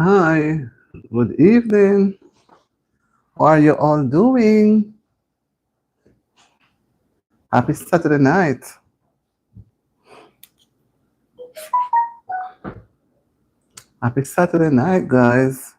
Hi, good evening. How are you all doing? Happy Saturday night. Happy Saturday night, guys.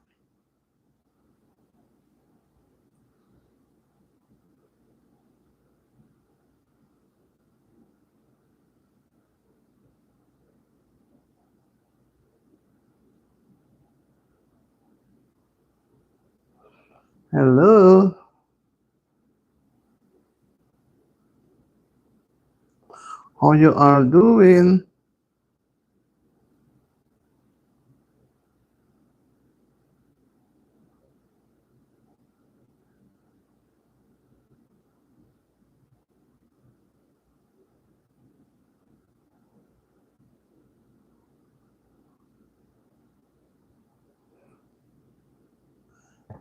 Hello. How you all doing?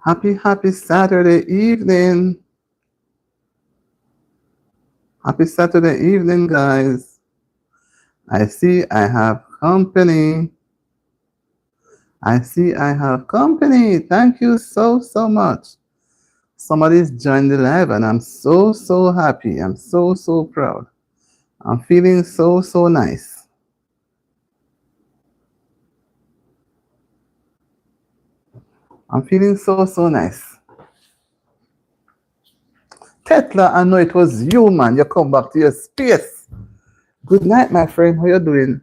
Happy Saturday evening. Happy Saturday evening, guys. I see I have company. I see I have company. Thank you so much. Somebody's joined the live and I'm so happy. I'm so proud. I'm feeling so nice. I'm feeling so nice. Tetla, I know it was you, man. You come back to your space. Good night, my friend. How you doing?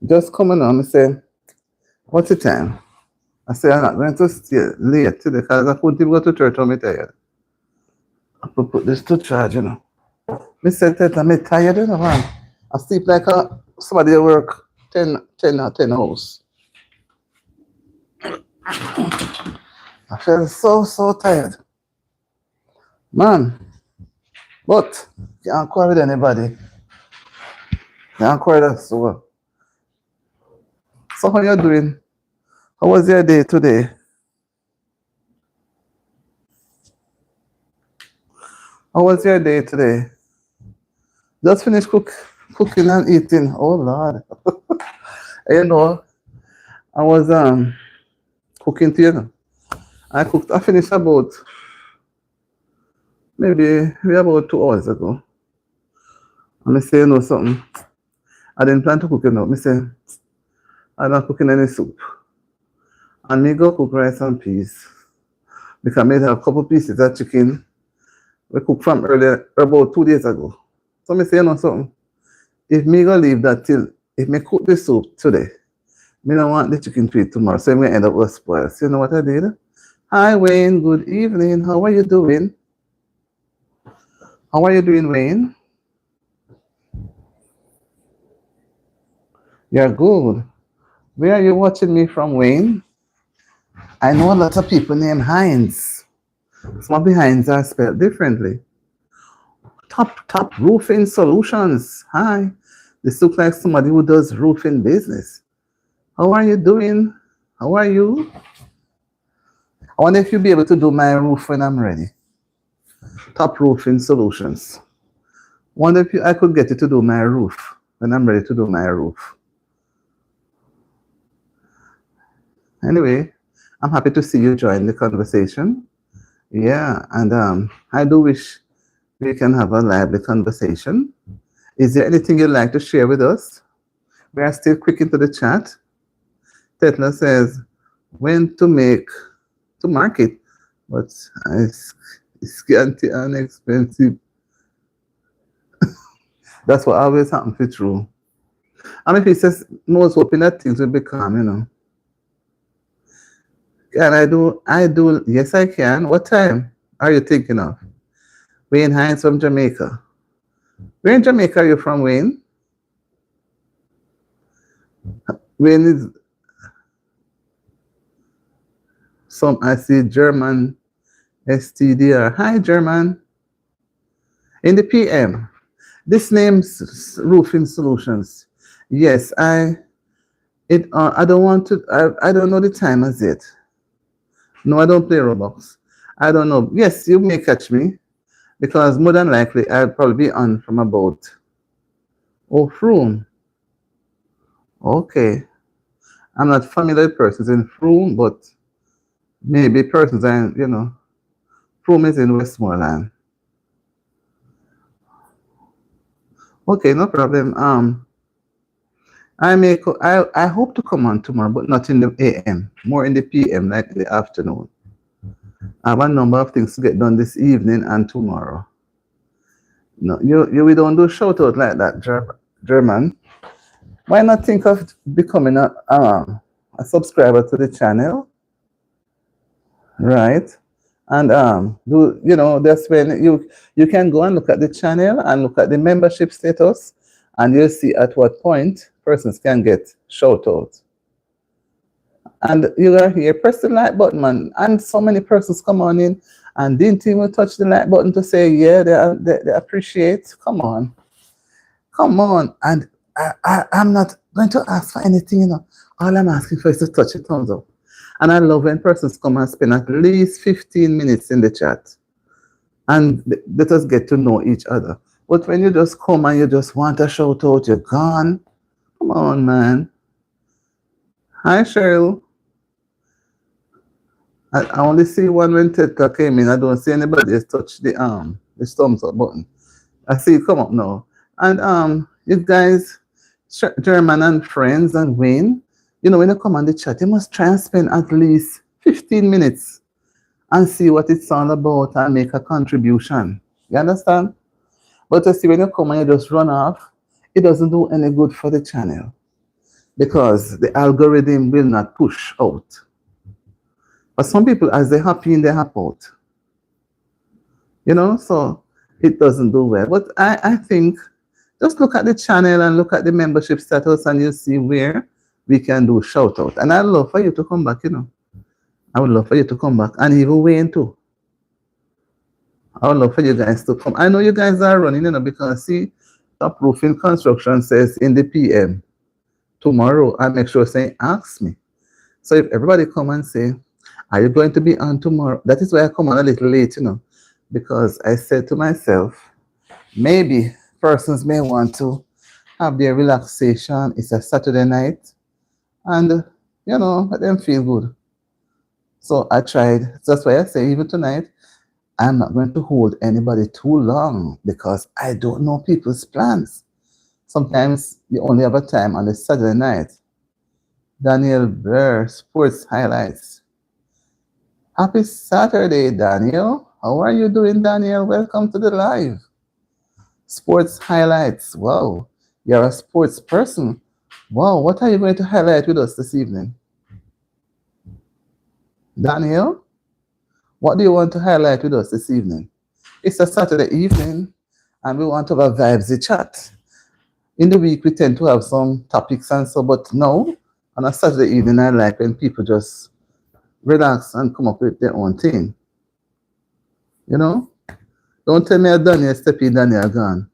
Just coming on. I say, what's the time? I say, I'm not going to stay late today because I couldn't even go to church. I'm tired. I could put this to charge, you know. I said, Tetla, I'm tired, you know, man. I sleep like somebody at work 10 hours. I feel so tired. Man, but can't quarrel with anybody. Can't quarrel that so. So how you doing? How was your day today? How was your day today? Just finished cooking and eating. Oh Lord. You know, I was cooking to you know. I finished about maybe about 2 hours ago. And I say, you know something. I didn't plan to cook it now. I say, I'm not cooking any soup. And me go cook rice and peas. Because I made a couple pieces of chicken. We cooked from earlier about 2 days ago. So I say, you know something. If me go leave that till if me cook the soup today, me don't want the chicken to eat tomorrow. So I'm gonna end up with spoiled. So you know what I did? Hi Wayne, good evening. How are you doing? How are you doing, Wayne? You're good. Where are you watching me from, Wayne? I know a lot of people named Heinz. Some of the Heinz are spelled differently. Top roofing solutions. Hi. This looks like somebody who does roofing business. How are you doing? How are you? I wonder if you'll be able to do my roof when I'm ready. Top roofing solutions. Wonder if I could get you to do my roof when I'm ready to do my roof. Anyway, I'm happy to see you join the conversation. Yeah, and I do wish we can have a lively conversation. Is there anything you'd like to share with us? We are still quick into the chat. Tetla says, when to market, but it's scanty and expensive. That's what always happens with true. I mean, he says, most hoping that things will be calm, you know. Can I do, yes, I can. What time are you thinking of? Wayne Hines from Jamaica. Where in Jamaica are you from, Wayne? Wayne is some, I see German STDR. Hi, German. In the PM. This name's Roofing Solutions. Yes, I don't want to, I don't know the time as yet. No, I don't play Roblox. I don't know. Yes, you may catch me because more than likely I'll probably be on from about, oh, from. Okay. I'm not familiar with persons in Frome, but maybe persons in, Frome is in Westmoreland. Okay, no problem. I hope to come on tomorrow, but not in the AM, more in the PM, like the afternoon. I have a number of things to get done this evening and tomorrow. No, we don't do shout out like that, German. Why not think of becoming a subscriber to the channel, right? And that's when you can go and look at the channel and look at the membership status, and you'll see at what point persons can get shout out. And you are here, press the like button, man. And so many persons come on in and didn't even touch the like button to say, yeah, they appreciate. Come on. Come on. And I'm not going to ask for anything, All I'm asking for is to touch the thumbs up. And I love when persons come and spend at least 15 minutes in the chat. And let us get to know each other. But when you just come and you just want a shout out, you're gone. Come on, man. Hi, Cheryl. I only see one when Tedka came in. I don't see anybody else touch the thumbs up button. I see it come up now. And you guys, German and friends and Wayne, when you come on the chat, you must try and spend at least 15 minutes and see what it's all about and make a contribution. You understand? But you see, when you come and you just run off, it doesn't do any good for the channel because the algorithm will not push out. But some people, as they're happy in, they hop out. So it doesn't do well. But I think just look at the channel and look at the membership status and you see where we can do shout out. And I'd love for you to come back, I would love for you to come back. And even Wayne too. I would love for you guys to come. I know you guys are running, because see, Top Roofing Construction says in the PM tomorrow, I make sure say, ask me. So if everybody come and say, are you going to be on tomorrow? That is why I come on a little late, because I said to myself, maybe persons may want to have their relaxation. It's a Saturday night and, let them feel good. So I tried. That's why I say even tonight, I'm not going to hold anybody too long because I don't know people's plans. Sometimes you only have a time on a Saturday night. Daniel Blair, Sports Highlights. Happy Saturday, Daniel. How are you doing, Daniel? Welcome to the live. Sports Highlights. Wow, you're a sports person. Wow, what are you going to highlight with us this evening? Daniel, what do you want to highlight with us this evening? It's a Saturday evening, and we want to have a vibesy chat. In the week, we tend to have some topics and so, but now, on a Saturday evening, I like when people just relax and come up with their own thing. Don't tell me Daniel step in, Daniel gone.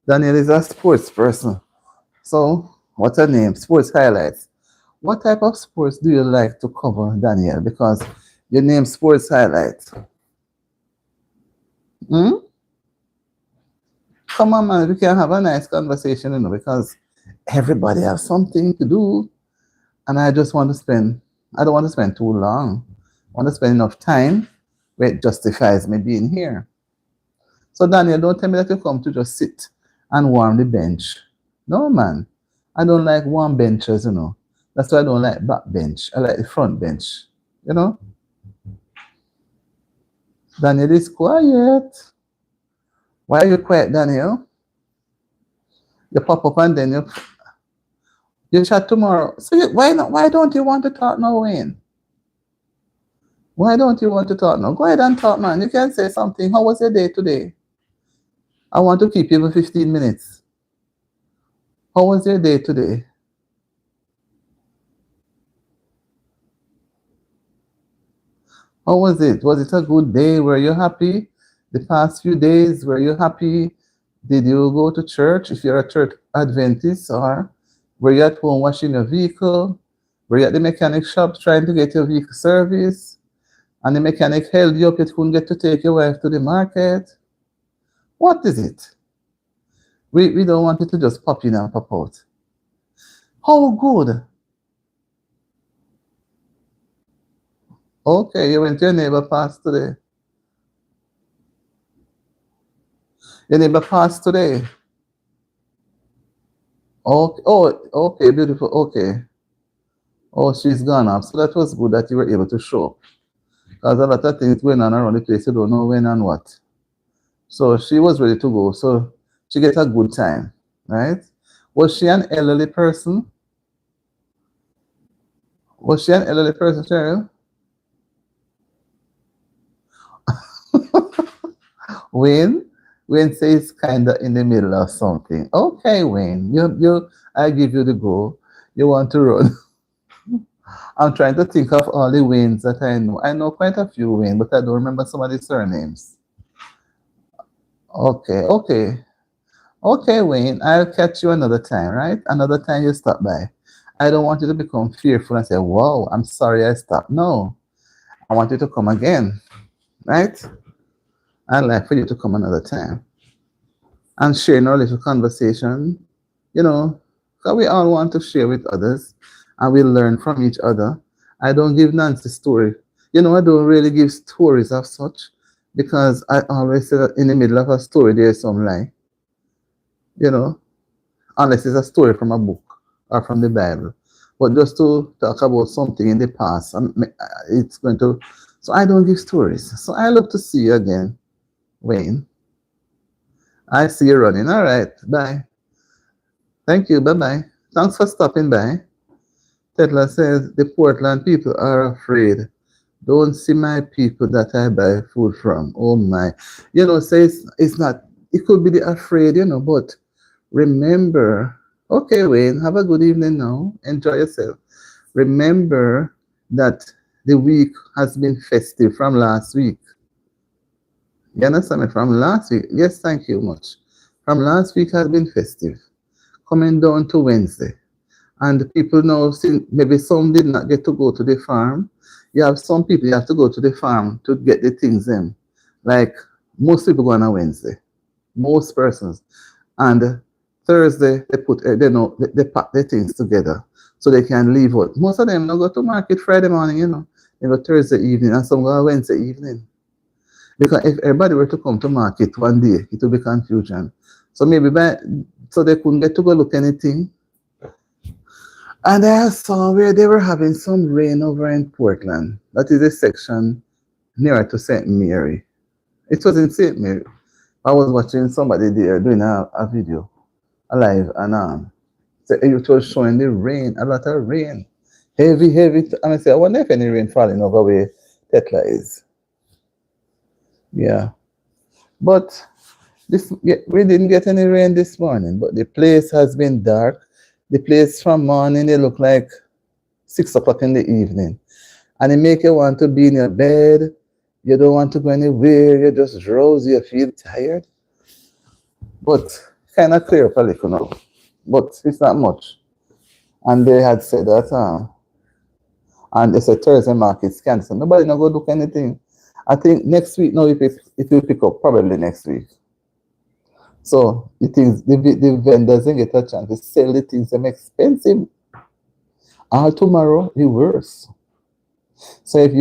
Daniel is a sports person. So, what's her name? Sports Highlights. What type of sports do you like to cover, Daniel? Because your name Sports Highlights. Come on, man. We can have a nice conversation, because everybody has something to do. And I don't want to spend too long. I want to spend enough time where it justifies me being here. So, Daniel, don't tell me that you come to just sit and warm the bench. No, man. I don't like warm benches, That's why I don't like back bench. I like the front bench, Daniel is quiet. Why are you quiet, Daniel? You pop up and then you chat tomorrow. So why don't you want to talk now, Wayne? Why don't you want to talk now? Go ahead and talk, man. You can say something. How was your day today? I want to keep you for 15 minutes. How was your day today? How was it? Was it a good day? Were you happy? The past few days, were you happy? Did you go to church if you're a church Adventist, or were you at home washing your vehicle? Were you at the mechanic shop trying to get your vehicle service? And the mechanic held you up, you couldn't get to take your wife to the market? What is it? We don't want it to just pop in and pop out. How good Okay, you went to your neighbor passed today. Your neighbor passed today. Okay. Oh, okay, beautiful. Okay. Oh, she's gone up. So that was good that you were able to show up. Because a lot of things going on around the place, you don't know when and what. So she was ready to go. So she get a good time, right? Was she an elderly person? Was she an elderly person, Cheryl? Wayne? Wayne says kinda in the middle of something. Okay, Wayne, I give you the go. You want to run. I'm trying to think of all the Waynes that I know. I know quite a few Wayne, but I don't remember some of the surnames. Okay, okay. Okay, Wayne, I'll catch you another time, right? Another time you stop by. I don't want you to become fearful and say, whoa, I'm sorry I stopped. No, I want you to come again, right? I'd like for you to come another time and share our little conversation, you know, because we all want to share with others and we learn from each other. I don't give Nancy story. I don't really give stories of such because I always say that in the middle of a story there's some lie, you know, unless it's a story from a book or from the Bible. But just to talk about something in the past, it's going to. So I don't give stories. So I love to see you again, Wayne. I see you running. All right. Bye. Thank you. Bye bye. Thanks for stopping by. Tetla says the Portland people are afraid. Don't see my people that I buy food from. Oh my. Says it's not, it could be the afraid, but remember, okay, Wayne, have a good evening now. Enjoy yourself. Remember that the week has been festive from last week. You understand me? From last week. Yes, thank you much. From last week has been festive. Coming down to Wednesday. And people now, since maybe some did not get to go to the farm. You have some people you have to go to the farm to get the things in. Like most people go on a Wednesday. Most persons. And Thursday they put they pack the things together so they can leave out. Most of them don't go to market Friday morning. They go Thursday evening and some go Wednesday evening. Because if everybody were to come to market one day, it would be confusion. So so they couldn't get to go look anything. And I saw where they were having some rain over in Portland. That is a section nearer to St. Mary. It was in St. Mary. I was watching somebody there doing a video, live, and so it was showing the rain, a lot of rain. Heavy, heavy. And I said, I wonder if any rain falling over where Tetla is. Yeah. But we didn't get any rain this morning, but the place has been dark. The place from morning, it looked like 6 o'clock in the evening. And it make you want to be in your bed. You don't want to go anywhere. You're just drowsy. You feel tired. But kind of clear up a little now. But it's not much. And they had said that, and they said Thursday market's canceled. Nobody not go look anything. I think next week, no, it will pick up probably next week. So the vendors didn't get a chance to sell the things them expensive. All tomorrow, it worse. So if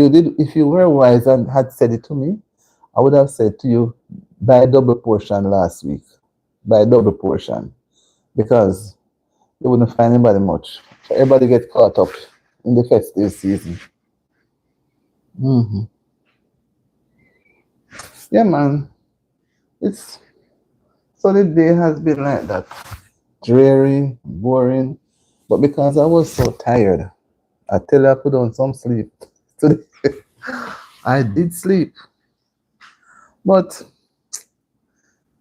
you were wise and had said it to me, I would have said to you, buy double portion last week. Buy double portion. Because you wouldn't find anybody much. So everybody get caught up in the festive season. Mm-hmm. Yeah, man. So the day has been like that. Dreary, boring. But because I was so tired, I tell you I put on some sleep. Today, I did sleep. But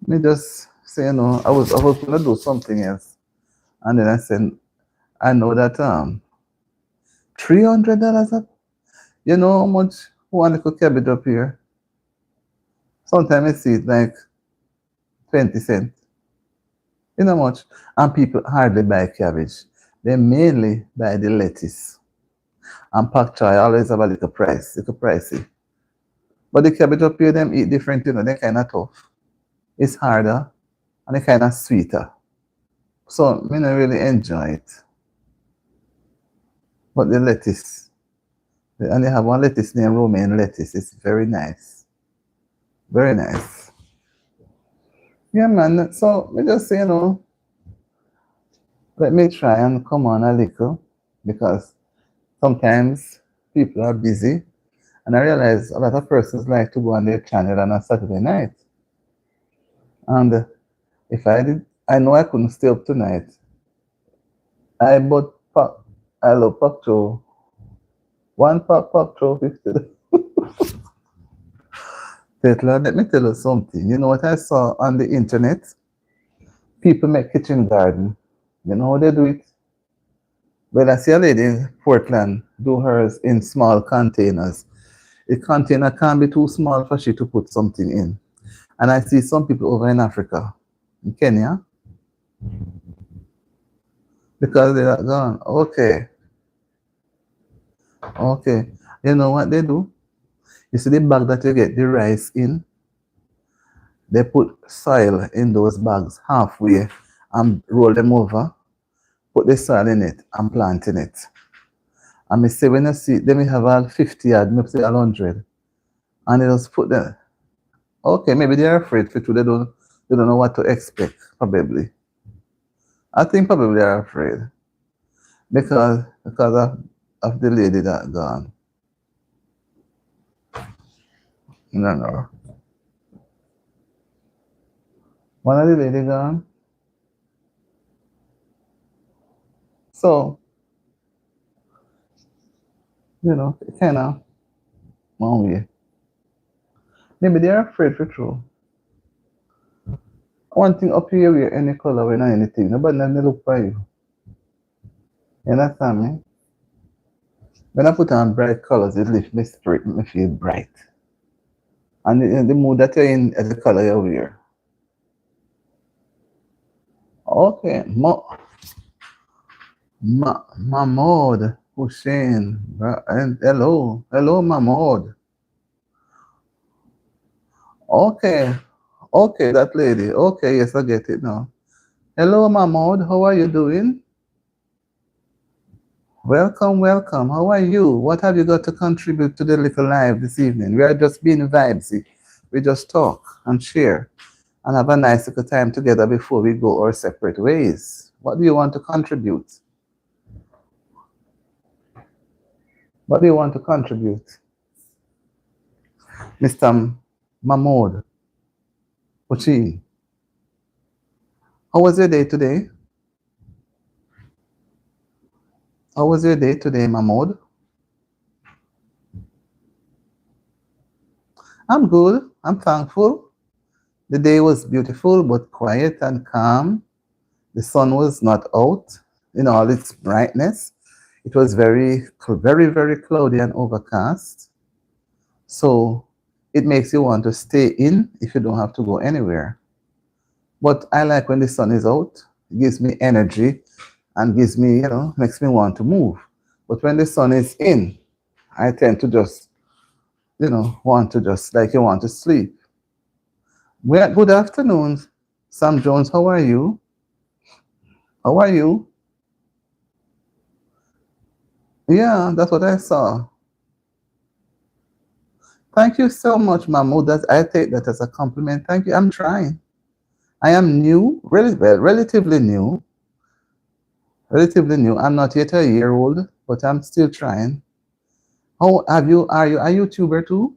me just say, I was gonna do something else. And then I said, I know that $300 up. You know how much one little cabbage up here? Sometimes I see it like 20 cents. You know how much? And people hardly buy cabbage. They mainly buy the lettuce. And pak choy always have a little pricey. But the cabbage up here, them eat different, they're kind of tough. It's harder and they're kind of sweeter. So, I don't really enjoy it. But the lettuce, And they have one lettuce named romaine lettuce. It's very nice. Very nice. Yeah, man. So we just say, let me try and come on a little because sometimes people are busy. And I realize a lot of persons like to go on their channel on a Saturday night. And if I did, I know I couldn't stay up tonight. I bought pop, I love pop throw. One pop throw 50. Tetla, let me tell you something. You know what I saw on the internet? People make kitchen garden. You know how they do it? Well, I see a lady in Portland do hers in small containers. A container can't be too small for she to put something in. And I see some people over in Africa, in Kenya, because they are gone. Okay, okay. You know what they do? You see the bag that you get the rice in? They put soil in those bags halfway and roll them over, put the soil in it and plant in it. And me say when you see, then we have all 50 yard, maybe say 100. And they just put them. Okay, maybe they're afraid for two. They don't know what to expect, probably. I think probably they're afraid. Because of the lady that gone. No, no. One of the lady gone. So, kind of one way. Maybe they're afraid for true. One thing up here, wear any color, wear anything. Nobody never look for you. You understand me? When I put on bright colors, it lifts my spirit, make me feel bright. And the mood that you're in is the color you wear. Okay, Mahmoud Hussein. And hello, Mahmoud. Okay, that lady. Okay, yes, I get it now. Hello, Mahmoud. How are you doing? Welcome. How are you? What have you got to contribute to the little live this evening? We are just being vibesy. We just talk and share and have a nice little time together before we go our separate ways. What do you want to contribute? What do you want to contribute? Mr. Mahmoud Ochi, how was your day today? How was your day today, Mahmoud? I'm good. I'm thankful. The day was beautiful but quiet and calm. The sun was not out in all its brightness. It was very, very, very cloudy and overcast. So it makes you want to stay in if you don't have to go anywhere. But I like when the sun is out. It gives me energy and gives me, makes me want to move. But when the sun is in, I tend to just, want to just, like you want to sleep. Well, good afternoon, Sam Jones. How are you? How are you? Yeah, that's what I saw. Thank you so much, Mahmoud. I take that as a compliment. Thank you. I'm trying. I am new, relatively new. Relatively new. I'm not yet a year old, but I'm still trying. Are you a YouTuber too?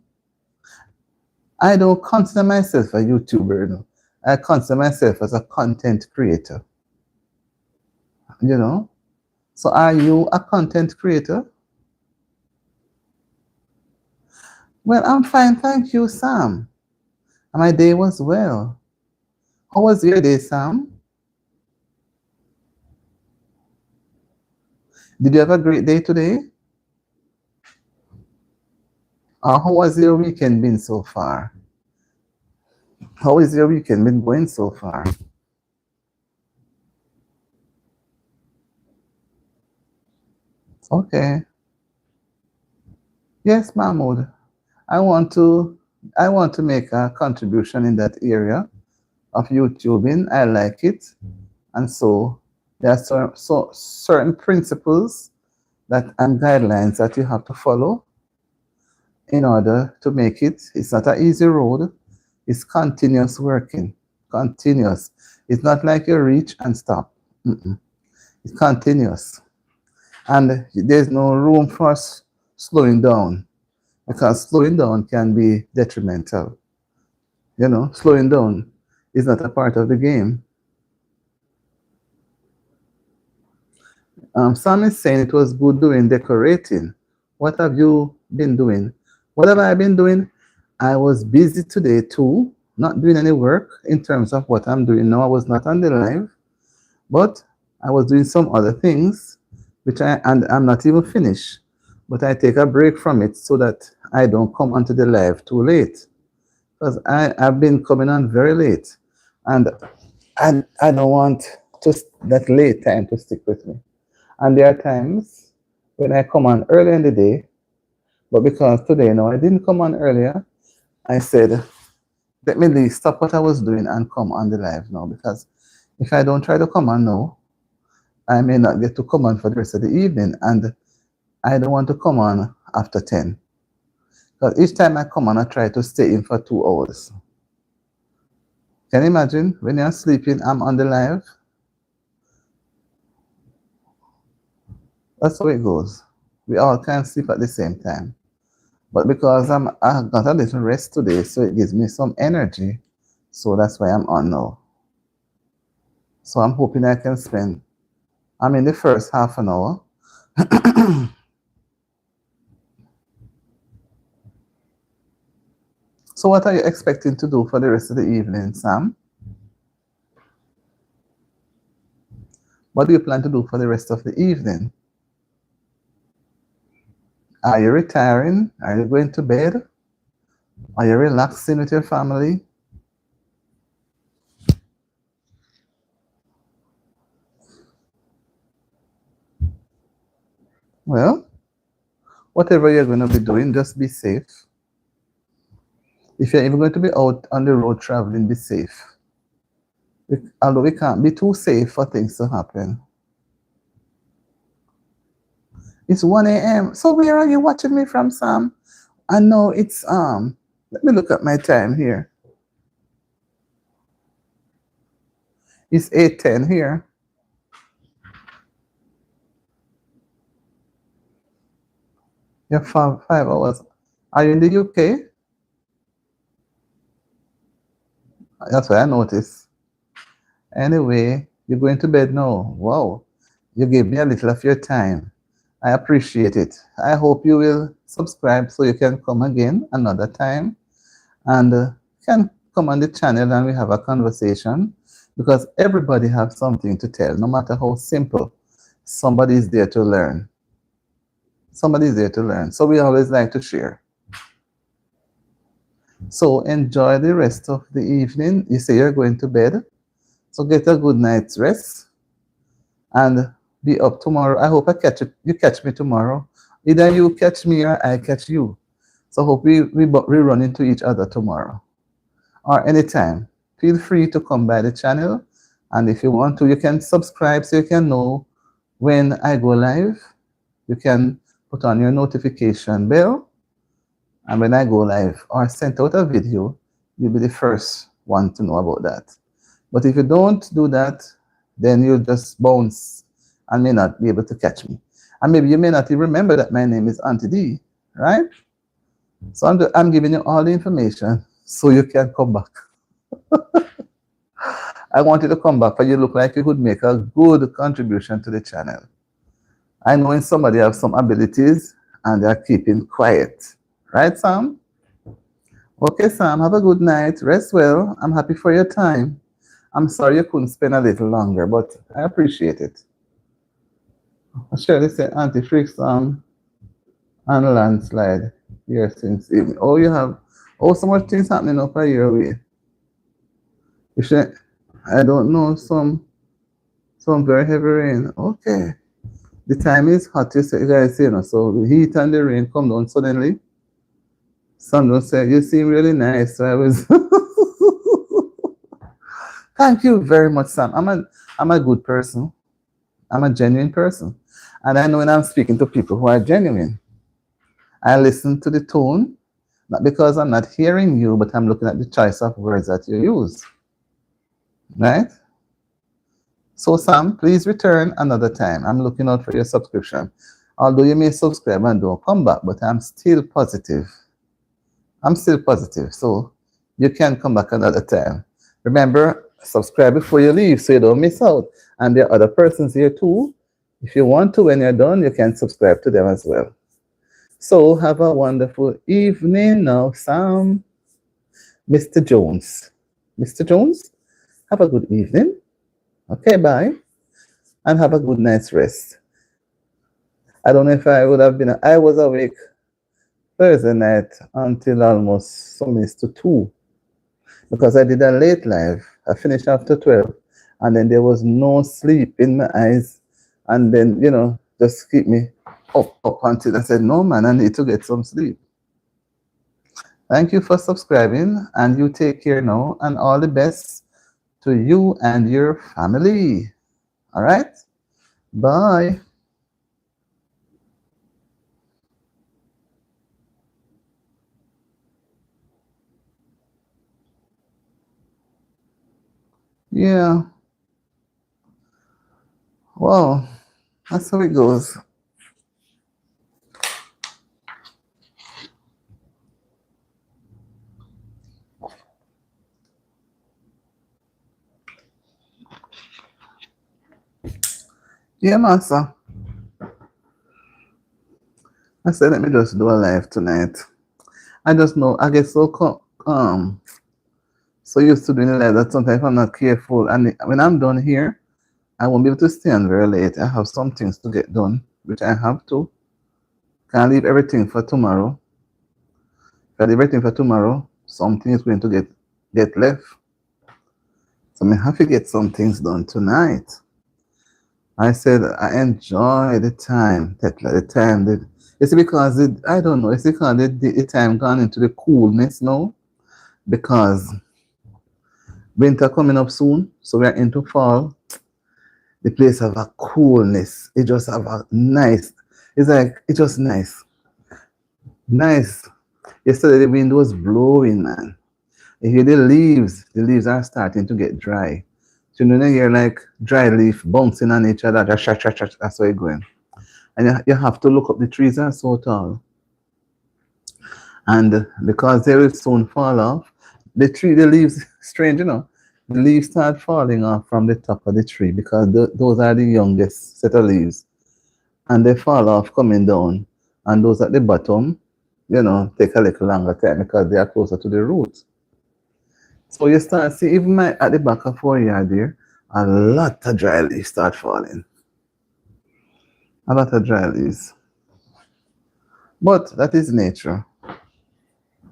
I don't consider myself a YouTuber. No. I consider myself as a content creator. So are you a content creator? Well, I'm fine, thank you, Sam. My day was well. How was your day, Sam? Did you have a great day today? How was your weekend been so far? How is your weekend been going so far? Okay. Yes, Mahmoud. I want to make a contribution in that area of YouTubing. I like it. And so there are certain principles and guidelines that you have to follow in order to make it. It's not an easy road. It's continuous working. Continuous. It's not like you reach and stop. Mm-mm. It's continuous. And there's no room for slowing down, because slowing down can be detrimental. You know, slowing down is not a part of the game. Sam is saying it was good doing decorating. What have you been doing? What have I been doing? I was busy today too, not doing any work in terms of what I'm doing now. I was not on the live, but I was doing some other things, and I'm not even finished. But I take a break from it so that I don't come onto the live too late, because I've been coming on very late, and I don't want that late time to stick with me. And there are times when I come on early in the day, but because today, I didn't come on earlier, I said, let me stop what I was doing and come on the live now, because if I don't try to come on now, I may not get to come on for the rest of the evening, and I don't want to come on after 10. Because each time I come on, I try to stay in for 2 hours. Can you imagine when you're sleeping, I'm on the live? That's how it goes. We all can't sleep at the same time. But because I got a little rest today, so it gives me some energy. So that's why I'm on now. So I'm hoping I can I'm in the first half an hour. So what are you expecting to do for the rest of the evening, Sam? What do you plan to do for the rest of the evening? Are you retiring? Are you going to bed? Are you relaxing with your family? Well, whatever you're going to be doing, just be safe. If you're even going to be out on the road traveling, be safe. Although we can't be too safe for things to happen. It's 1 a.m. So where are you watching me from, Sam? I know it's let me look at my time here. It's 8:10 here. You're 5 hours. Are you in the UK? That's what I noticed. Anyway, you're going to bed now. Wow. You gave me a little of your time. I appreciate it. I hope you will subscribe so you can come again another time and can come on the channel and we have a conversation, because everybody has something to tell, no matter how simple. Somebody is there to learn. Somebody is there to learn. So we always like to share. So enjoy the rest of the evening. You say you're going to bed, so get a good night's rest and be up tomorrow. I hope you catch me tomorrow. Either you catch me or I catch you. So hope we run into each other tomorrow or anytime. Feel free to come by the channel, and if you want to, you can subscribe so you can know when I go live. You can put on your notification bell, and when I go live or send out a video, you'll be the first one to know about that. But if you don't do that, then you'll just bounce and may not be able to catch me. And maybe you may not even remember that my name is Auntie D, right? So I'm giving you all the information so you can come back. I want you to come back, but you look like you could make a good contribution to the channel. I know when somebody has some abilities and they're keeping quiet. Right, Sam? Okay, Sam, have a good night. Rest well. I'm happy for your time. I'm sorry you couldn't spend a little longer, but I appreciate it. Shirley said, Auntie Freaks and landslide here since evening. Oh, you have, so much things happening up your way. I don't know, some very heavy rain. Okay. The time is hot, you guys say, so the heat and the rain come down suddenly. Some don't say, you seem really nice. So I was, thank you very much, Sam. I'm a good person. I'm a genuine person. And I know when I'm speaking to people who are genuine, I listen to the tone Not because I'm not hearing you, but I'm looking at the choice of words that you use. Right? So Sam, please return another time. I'm looking out for your subscription. Although you may subscribe and don't come back, but I'm still positive. I'm still positive. So you can come back another time. Remember, subscribe before you leave so you don't miss out. And there are other persons here too. If you want to, when you're done, you can subscribe to them as well. So have a wonderful evening now, Sam. Mr. Jones. Mr. Jones, have a good evening. Okay, bye. And have a good night's rest. I don't know if I would have been, I was awake Thursday night until almost some minutes to 2 because I did a late live. I finished after 12 and then there was no sleep in my eyes. And then, just keep me up until I said, no, man, I need to get some sleep. Thank you for subscribing and you take care now and all the best to you and your family. All right? Bye. Yeah. Well, that's how it goes. Yeah, Master. I said, let me just do a live tonight. I just know, I get so used to doing the live that sometimes if I'm not careful, and when I'm done here, I won't be able to stay on very late. I have some things to get done, which I have to. Can't leave everything for tomorrow. If I leave everything for tomorrow, something is going to get left. So I have to get some things done tonight. I said I enjoy the time, the time that it's because I don't know, it's because the time gone into the coolness now. Because winter coming up soon, so we're into fall. The place have a coolness. It just have a nice. It's like it's just nice, nice. Yesterday the wind was blowing, man. You hear the leaves are starting to get dry. So you hear like dry leaf bouncing on each other. That's how it's going. And you have to look up. The trees are so tall, and because they will soon fall off, the leaves, strange, the leaves start falling off from the top of the tree because those are the youngest set of leaves, and they fall off coming down, and those at the bottom, take a little longer time because they are closer to the roots. So you start see even at the back of our yard there, a lot of dry leaves start falling. A lot of dry leaves. But that is nature.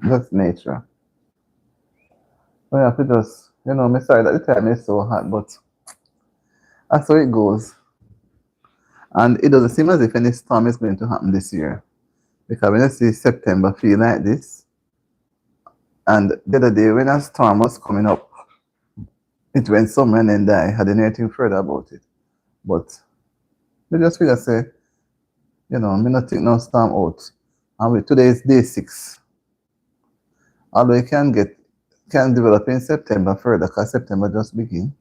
That's nature. So you have to just, me sorry that the time is so hot, but that's how it goes. And it doesn't seem as if any storm is going to happen this year. Because when you see September feel like this, and the other day when a storm was coming up, it went somewhere and then died. I didn't know anything further about it. But we just figure say, me not take no storm out. And today is day 6. Although it can develop in September further because September just begin.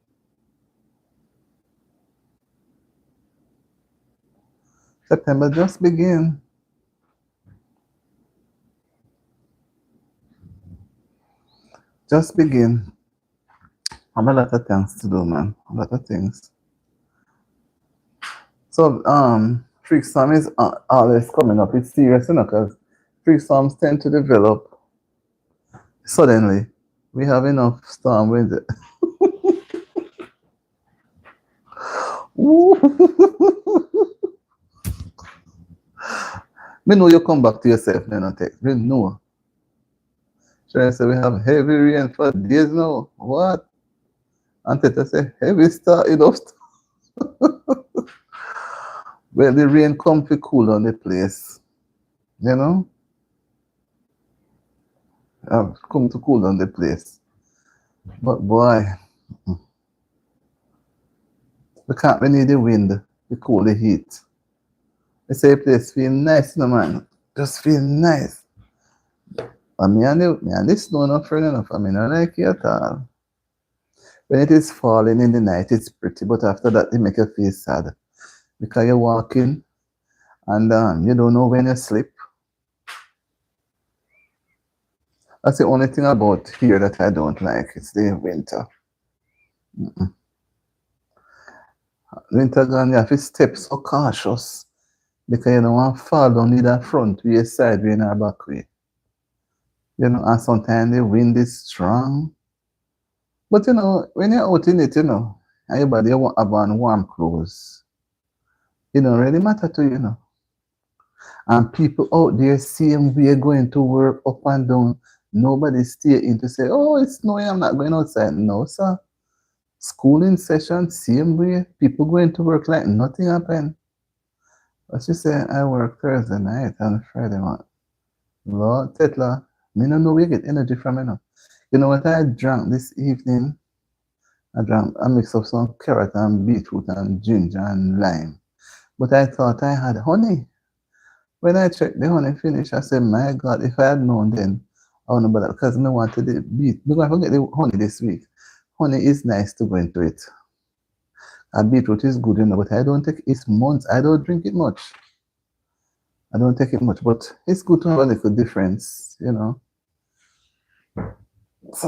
September just begin. Just begin. I have a lot of things to do, man. A lot of things. So, freak storm is always coming up. It's serious, because freak storms tend to develop suddenly. We have enough storm winds. Me know you come back to yourself then and take. Me know. Sure, say we have heavy rain for days now. What? And Teta say heavy start, Well, the rain come to cool on the place. Come to cool on the place. But boy, we need the wind to cool the heat. They say the place feel nice, man. Just feel nice. And me and the snow not friend enough. I mean, I like it at all. When it is falling in the night, it's pretty, but after that, it make you feel sad because you're walking and you don't know when you sleep. That's the only thing about here that I don't like. It's the winter. Mm-mm. Winter gone, you have to step so cautious because you don't want to fall down either front way, side way, or back way. And sometimes the wind is strong. But when you're out in it, and your body have on warm clothes, it don't really matter to you. And people out there same way going to work up and down. Nobody stay in to say, oh, it's snowing, I'm not going outside. No, sir. School in session, same way. People going to work like nothing happened. But she said, I work Thursday night and Friday morning. Lord, Tetla, me no know where you get energy from, You know what I drank this evening? I drank a mix of some carrot and beetroot and ginger and lime. But I thought I had honey. When I checked the honey finish, I said, my God, if I had known then, I wouldn't bother because I wanted the beet. Because I forget the honey this week. Honey is nice to go into it. And beetroot is good, but I don't take it months. I don't drink it much. I don't take it much, but it's good to have a little difference. So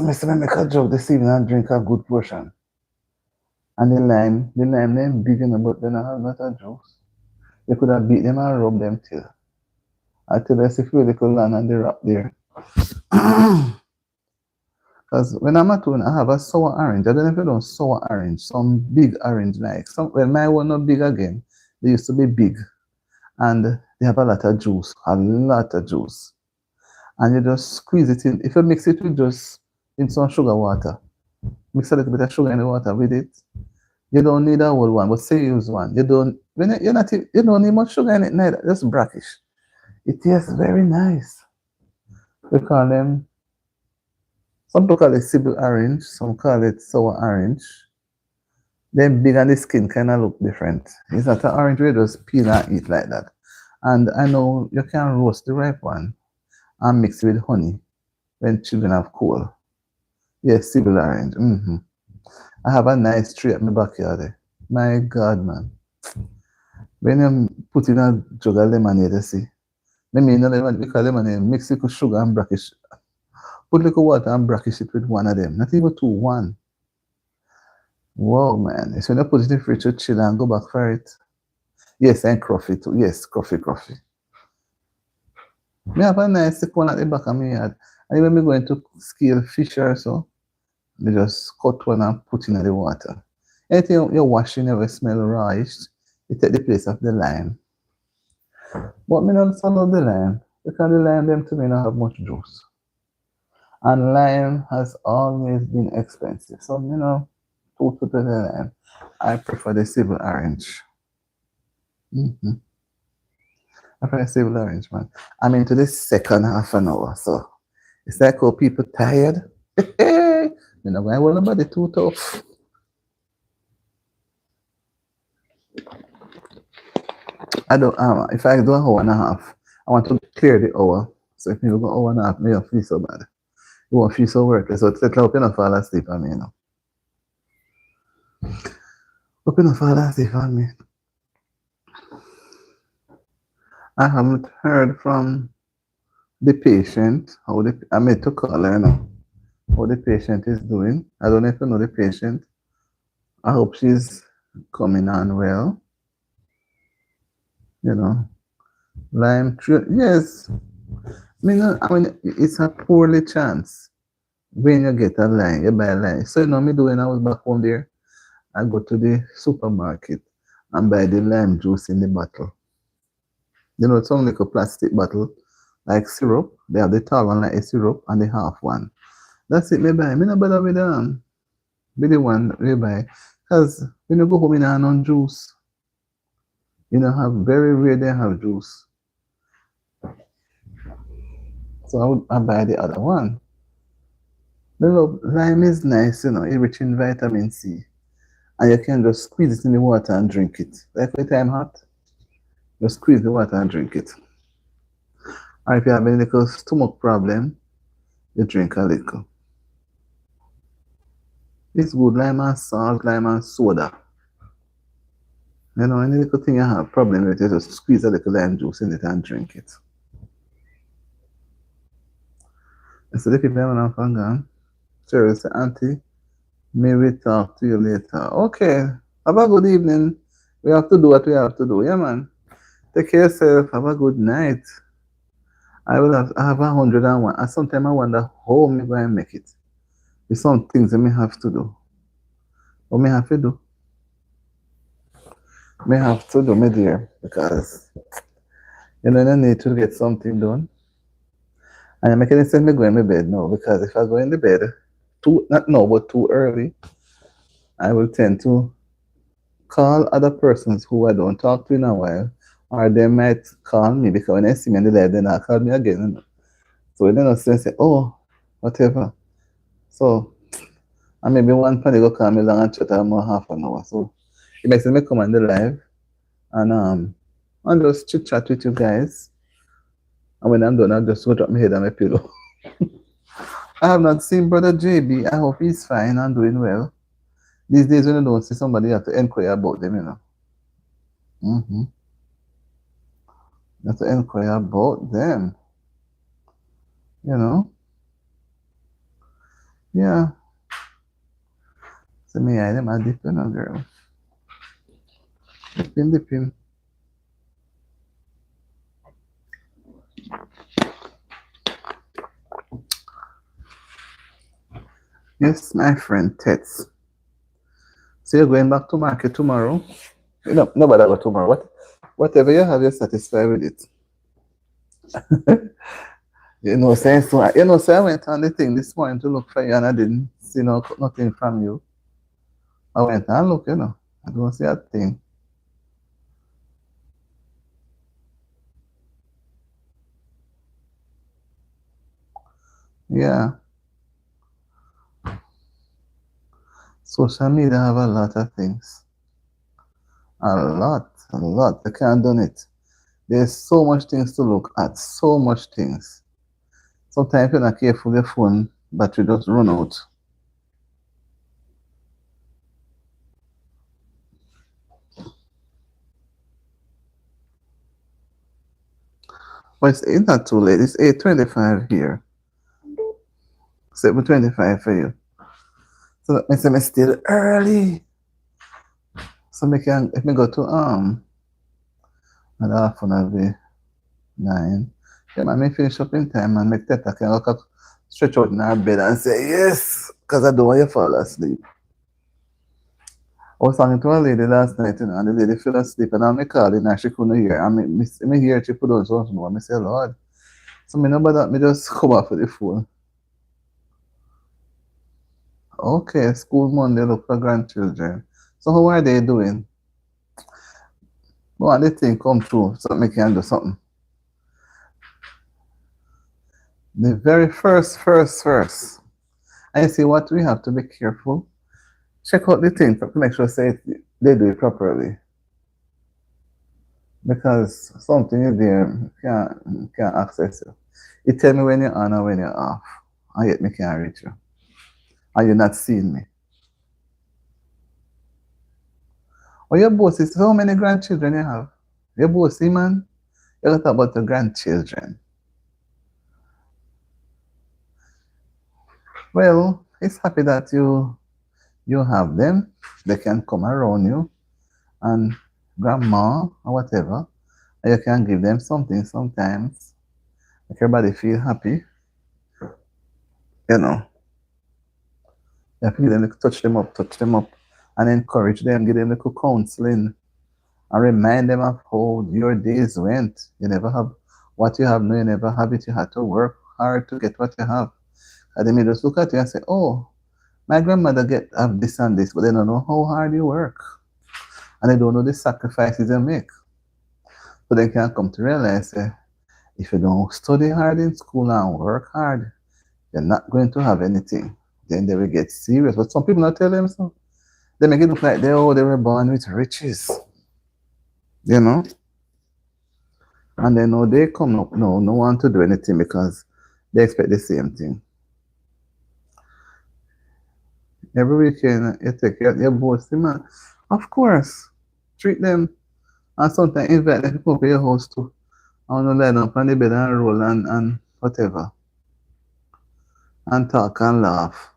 I make a joke this evening and drink a good portion. And the lime them big, but then I have not a juice. You could have beat them and rub them till. I tell us if you little land and the wrap there. Because when I'm at home, I have a sour orange. I don't know if you know sour orange, some big orange like. My one not big again. They used to be big. And they have a lot of juice. And you just squeeze it in. If you mix it with just in some sugar water, mix a little bit of sugar in the water with it. You don't need a whole one, but say you use one. You don't need much sugar in it neither. Just brackish. It tastes very nice. We call them, some people call it Sibyl orange, some call it sour orange. Then big and the skin kind of look different. It's not an orange we just peel and eat like that. And I know you can roast the ripe one and mix it with honey when children have cold. Yes, Sibyl orange. I have a nice tree at my backyard. My God, man. When you put in a jug of lemonade, you see. Maybe not lemonade, because lemonade, mix it with sugar and brackish. Put little water and brackish it with one of them. Not even two, one. Wow, man. So when you put it in the fridge to chill and go back for it. Yes, and coffee too. Yes, coffee. Me have a nice thick one at the back of my yard. And when we going to scale fish or so, they just cut one and put in the water. Anything you wash, you never smell rawish. You take the place of the lime. But me don't follow the lime. Because the lime them to me don't have much juice. And lime has always been expensive. So, to the lime, I prefer the Sibyl orange. I prefer the Sibyl orange, man. I'm into the second half an hour, so it's like how people tired. You know, I want nobody too tough. I don't. If I do an hour and a half, I want to clear the hour. So if you go hour and a half, me don't feel so bad. You won't feel so worthless. So it's like hope you not fall asleep on me, Hope you not fall asleep on me. I haven't heard from the patient I made to call her now. How the patient is doing. I don't know if you know the patient. I hope she's coming on well. Lime tree. Yes. I mean, it's a poorly chance when you get a line, you buy a line. So me do when I was back home there, I go to the supermarket and buy the lime juice in the bottle. It's only like a plastic bottle, like syrup. They have the tall one like a syrup and the half one. That's it, me buy. Me no bother with the one we buy. Because when you go home in a juice, have very rare they have juice. So I buy the other one. Lime is nice, it's rich in vitamin C. And you can just squeeze it in the water and drink it. Like when time hot, just squeeze the water and drink it. Or if you have any little stomach problem, you drink a little. It's good lime and salt, lime and soda. You know, any little thing you have problem with, you just squeeze a little lime juice in it and drink it. And so the people have gone. Sure, say, Auntie, may we talk to you later. Okay, have a good evening. We have to do what we have to do. Yeah, man. Take care of yourself. Have a good night. I have 101. And sometimes I wonder how am I going to make it. There's some things I may have to do. What may have to do? May have to do, my dear, because you know I need to get something done. And I'm making sense me go in my bed now because if I go in the bed too not now but too early, I will tend to call other persons who I don't talk to in a while, or they might call me because when they see me in the bed, then I call me again. You know? So they don't say, oh, whatever. So and maybe one time they go call me long and chat more half an hour. So it makes me come on the live and just chit chat with you guys. And when I'm done, I'll just go drop my head on my pillow. I have not seen Brother JB. I hope he's fine and doing well. These days, when you don't see somebody, you have to inquire about them, you know. Mm-hmm. You have to inquire about them, you know. Yeah. So me, I them a dip, you know, girl. Dipping. Yes, my friend Tets. So you're going back to market tomorrow? No, nobody go tomorrow. Whatever you have, you're satisfied with it. You know, saying so. You know, so I went on the thing this morning to look for you, and I didn't see nothing from you. I went and look, you know. I don't see a thing. Yeah. Social media have a lot of things. A lot. They can't do it. There's so much things to look at, so much things. Sometimes if you're not careful, your phone battery just run out. But it's not too late. It's 8:25 here. 7:25 for you. So that means I'm still early. So me can if me go to and half an hour 9. Yeah, man, me finish up in time and make that I can look up, stretch out in our bed and say yes, because I don't want you to fall asleep. I was talking to a lady last night, you know, and the lady fell asleep, and I calling her, she couldn't hear. I mean, me hear she put on something more. I say, Lord. So me know that me just come off of the phone. Okay, school Monday, look for grandchildren. So how are they doing? Well, they think come true, so me can do something. The very first. I see what we have to be careful. Check out the thing to make sure say they do it properly. Because something is there can't access you. It tell me when you're on or when you're off. And yet me can't reach you. And you're not seeing me. Oh, your boss is how many grandchildren you have? Your boss, man. You got about the grandchildren. Well, it's happy that you have them. They can come around you and grandma or whatever. And you can give them something sometimes. Make everybody feel happy. You know. You have to give them, touch them up, and encourage them, give them little counseling, and remind them of how your days went. You never have what you have now, you never have it. You had to work hard to get what you have. And they may just look at you and say, oh, my grandmother have this and this, but they don't know how hard you work. And they don't know the sacrifices you make. So they can come to realize if you don't study hard in school and work hard, you're not going to have anything. Then they will get serious. But some people not tell them so. They make it look like they were born with riches. You know? And they know they come up no one to do anything because they expect the same thing. Every weekend you take your boss, man. Of course. Treat them and sometimes invite them to come to your house too. I want to lie down on the bed and roll and whatever. And talk and laugh.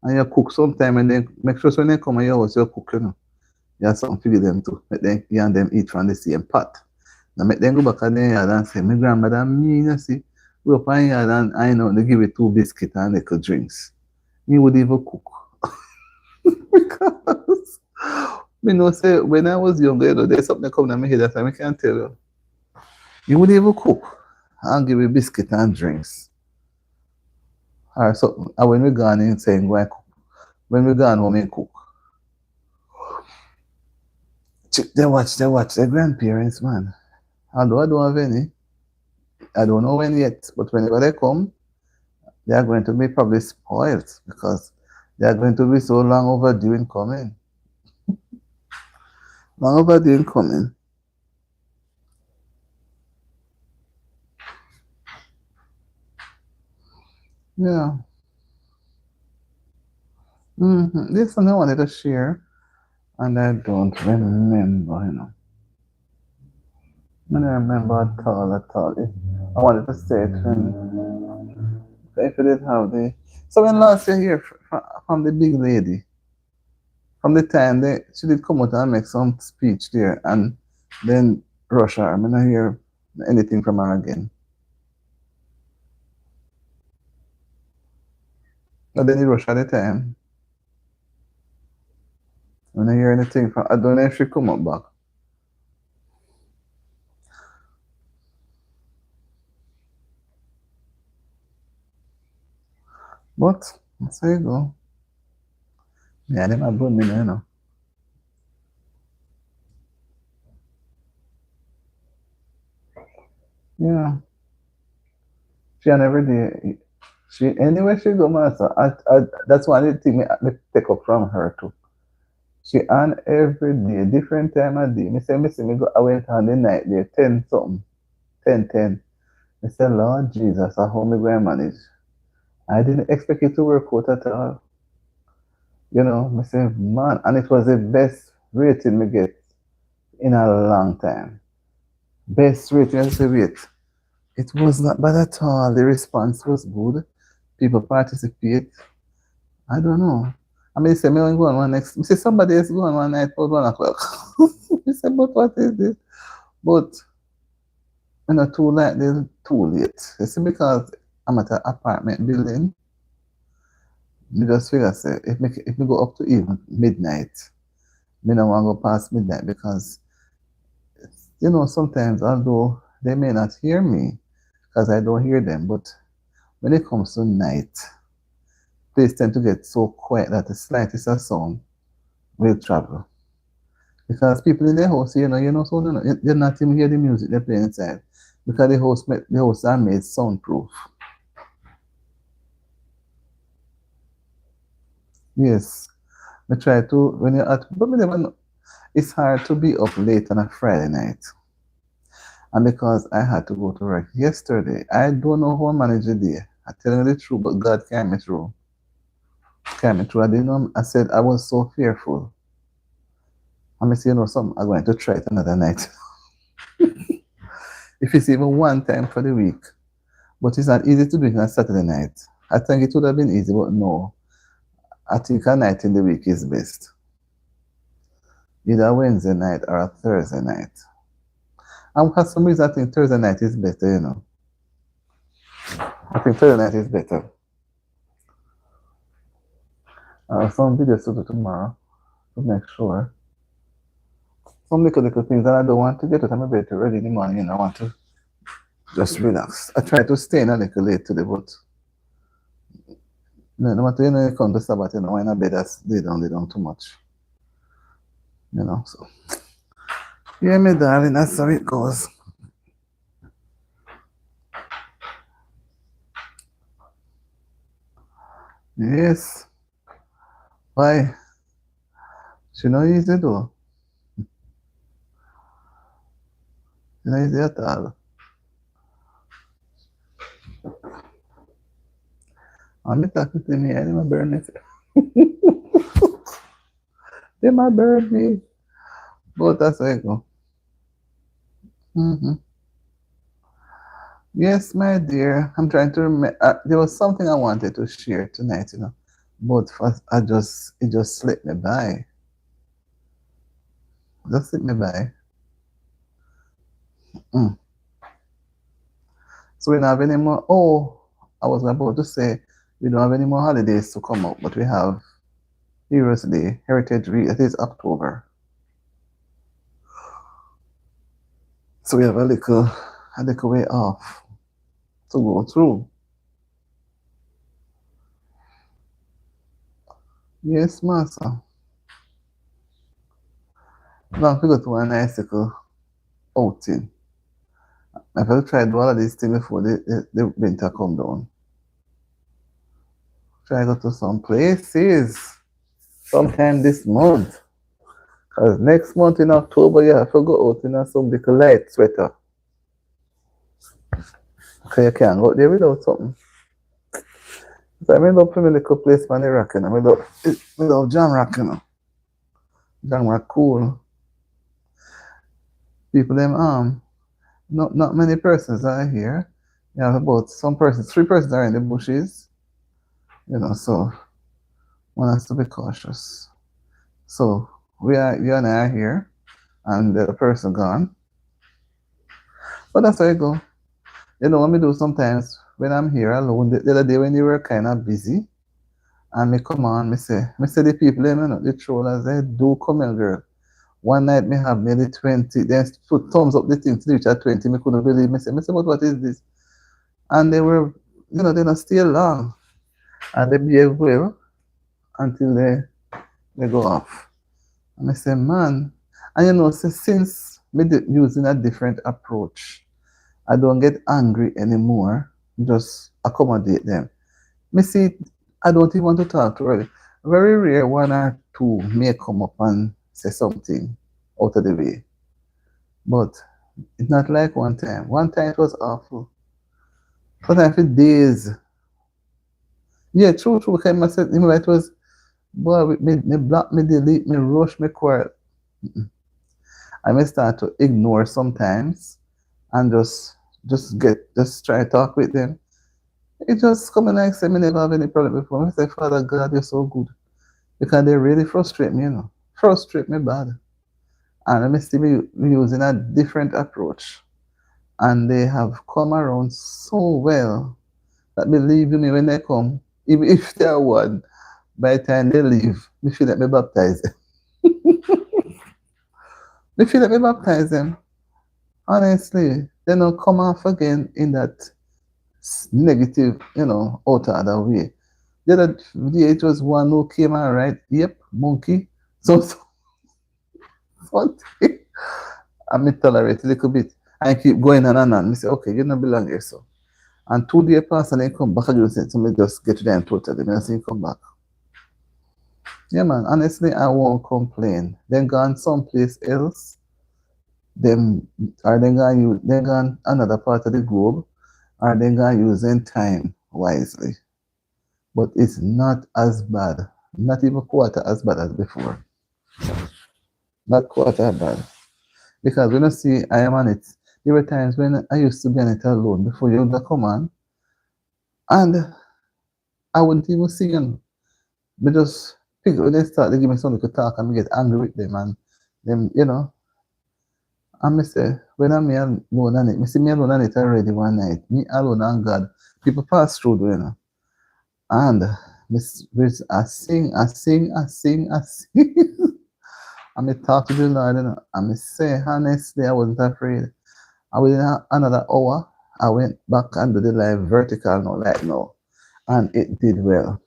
And you cook sometime and then make sure so when they come to your house you cook, you know. You have something to give them too. Make them, you and them eat from the same pot. Now make them go back in the yard and say, my grandmother me, you see, go up in the yard and I know they give you 2 biscuits and little drinks. Me would even cook. Because me know say when I was younger, you know, there's something that come in my head that I can't tell you. You would even cook and give you biscuit and drinks. Or something. And when we gone in saying go and cook. When we gone home and cook. They watch their grandparents, man. Although I don't have any, I don't know when yet, but whenever they come, they are going to be probably spoiled because they are going to be so long overdue in coming. Long overdue in coming. Yeah. This one I wanted to share, and I don't remember, you know. I don't remember at all, at all. I wanted to say it when, if you did have the. So when last year here from the big lady, from the time she did come out and make some speech there, and then Russia, I mean, I hear anything from her again. But then in Russia at the time, when I hear anything from, I don't know if she come up back. But, so you go. Yeah, them are good, me, you know. Yeah. She and every day, she, anywhere she go, man, so that's one of the things me take up from her too. She on every day, different time of day. Me say me go, I went on the night there, 10 something, 10 10. I said, Lord Jesus, I how me go and manage. I didn't expect it to work out at all. You know, I say, man, and it was the best rating me get in a long time. Best rating, I say, wait. It was not bad at all. The response was good. People participate. I don't know. I mean, say, me go on one next. Me say, somebody else go on one night for 1 o'clock. I say, but what is this? But, you know, too late, too late. You see, because I'm at an apartment building, me just figure, say, if me go up to even midnight, me don't want to go past midnight because, you know, sometimes, although they may not hear me, because I don't hear them, but when it comes to night, place tend to get so quiet that the slightest of sound will travel. Because people in the house, so you're not even hear the music they play inside. Because the house are made soundproof. Yes. I try to when you're at but me never know. It's hard to be up late on a Friday night. And because I had to go to work yesterday, I don't know how I managed the day. I tell you the truth, but God carried me through. Carried me through. I didn't know I said I was so fearful. I'm say, something, I'm going to try it another night. If it's even one time for the week. But it's not easy to do it on a Saturday night. I think it would have been easy, but no. I think a night in the week is best. Either a Wednesday night or a Thursday night. And for some reason, I think Thursday night is better, you know. I think Thursday night is better. Some videos to do tomorrow to make sure. Some little things that I don't want to get out of my bed too early in the morning, I want to just relax. I try to stay in a little late today, but no matter you come to Sabbath, in a bed that's lay down too much. So yeah, my darling, that's how it goes. Yes. Why? She not easy though. She not easy at all. I'm talking to me, I'm burn it. They might bury me. But that's how I go. Hmm. Yes, my dear. I'm trying to remember. There was something I wanted to share tonight, but first, it just slipped me by. Just slipped me by. Mm. So we don't have any more. Oh, I was about to say we don't have any more holidays to come up, but we have Heroes Day, Heritage Week. It is October, so we have a little way off to go through. Yes, master. Now we go to a nice little outing. I've got to try to do all of these things before the winter come down. Try to go to some places sometime this month. Because next month in October, you have to go out in some little light sweater. Because you can't go out there without something. So I made up for my little place on the rock, without John Rock, John Rock cool. People them not many persons are here. You have about some persons, 3 persons are in the bushes, so one has to be cautious. So you and I are here, and the other person gone. But that's how I go. What me do sometimes when I'm here alone, the other day when you were kind of busy, and me come on, me say the people, the trollers, they do come in, girl. One night me have nearly 20, then put thumbs up the thing to reach at 20, me couldn't believe me say, but what is this? And they were, they not stay long. And they behave well until they go off. And I say, man, and since me using a different approach, I don't get angry anymore, just accommodate them. Me see, I don't even want to talk to her. Very rare, one or two may come up and say something out of the way. But it's not like one time. One time it was awful. Sometimes for days. Yeah, true. Because I said, it was, boy, me block, me delete, me rush, me quarrel. I may start to ignore sometimes and just try to talk with them. It just come and like say me never have any problem before. I say, Father God, you're so good. Because they really frustrate me, Frustrate me bad. And I may still be using a different approach. And they have come around so well that believe me when they come, even if they are one, by the time they leave, me feel like me baptize them. Me feel like me baptize them. Honestly, they don't come off again in that negative, out of the way. The other day it was one who came and right, yep, monkey. So something. I may tolerate a little bit. I keep going on and on. I say, okay, you don't belong here, so. And 2 days pass and then come back again. So me just get to them totally. And I see come back. Yeah, man. Honestly, I won't complain. Then gone someplace else. Them are they gonna use? They gone another part of the globe. Are they gonna using time wisely? But it's not as bad. Not even quarter as bad as before. Not quarter bad. Because when I see I am on it, there were times when I used to be on it alone before you would come on, and I wouldn't even see them. They just pick when they start, they give me something to talk and me get angry with them and them, And me say, when I'm alone on it, me see me alone on it already one night. Me alone and God. People pass through, And I sing. And me talk to the Lord, And me say, honestly, I wasn't afraid. And within another hour, I went back and do the live vertical now, like now. And it did well.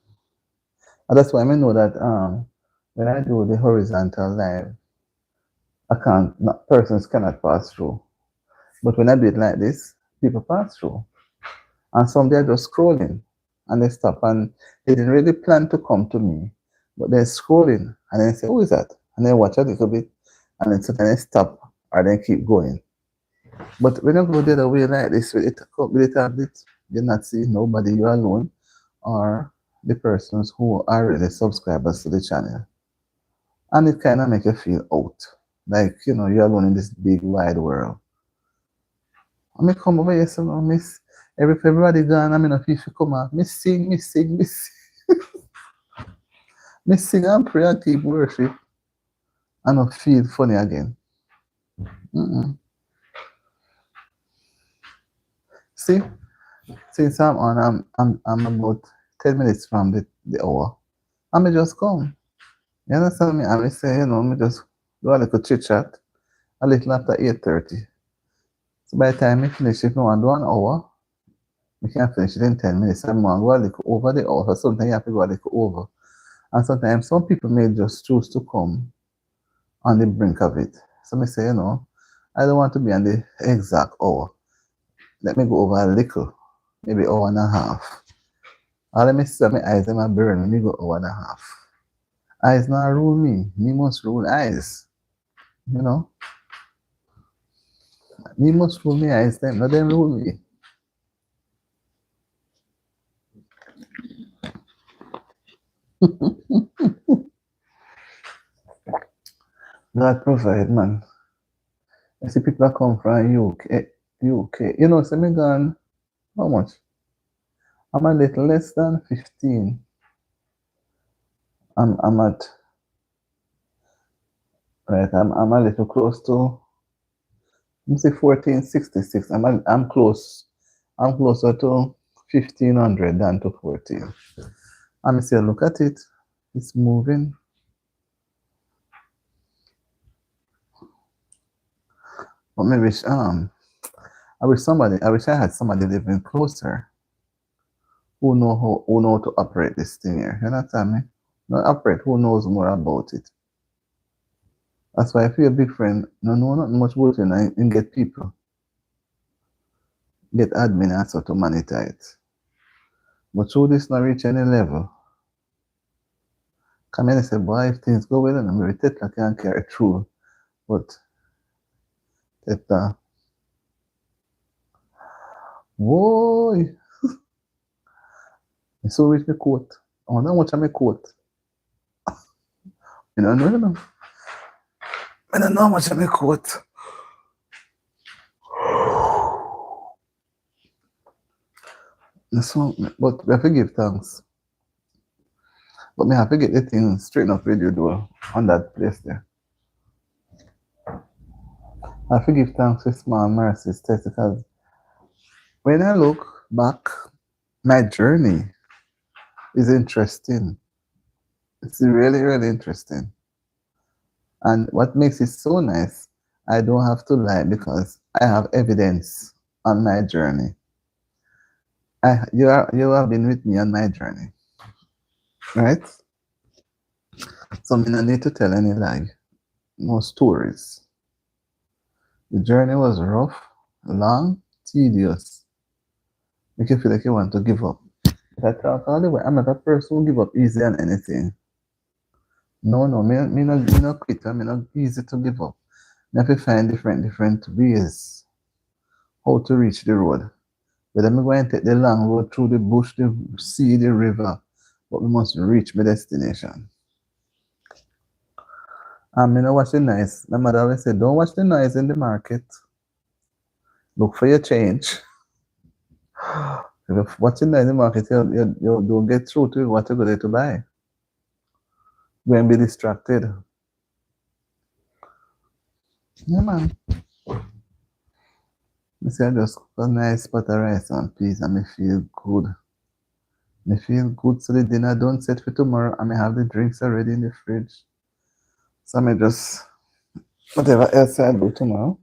And that's why I know that when I do the horizontal live, persons cannot pass through. But when I do it like this, people pass through. And some they're just scrolling and they stop and they didn't really plan to come to me. But they're scrolling and then say, who is that? And then watch a little bit and then suddenly they stop or then keep going. But when you go the other way like this with the tablet, you're not seeing nobody, you're alone. Or the persons who are really subscribers to the channel. And it kind of make you feel out. Like, you're alone in this big wide world. I may come over here, so miss everybody gone, I mean if you come out, me sing, me sing and pray and keep worship and not feel funny again. Mm-mm. See, since I'm on, I'm about 10 minutes from the hour. I may just come. You understand me? I may say, me just do a little chit chat a little after 8:30. So by the time I finish, if I want to do an hour, we can finish it in 10 minutes. I'm going to go a little over the hour. So sometimes you have to go a little over. And sometimes some people may just choose to come on the brink of it. So I say, I don't want to be on the exact hour. Let me go over a little, maybe hour and a half. Or let me see my eyes in my brain, let me go hour and a half. Eyes not rule me. Me must rule eyes. You know? Me must rule me eyes, them. Not them rule me. God provide, man. I see people that come from UK. So me gone, how much? I'm a little less than 15. I'm at, right, I'm a little close to, let me say 1466. I'm close. I'm closer to 1500 than to 14. And I say, look at it. It's moving. But maybe I wish I had somebody living closer who know to operate this thing here. You understand me? Not operate, who knows more about it. That's why I feel big friend, no know not much about it and get people. Get admin and so to monitor it. But through this not reach any level. Come in and say, boy, if things go well, and maybe Tetla can carry through. But Tetla, boy, I so reach my coat. I wonder how much of my coat. You don't know. I don't know how much of my coat. So, but we have to give thanks. But me have to get the thing straightened up with you though on that place there. I have to give thanks for small mercies test because when I look back, my journey is interesting. It's really, really interesting. And what makes it so nice, I don't have to lie because I have evidence on my journey. You have been with me on my journey, right? So I don't need to tell any lie, no stories. The journey was rough, long, tedious. Make you feel like you want to give up. If I talk all the way, I'm not a person who give up easy on anything. No, me not quit. Me not easy to give up. Me have to find different ways how to reach the road. Whether me go and take the long road through the bush, the sea, the river, but we must reach my destination. And me not watch the noise. My mother always say, don't watch the noise in the market. Look for your change. If you're watching the noise in the market, you don't get through to what you're going to buy. Go and be distracted. Yeah, man. I say I just got a nice pot of rice and peas and me feel good. Me feel good so the dinner don't set for tomorrow and me have the drinks already in the fridge. So me just, whatever else I do tomorrow.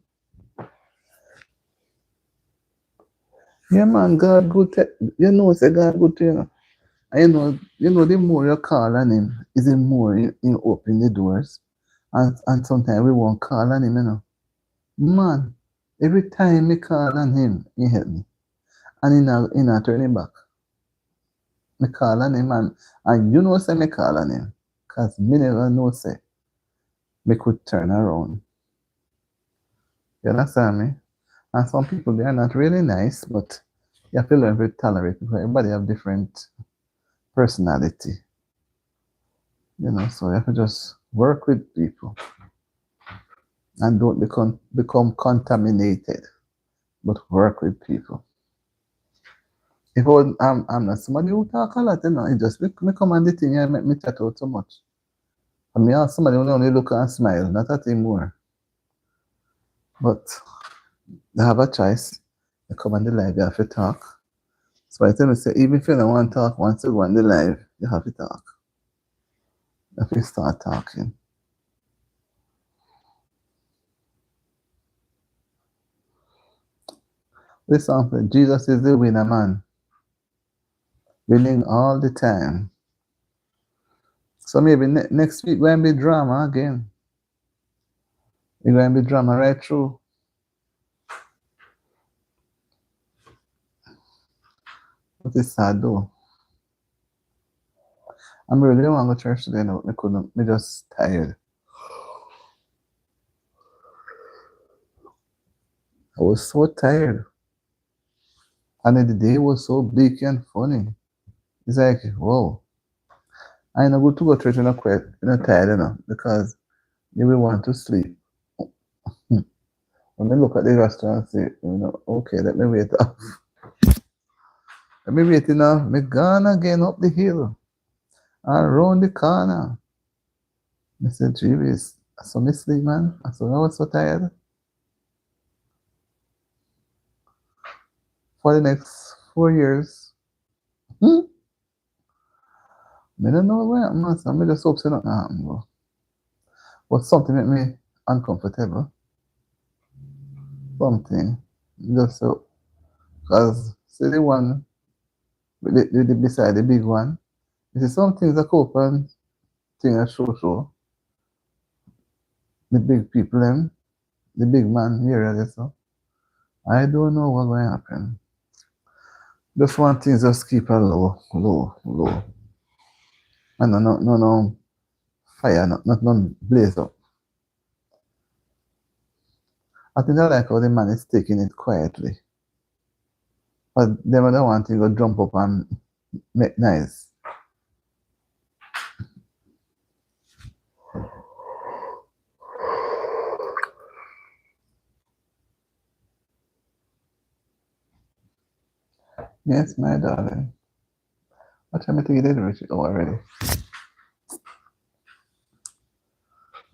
Yeah, man, God good. Say God good to you. And the more you call on him, is the more you open the doors. And sometimes we won't call on him, Man, every time me call on him, he help me. And he not turning back. Me call on him and say me call on him. Cause me never know say me could turn around. You understand me? And some people they are not really nice, but you have to learn to tolerate because everybody have different personality. So you have to just work with people and don't become contaminated, but work with people. If I'm not somebody who talk a lot, it just me come on the thing and make me chat out so much. I mean, somebody who only look and smile, not a thing more. But they have a choice. They come on the live, you have to talk. So I tell me, say, even if you don't want to talk, once you go on the live, you have to talk. You have to start talking. Listen, Jesus is the winner, man. Winning all the time. So maybe next week going to be drama again. It's going to be drama right through. But it's sad though. I'm really want to go to church today now. I couldn't. I'm just tired. I was so tired. And then the day was so bleak and funny. It's like, whoa. I know good to go to church and I'm quite tired, because you will want to sleep. When I look at the restaurant and say, okay, let me wait up. Let me wait enough. Me gone again up the hill. Around the corner. I said, Jeeves, I saw me sleep, man. I said, I was so tired. For the next 4 years. I don't know where I'm at. I just hope so nothing happen. But something make me uncomfortable. Something. Just so. Because, see the one, beside the big one, you see some things that open, thing that show. The big people, them, the big man here, so. I don't know what will happen. Just want things just keep a low. And no fire, not blaze up. I think I like how the man is taking it quietly. But them don't want to go jump up and make nice. Yes, my darling. What time to get it already?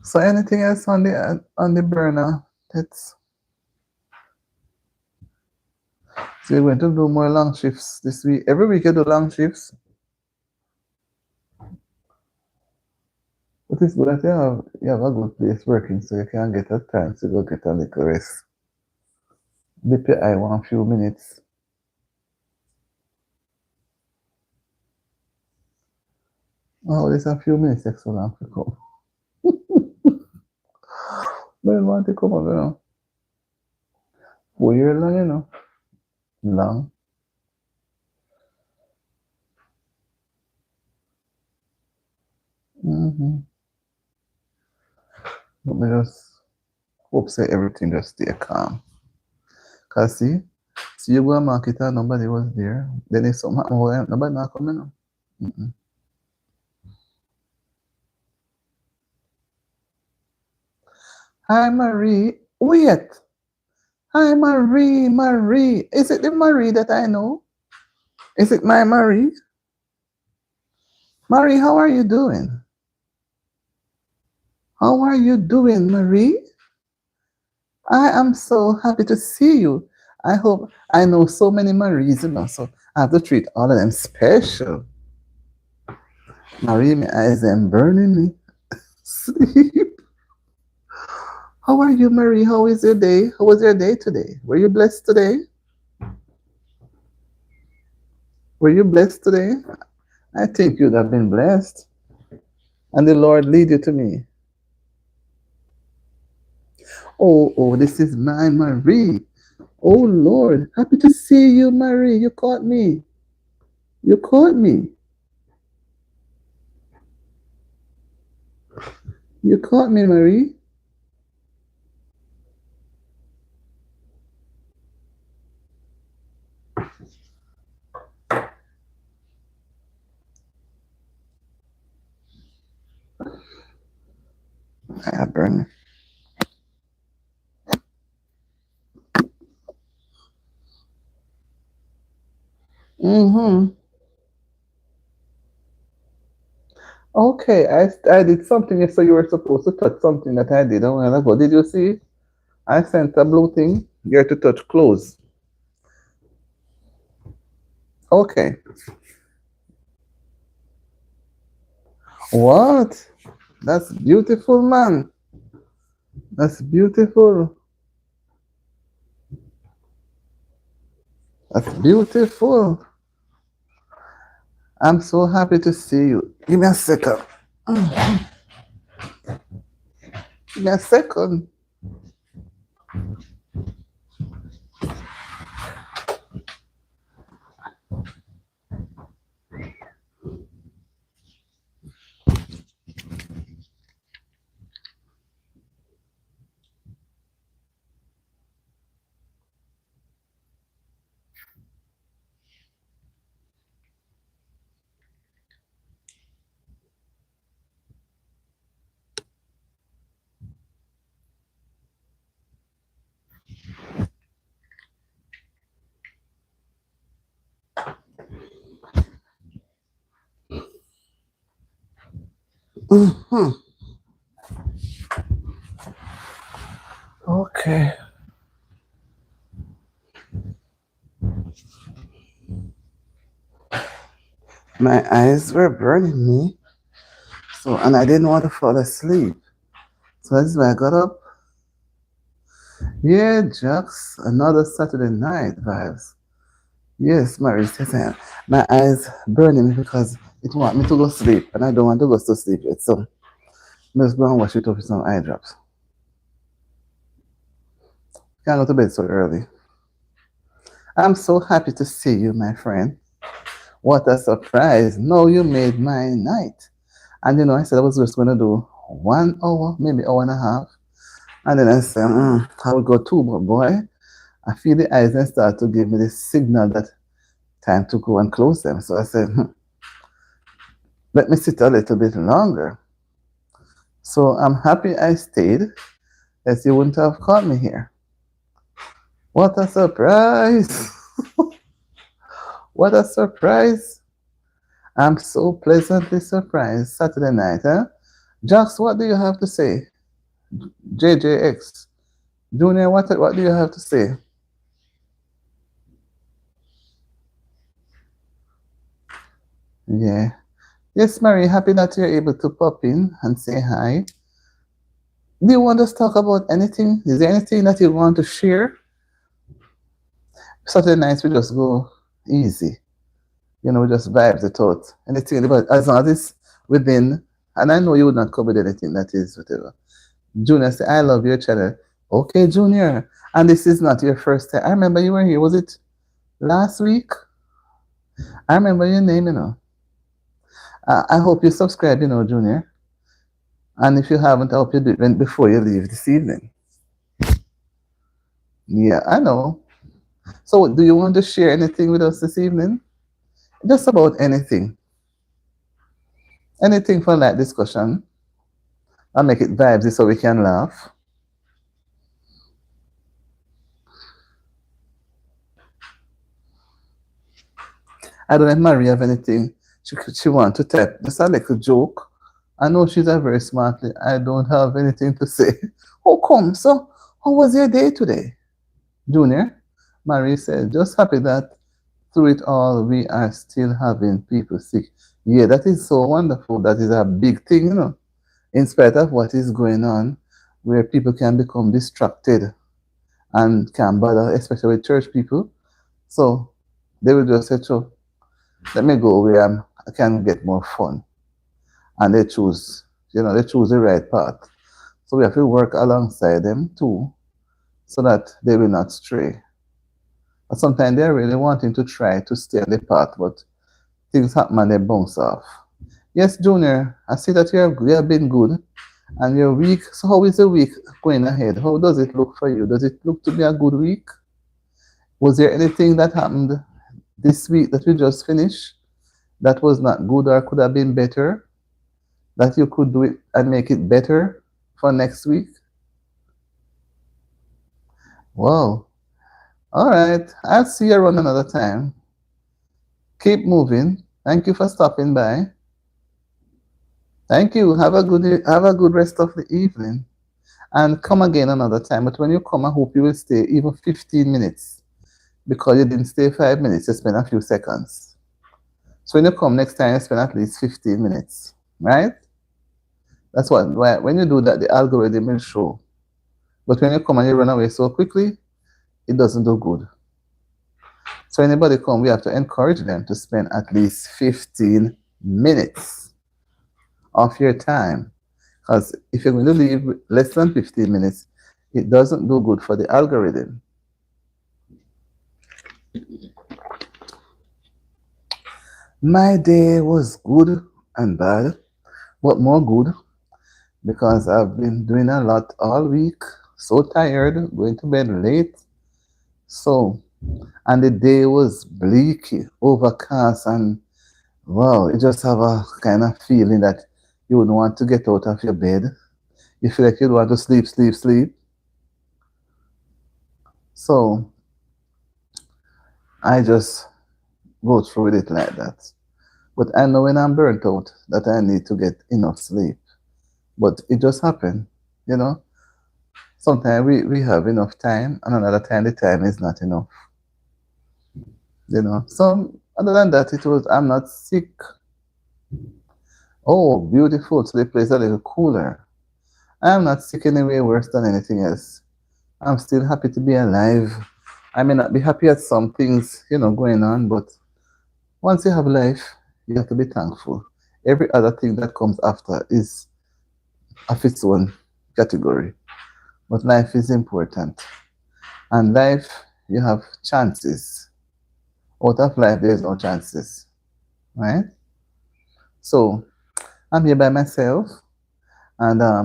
So anything else on the burner? So we're going to do more long shifts this week. Every week you do long shifts. But it's good that you have a good place working so you can get a time to go get a little rest. Dip your eye 1 few minutes. Oh, there's a few minutes takes so long to come. But I want to come up, 4 years long, Long. But me just hope say everything just stay calm. Cause see you go to market and nobody was there. Then if something happen, nobody not coming. Hi Marie. Wait. Hi Marie. Is it the Marie that I know? Is it my Marie? Marie, how are you doing? How are you doing, Marie? I am so happy to see you. I know so many Maries, so I have to treat all of them special. Marie, my eyes are burning me. Sleep. How are you, Marie? How is your day? How was your day today? Were you blessed today? Were you blessed today? I think you'd have been blessed. And the Lord lead you to me. Oh, this is my Marie. Oh, Lord. Happy to see you, Marie. You caught me. You caught me. You caught me, Marie. I burn. Mm-hmm. Okay, I did something, so you were supposed to touch something that I did a while ago. Did you see? I sent a blue thing. You have to touch close. Okay. What? That's beautiful, man. That's beautiful. That's beautiful. I'm so happy to see you. Give me a second. Give me a second. Hmm. Okay. My eyes were burning me, so and I didn't want to fall asleep. So that's why I got up. Yeah, Jux, another Saturday night vibes. Yes, Marie says my eyes burning me because it want me to go sleep, and I don't want to go to sleep yet. So let's go and wash it up with some eye drops. Can't go to bed so early. I'm so happy to see you, my friend. What a surprise. No, you made my night. And I said I was just going to do 1 hour, maybe hour and a half. And then I said, I will go two, but boy, I feel the eyes and start to give me the signal that time to go and close them. So I said, let me sit a little bit longer. So I'm happy I stayed, else you wouldn't have caught me here. What a surprise! What a surprise! I'm so pleasantly surprised. Saturday night, huh? Jax, what do you have to say? JJX. Junior, what do you have to say? Yeah. Yes, Mary, happy that you're able to pop in and say hi. Do you want us to talk about anything? Is there anything that you want to share? Saturday nights we just go easy. We just vibes it out. Anything about as long as it's within, and I know you would not come with anything that is whatever. Junior say, I love your channel. Okay, Junior. And this is not your first time. I remember you were here, was it last week? I remember your name. I hope you subscribe, Junior. And if you haven't, I hope you do it before you leave this evening. Yeah, I know. So, do you want to share anything with us this evening? Just about anything. Anything for light discussion. I'll make it vibesy so we can laugh. I don't know if Maria have anything she want to tell. Just a little joke. I know she's a very smart. I don't have anything to say. How come? So, how was your day today? Junior, Marie said, just happy that through it all, we are still having people sick. Yeah, that is so wonderful. That is a big thing. In spite of what is going on, where people can become distracted and can bother, especially with church people. So they will just say, so let me go where I can get more fun. And they choose, they choose the right path. So we have to work alongside them too, so that they will not stray. But sometimes they're really wanting to try to stay on the path, but things happen and they bounce off. Yes, Junior, I see that you have been good and your week. So how is the week going ahead? How does it look for you? Does it look to be a good week? Was there anything that happened this week that we just finished that was not good or could have been better? That you could do it and make it better? for next week? Whoa. All right. I'll see you around another time. Keep moving. Thank you for stopping by. Thank you. Have a good rest of the evening. And come again another time. But when you come, I hope you will stay even 15 minutes. Because you didn't stay 5 minutes, you spent a few seconds. So when you come next time, you spend at least 15 minutes. Right? That's what when you do that, the algorithm will show. But when you come and you run away so quickly, it doesn't do good. So anybody come, we have to encourage them to spend at least 15 minutes of your time. Because if you're going to leave less than 15 minutes, it doesn't do good for the algorithm. My day was good and bad, but more good because I've been doing a lot all week. So tired, going to bed late. So, and the day was bleak, overcast, and wow, you just have a kind of feeling that you would want to get out of your bed. You feel like you'd want to sleep, sleep, sleep. So I just go through with it like that. But I know when I'm burnt out that I need to get enough sleep. But it just happened, you know. Sometimes we have enough time, and another time the time is not enough, you know. So other than that, I'm not sick. Oh, beautiful. So the place a little cooler. I'm not sick anyway worse than anything else. I'm still happy to be alive. I may not be happy at some things, going on, but once you have life, you have to be thankful. Every other thing that comes after is of its own category. But life is important. And life, you have chances. Out of life, there's no chances. Right? So I'm here by myself. And I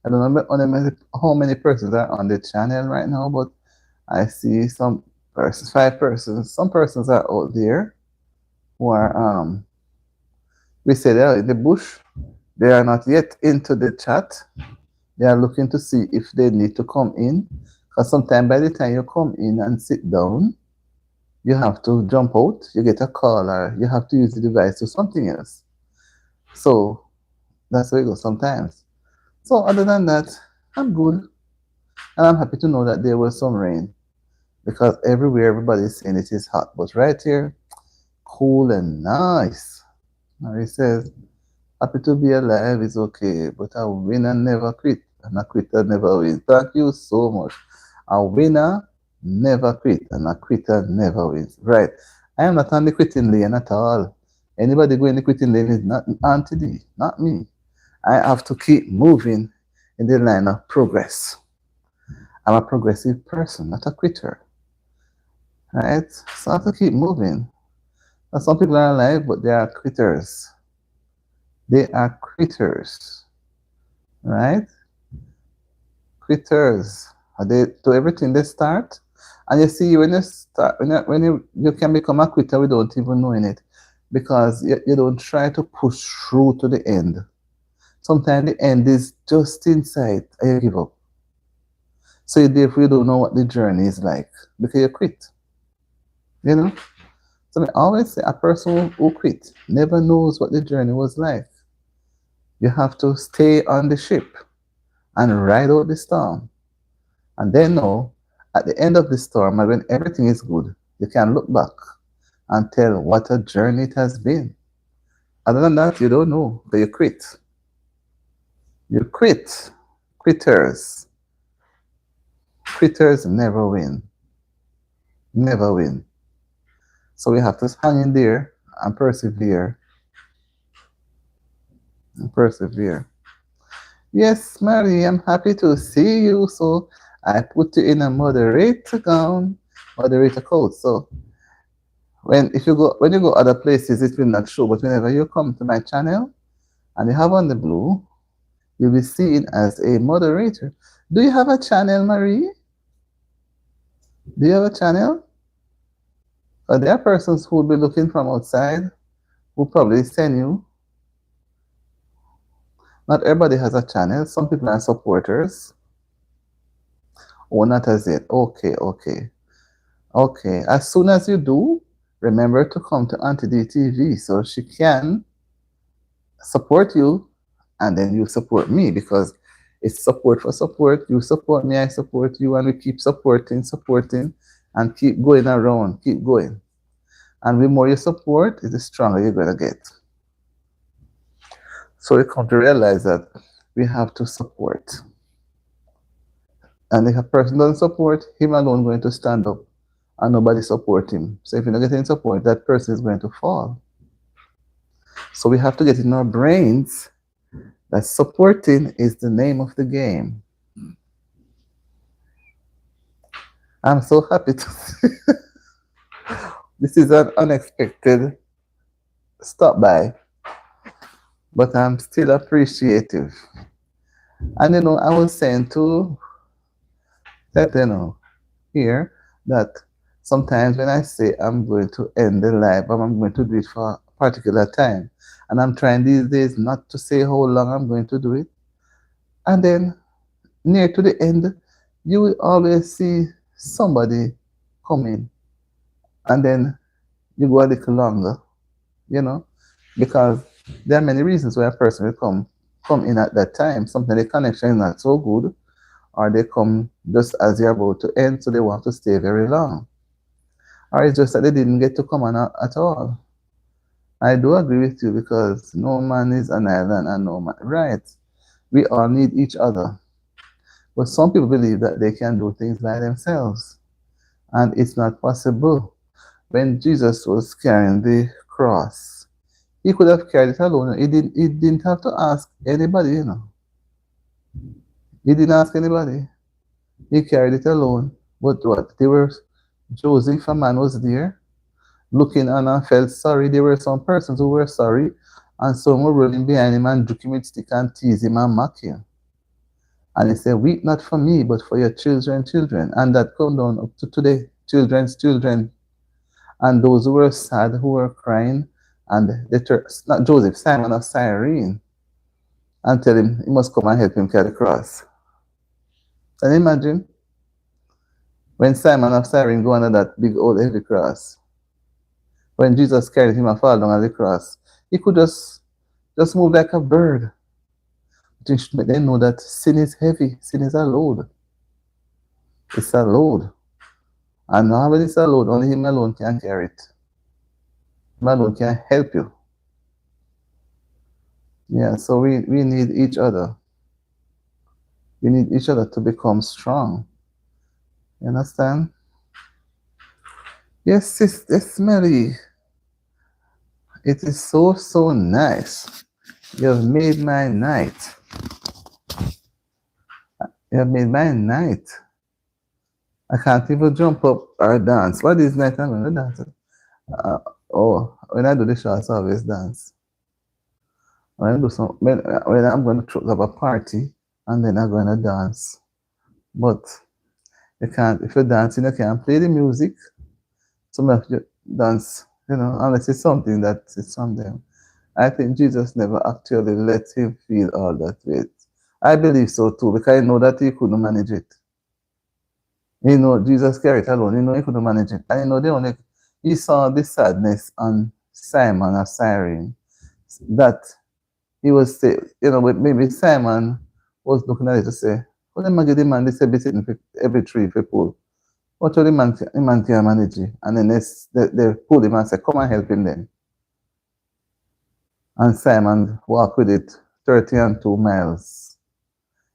don't know how many persons are on the channel right now, but I see some persons, 5 persons. Some persons are out there who are, we say they are in the bush. They are not yet into the chat. They are looking to see if they need to come in. Because sometimes by the time you come in and sit down, you have to jump out, you get a call, or you have to use the device to something else. So that's how it goes sometimes. So other than that, I'm good. And I'm happy to know that there was some rain. Because everywhere everybody's saying it is hot. But right here, cool and nice. Now he says, happy to be alive is okay, but a winner never quit, and a quitter never wins. Thank you so much. A winner never quit, and a quitter never wins. Right. I am not on the quitting lane at all. Anybody going the quitting lane is not Auntie D, not me. I have to keep moving in the line of progress. I'm a progressive person, not a quitter. Right? So I have to keep moving. And some people are alive, but they are quitters. They are critters, right? Critters. They do everything they start, and you see when you start when you can become a quitter without even knowing it, because you don't try to push through to the end. Sometimes the end is just in sight, and you give up. So therefore you don't know what the journey is like because you quit. You know. So I always say a person who quit never knows what the journey was like. You have to stay on the ship and ride out the storm. And then know at the end of the storm, and when everything is good, you can look back and tell what a journey it has been. Other than that, you don't know, but you quit. You quit. Quitters. Quitters never win. Never win. So we have to hang in there and persevere. And persevere. Yes, Mary, I'm happy to see you. So I put you in a moderator gown, moderator code. So when you go other places, it will not show. But whenever you come to my channel and you have on the blue, you'll be seen as a moderator. Do you have a channel, Marie? Do you have a channel? There are persons who will be looking from outside who probably send you. Not everybody has a channel. Some people are supporters. Oh, not as yet. Okay, okay. Okay. As soon as you do, remember to come to Auntie D TV so she can support you and then you support me because it's support for support. You support me, I support you, and we keep supporting, and keep going around, keep going. And the more you support, the stronger you're going to get. So we come to realize that we have to support. And if a person doesn't support, him alone going to stand up and nobody support him. So if you're not getting support, that person is going to fall. So we have to get in our brains that supporting is the name of the game. I'm so happy to see this is an unexpected stop by, but I'm still appreciative. And I was saying to that here that sometimes when I say I'm going to end the live, I'm going to do it for a particular time, and I'm trying these days not to say how long I'm going to do it, and then near to the end, you will always see somebody coming, and then you go a little longer, because there are many reasons why a person will come in at that time. Sometimes the connection is not so good, or they come just as you're about to end, so they want to stay very long. Or it's just that they didn't get to come on at all. I do agree with you because no man is an island and no man, right? We all need each other. But some people believe that they can do things by themselves, and it's not possible. When Jesus was carrying the cross, he could have carried it alone. He didn't have to ask anybody. He didn't ask anybody. He carried it alone. But what? Joseph, a man, was there looking on and felt sorry. There were some persons who were sorry, and some were running behind him and took him with stick and tease him and mock him. And he said, weep not for me, but for your children. And that come down up to today, children's children. And those who were sad, who were crying, and not Joseph, Simon of Cyrene, and tell him he must come and help him carry the cross. Can you imagine? When Simon of Cyrene go under that big old heavy cross, when Jesus carried him and fall down on the cross, he could just move like a bird. But he should make them know that sin is heavy, sin is a load. It's a load. And now when it's a load, only him alone can carry it. Him alone can help you. Yeah, so we need each other. We need each other to become strong. You understand? Yes, Sister Smelly. It is so, so nice. You have made my night. You have made my night. I can't even jump up or dance. What is night I'm going to dance? When I do the shots, I always dance. When I'm going to have a party, and then I'm going to dance. But you can't, if you're dancing, you can't play the music. Some of you dance, unless it's something that is from them. I think Jesus never actually let him feel all that weight. I believe so too, because I know that he couldn't manage it. Jesus carried it alone. He couldn't manage it. And he saw the sadness on Simon of Cyrene, that he was saying, maybe Simon was looking at it to say, well, them give the man this every tree for pull. What the man can manage it? And then they pull him and say, come and help him then. And Simon walked with it 32 miles.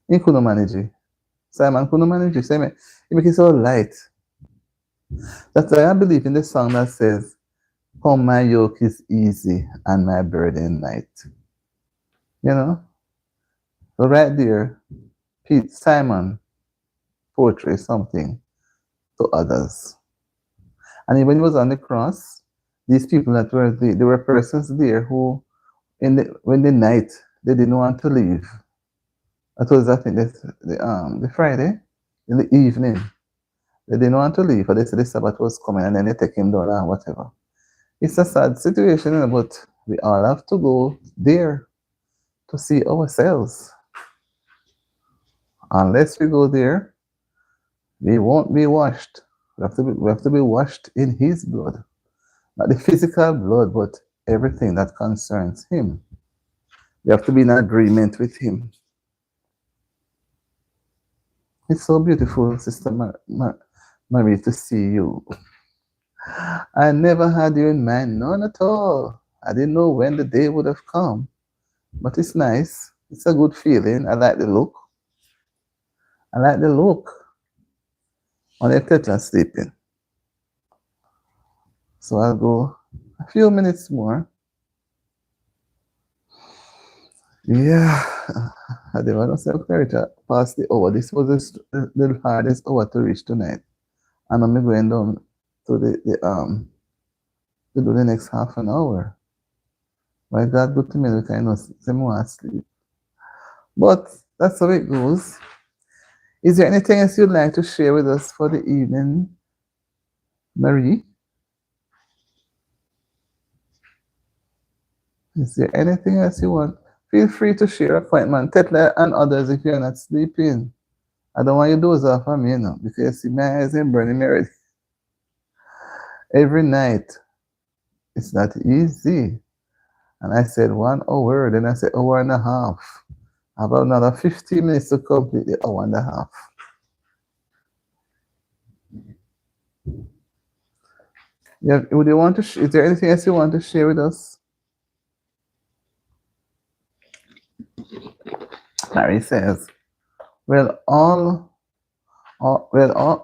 He couldn't manage it. Simon couldn't manage it. He make it so light. That's why I believe in the song that says, come, my yoke is easy and my burden light. So right there, Simon portrays something to others. And when he was on the cross, these people that were there were persons there who, when the night, they didn't want to leave. That was, I think, the Friday, in the evening. They didn't want to leave, but they said the Sabbath was coming, and then they take him down and whatever. It's a sad situation, but we all have to go there. to see ourselves. Unless we go there, we won't be washed. We have to be washed in His blood. Not the physical blood, but everything that concerns Him. We have to be in agreement with Him. It's so beautiful, Sister Marie, to see you. I never had you in mind, none at all. I didn't know when the day would have come. But it's nice. It's a good feeling. I like the look. I like the look. Only Petra sleeping. So I'll go a few minutes more. Yeah. I didn't want to say Petra past the hour. This was the hardest hour to reach tonight. And I'm going down to to do the next half an hour. My God, good to me, because I know some more sleep. But that's how it goes. Is there anything else you'd like to share with us for the evening, Marie? Is there anything else you want? Feel free to share appointment. Tetler and others if you're not sleeping. I don't want you to doze off on me, you know, because you see my eyes ain't burning me already. Every night, it's not easy. And I said 1 hour, then I said hour and a half. About another 15 minutes to complete the hour and a half. Yeah, would you want to? Is there anything else you want to share with us? Larry says, "Well,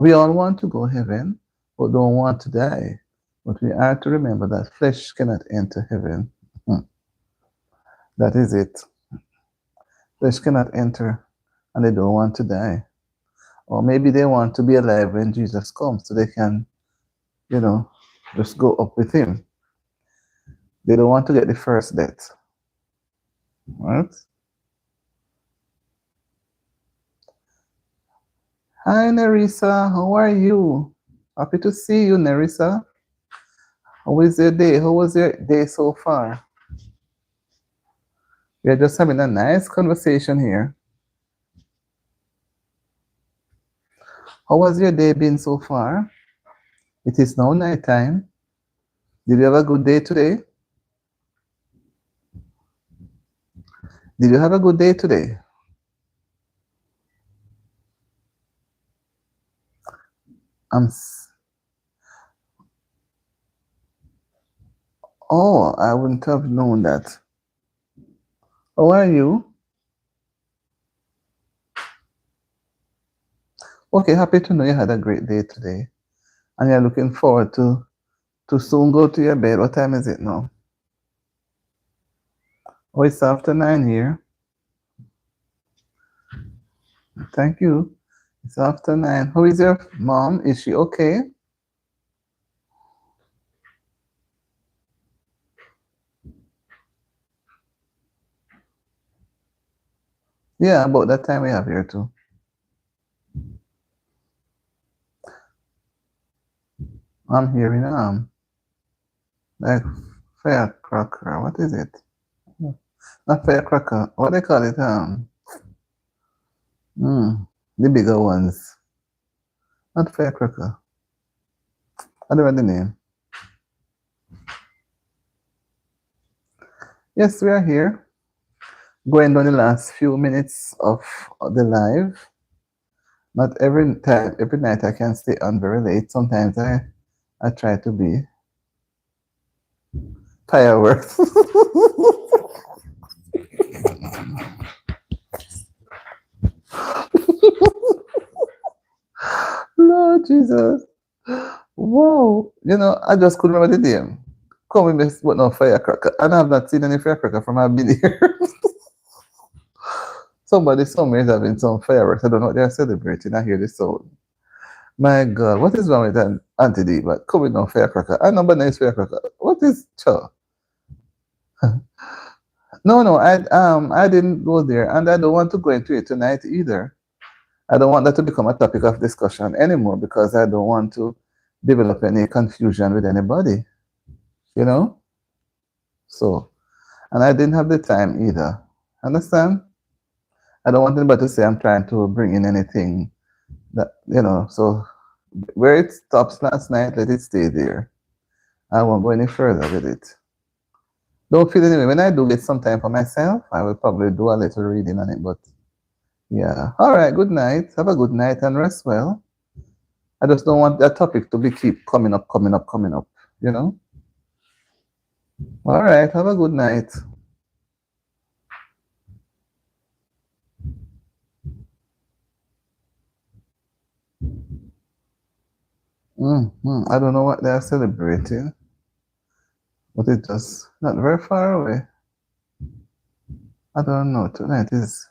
we all want to go heaven, but don't want to die. But we are to remember that flesh cannot enter heaven. That is it. Flesh cannot enter, and they don't want to die. Or maybe they want to be alive when Jesus comes, so they can, just go up with Him. They don't want to get the first death. Right? Hi, Nerissa. How are you? Happy to see you, Nerissa. How is your day? How was your day so far? We are just having a nice conversation here. How has your day been so far? It is now night time. Did you have a good day today? Did you have a good day today? Oh, I wouldn't have known that. How are you? Okay, happy to know you had a great day today. And you're looking forward to soon go to your bed. What time is it now? Oh, it's after 9 here. Thank you. It's after 9. How is your mom? Is she okay? Yeah, about that time we have here too. I'm hearing like firecracker. What is it? Not firecracker. What they call it? The bigger ones. Not firecracker. I don't know the name. Yes, we are here. Going down the last few minutes of the live. Not every night I can stay on very late. Sometimes I try to be. Fireworks. Lord Jesus. Wow. I just couldn't remember the name. Come with but no firecracker. And I've not seen any firecracker from I've been here. Somebody somewhere is having some fireworks. I don't know what they're celebrating. I hear the sound. My God, what is wrong with that Auntie D? But come with no firecracker. I know, but nice firecracker. What is Cho? No, I didn't go there, and I don't want to go into it tonight either. I don't want that to become a topic of discussion anymore because I don't want to develop any confusion with anybody. So, and I didn't have the time either. Understand? I don't want anybody to say I'm trying to bring in anything that, so where it stops last night, let it stay there. I won't go any further with it. Don't feel anyway. When I do get some time for myself, I will probably do a little reading on it. But yeah. All right. Good night. Have a good night and rest well. I just don't want that topic to be keep coming up, coming up, coming up. You know? All right. Have a good night. I don't know what they are celebrating, but it just not very far away. I don't know. Tonight is,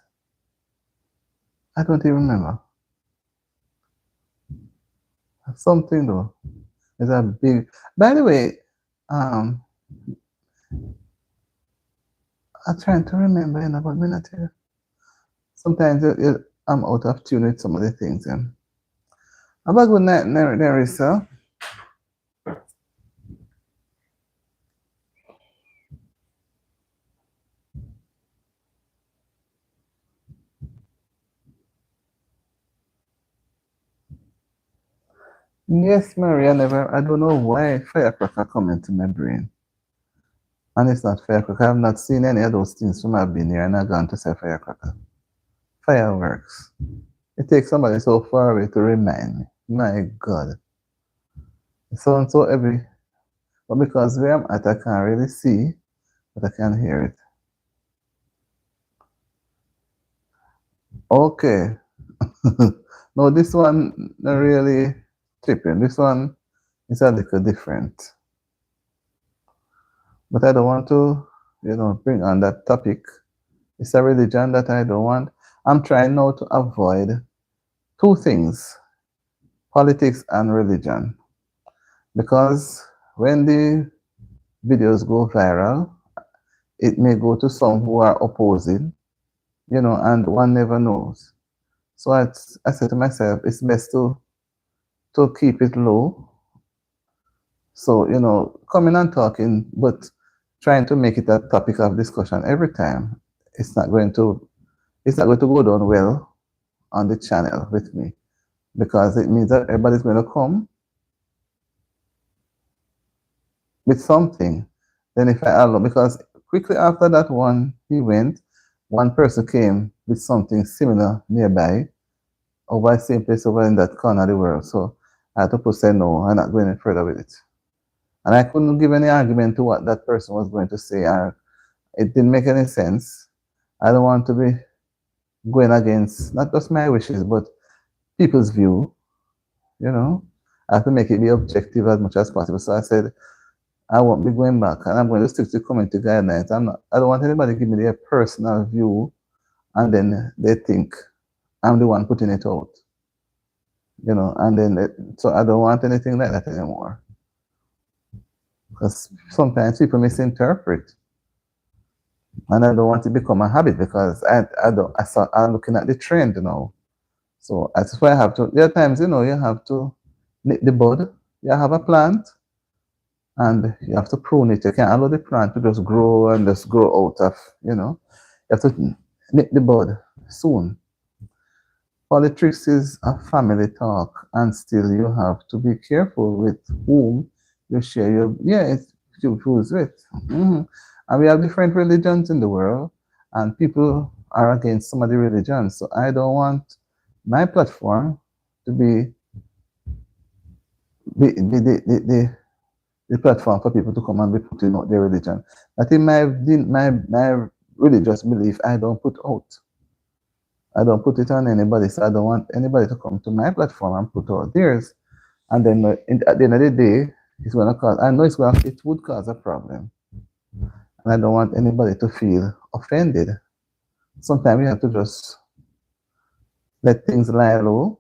I don't even remember. Something though. It's a big, by the way, I'm trying to remember, but me not here. Sometimes I'm out of tune with some of the things. Have a good night, Nerissa. Yes, Maria, I don't know why firecracker come into my brain. And it's not firecracker. I've not seen any of those things from I've been here and I've gone to say firecracker. Fireworks. It takes somebody so far away to remind me. My God. It sounds so heavy. But because where I'm at, I can't really see, but I can hear it. Okay. No, this one not really tripping. This one is a little different. But I don't want to, bring on that topic. It's a religion that I don't want. I'm trying now to avoid two things, politics and religion. Because when the videos go viral, it may go to some who are opposing, and one never knows. So I said to myself, it's best to keep it low. So, coming and talking, but trying to make it a topic of discussion every time, it's not going to go down well on the channel with me, because it means that everybody's going to come with something. Then if I allow, because quickly after that one, one person came with something similar nearby, over the same place over in that corner of the world. So I had to say no, I'm not going any further with it. And I couldn't give any argument to what that person was going to say. It didn't make any sense. I don't want to be going against not just my wishes, but people's view. I have to make it be objective as much as possible. So I said, I won't be going back, and I'm going to stick to community guidelines. I don't want anybody to give me their personal view, and then they think I'm the one putting it out. And then so I don't want anything like that anymore. Because sometimes people misinterpret. And I don't want it to become a habit, because I'm looking at the trend now. So that's why I have to, there are times, you have to nip the bud. You have a plant and you have to prune it. You can't allow the plant to just grow and just grow out of, you have to nip the bud soon. Politics is a family talk, and still you have to be careful with whom you share your views with. And we have different religions in the world, and people are against some of the religions. So I don't want my platform to be the platform for people to come and be putting out their religion. That in my religious belief, I don't put out. I don't put it on anybody, so I don't want anybody to come to my platform and put out theirs. And then at the end of the day, it's going to cause, I know it would cause a problem. And I don't want anybody to feel offended. Sometimes we have to just let things lie low.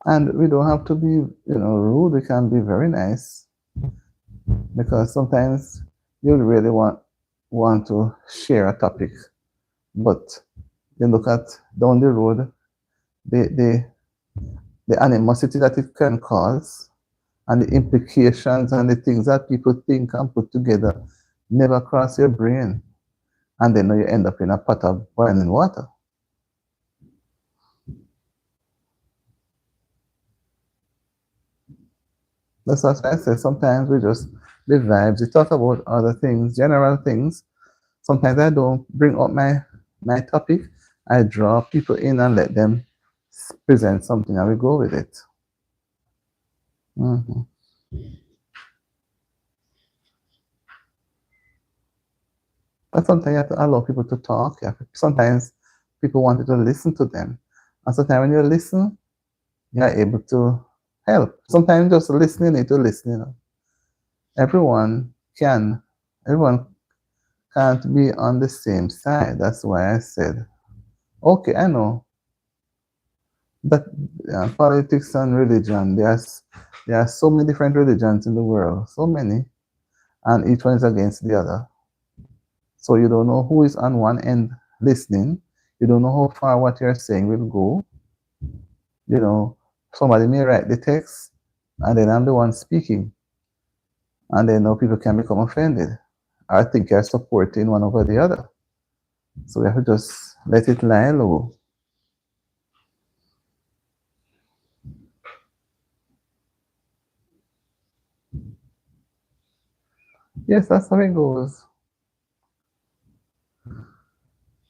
And we don't have to be, rude. We can be very nice. Because sometimes you really want to share a topic, but you look at down the road, the animosity that it can cause, and the implications and the things that people think and put together never cross your brain. And then you end up in a pot of boiling water. That's what I say. Sometimes we just the vibes. We talk about other things, general things. Sometimes I don't bring up my topic. I draw people in and let them present something, and we go with it. Hmm. But sometimes you have to allow people to talk. Sometimes people want you to listen to them, and sometimes when you listen, you are able to help. Sometimes just listening, you need to listen. Everyone can. Everyone can't be on the same side. That's why I said, okay, I know that politics and religion, there are so many different religions in the world, so many, and each one is against the other. So you don't know who is on one end listening. You don't know how far what you're saying will go. You know, somebody may write the text, and then I'm the one speaking, and then now people can become offended. I think you're supporting one over the other. So we have to just let it lie low. Yes, that's how it goes.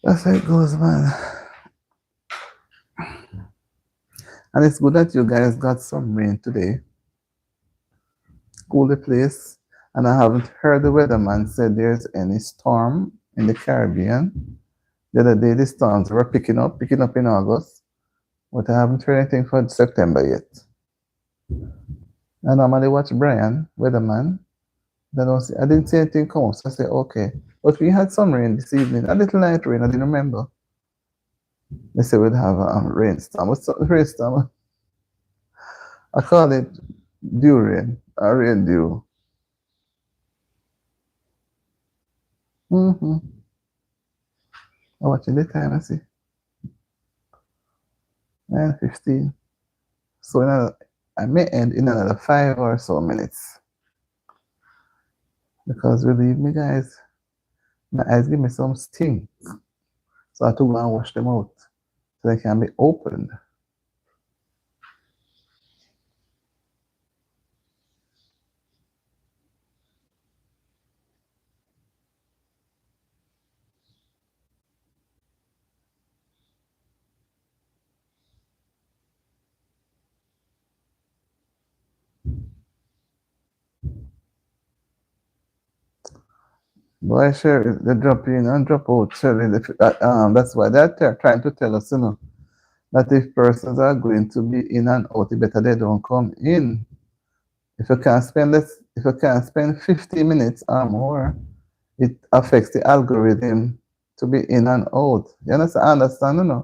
That's how it goes, man. And it's good that you guys got some rain today. Cool the place. And I haven't heard the weatherman said there's any storm in the Caribbean. The other day, the storms were picking up in August, but I haven't heard anything for September yet. I normally watch Brian, weatherman. I didn't see anything come up, so I said, okay. But we had some rain this evening, a little light rain, I didn't remember. They said we'd have a rainstorm. What's the rainstorm? I call it dew rain, or rain dew. Mm-hmm. I'm watching the time, I see. 9:15. So I may end in another 5 or so minutes. Because believe me, guys, my eyes give me some sting. So I have to go and wash them out so they can be opened. Boy, sure, they drop in and drop out. Surely, that's why they're trying to tell us, that if persons are going to be in and out, it better they don't come in. If you can't spend 50 minutes or more, it affects the algorithm to be in and out. You understand? I understand,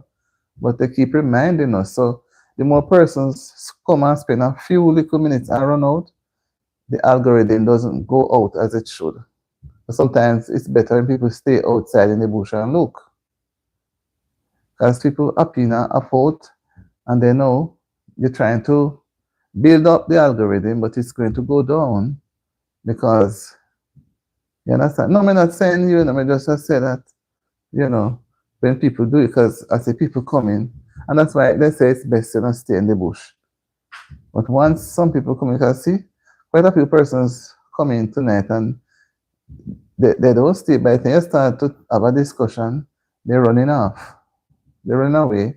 but they keep reminding us. So the more persons come and spend a few little minutes and run out, the algorithm doesn't go out as it should. Sometimes it's better when people stay outside in the bush and look. Because people up in and up out, and they know you're trying to build up the algorithm, but it's going to go down because, you understand? No, I'm not saying you, I just say that, when people do it, because I say people come in, and that's why they say it's best to not stay in the bush. But once some people come in, because see, quite a few persons come in tonight and they don't stay, but if they start to have a discussion, they're running off, they're running away,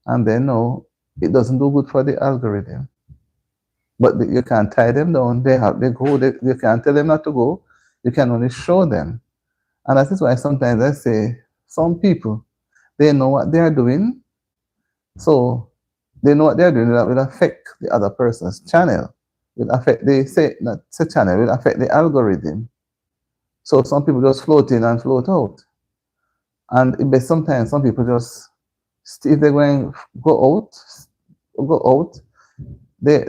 and they know it doesn't do good for the algorithm. But you can't tie them down. They go. You can't tell them not to go. You can only show them. And that is why sometimes I say some people, they know what they are doing, so they know what they are doing that will affect the other person's channel. Will affect they say not the channel will affect the algorithm. So some people just float in and float out. And sometimes some people just if they're going go out, they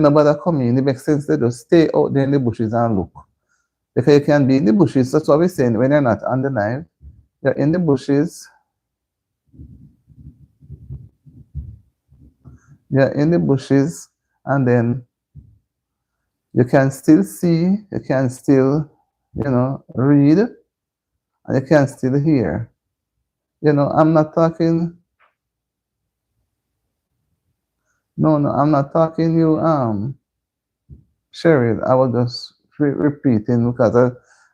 no bother come in. It makes sense they just stay out there in the bushes and look. Because you can be in the bushes, that's what we're saying, when you're not on the knife, you're in the bushes, and then You can still see, you can still, read, and you can still hear. I'm not talking, no, I'm not talking you, Cheryl. I was just repeating because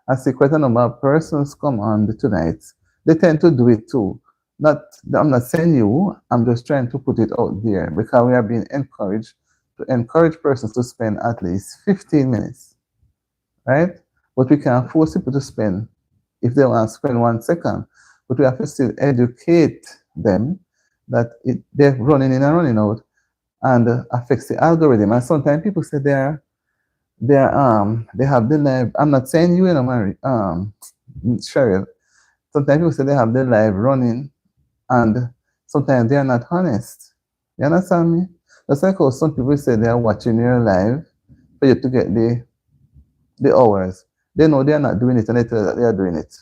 I see quite a number of persons come on tonight. They tend to do it too. Not, I'm not saying you, I'm just trying to put it out there because we are being encouraged to encourage persons to spend at least 15 minutes, right? But we can't force people to spend if they want to spend 1 second. But we have to still educate them that they're running in and running out and affects the algorithm. And sometimes people say they have the live. I'm not saying you, Mary, Cheryl. Sometimes people say they have the live running, and sometimes they are not honest. You understand me? That's like how some people say they are watching your live for you to get the hours. They know they are not doing it, and they tell you that they are doing it.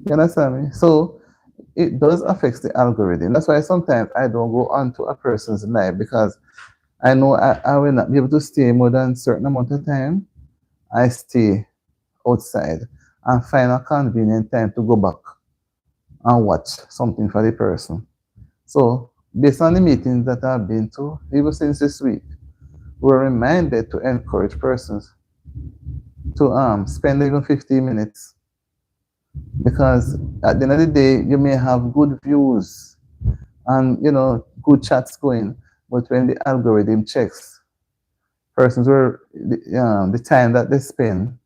You understand me? So it does affect the algorithm. That's why sometimes I don't go onto a person's live because I know I will not be able to stay more than a certain amount of time. I stay outside and find a convenient time to go back and watch something for the person. So, based on the meetings that I've been to, even since this week, we're reminded to encourage persons to spend even 15 minutes because at the end of the day, you may have good views and good chats going, but when the algorithm checks persons were the time that they spend,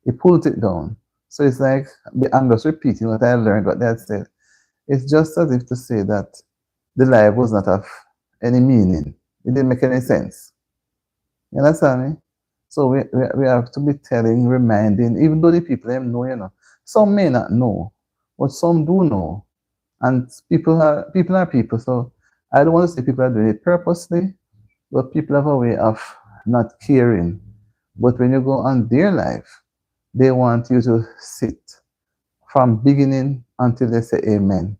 it pulls it down. So it's like I'm just repeating what I learned, what they had said. It's just as if to say that the life was not of any meaning. It didn't make any sense. You understand me? So we have to be telling, reminding, even though the people them know, some may not know, but some do know. And people are people. So I don't want to say people are doing it purposely, but people have a way of not caring. But when you go on their life, they want you to sit from beginning until they say amen.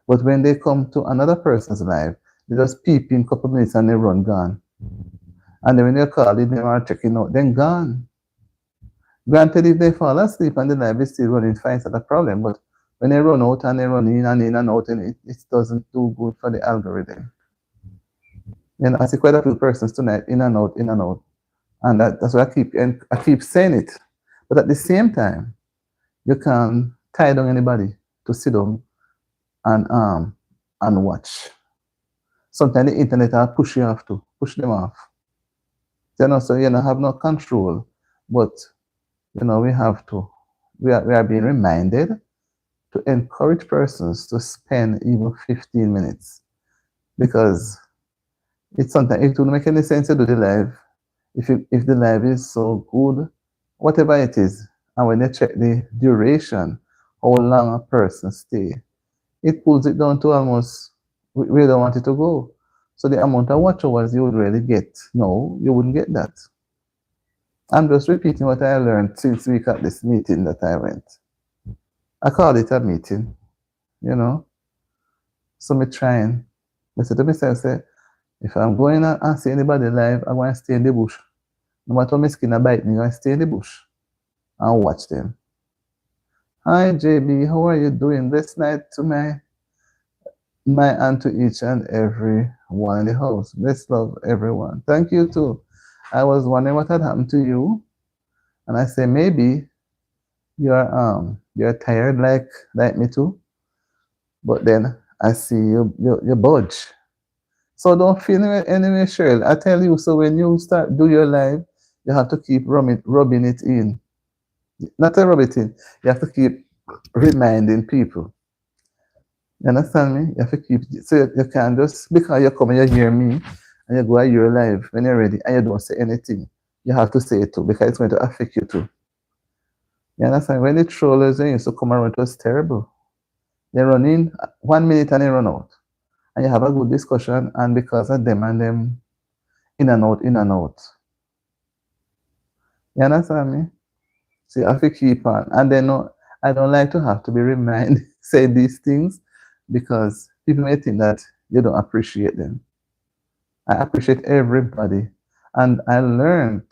But when they come to another person's life, they just peep in a couple of minutes and they run gone. And then when you call it, they are checking out, then gone. Granted, if they fall asleep and the life is still running fine, it's not a problem. But when they run out and they run in and out, and it doesn't do good for the algorithm. I see quite a few persons tonight, in and out, in and out. And that's why I keep saying it. But at the same time, you can't tie down anybody to sit down and watch. Sometimes the internet will push you off to push them off. So have no control. But we have to. We are being reminded to encourage persons to spend even 15 minutes because it's sometimes it wouldn't make any sense to do the live if the live is so good, whatever it is, and when you check the duration, how long a person stay, it pulls it down to almost where they want it to go. So the amount of watch hours you would really get, no, you wouldn't get that. I'm just repeating what I learned since we got this meeting that I went. I call it a meeting, So me trying. I said to myself, say, if I'm going and see anybody live, I'm going to stay in the bush. No matter how my skin bite me, I'm going to stay in the bush and watch them. Hi JB, how are you doing? This night to my and to each and every one in the house. Bless love everyone. Thank you too. I was wondering what had happened to you, and I say maybe you're tired like me too. But then I see you budge. So don't feel anyway, Cheryl. I tell you, so when you start do your live, you have to keep rubbing it in. Not to rub it in. You have to keep reminding people. You understand me? You have to keep so you can't just because you come and you hear me and you go at your live when you're ready and you don't say anything. You have to say it too because it's going to affect you too. You understand? When the trollers used to come around, it was terrible. They run in 1 minute and they run out. And you have a good discussion, and because of them and them in and out, in and out. You understand me? So you have to keep on. And then I don't like to have to be reminded, say these things, because people may think that you don't appreciate them. I appreciate everybody. And I learned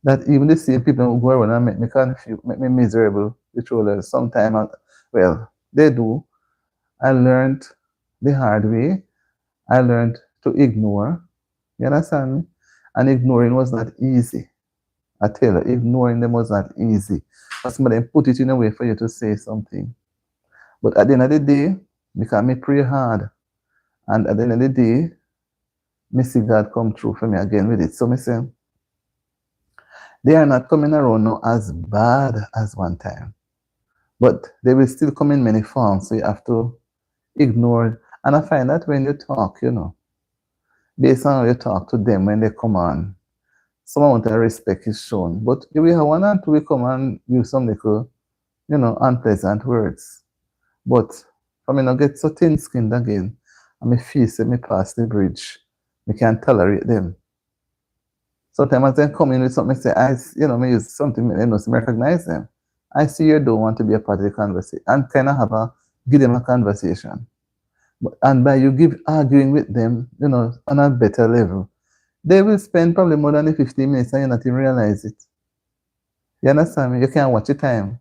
that even the same people who go around and make me confused, make me miserable, the trollers, sometimes, well, they do. I learned the hard way. I learned to ignore. You understand me? And ignoring was not easy. I tell you, ignoring them was not easy. Because some of them put it in a way for you to say something. But at the end of the day, because me pray hard, and at the end of the day, me see God come through for me again with it. So me say, they are not coming around now as bad as one time. But they will still come in many forms, so you have to ignore it. And I find that when you talk, based on how you talk to them when they come on, some amount of respect is shown. But if we have one and two, we come and use some little, unpleasant words. But for me not get so thin skinned again, and me feel say me pass the bridge, me can tolerate them. Sometimes they come in with something, say, me use something, they know, so me recognize them. I see you don't want to be a part of the conversation, and kind of give them a conversation. And by you arguing with them, on a better level, they will spend probably more than the 15 minutes and you not even realize it. You understand me? You can't watch the time.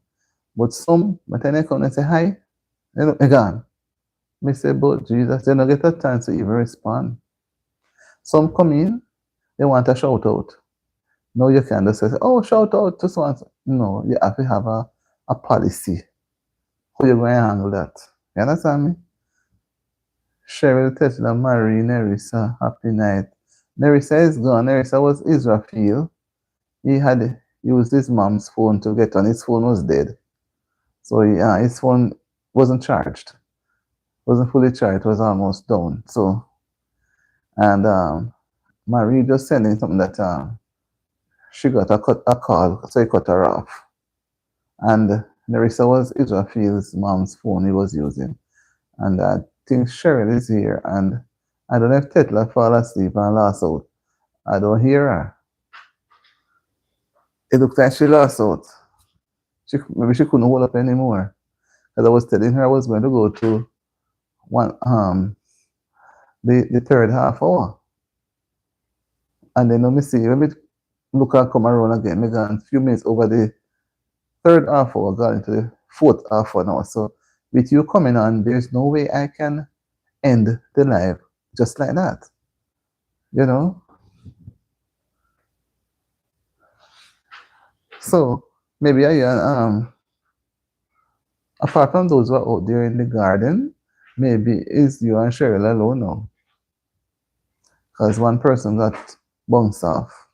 But some, by the time they come and say, hi, they're gone. Me say, but Jesus, they don't get a chance to even respond. Some come in, they want a shout out. No, you can't just say, oh, shout out to someone. No, you have to have a policy. How you going to handle that? You understand me? Cheryl Tesla, Marie, Nerissa, happy night. Nerissa is gone. Nerissa was Israel. He had used his mom's phone to get on. His phone was dead. So his phone wasn't charged. Wasn't fully charged. It was almost down. So, and Marie just sending something that she got a call, so he cut her off. And Nerissa was Israel's mom's phone he was using. And I think Cheryl is here. And I don't know if Tetla fall asleep and lost out. I don't hear her. It looks like she lost out. Maybe she couldn't hold up anymore. Because I was telling her I was going to go to the third half hour. And then let me see, when me look and come around again, me gone a few minutes over the third half hour, got into the fourth half hour now. So with you coming on, there's no way I can end the live just like that. So maybe apart from those who are out there in the garden, maybe it's you and Cheryl alone now. Because one person got bounced off.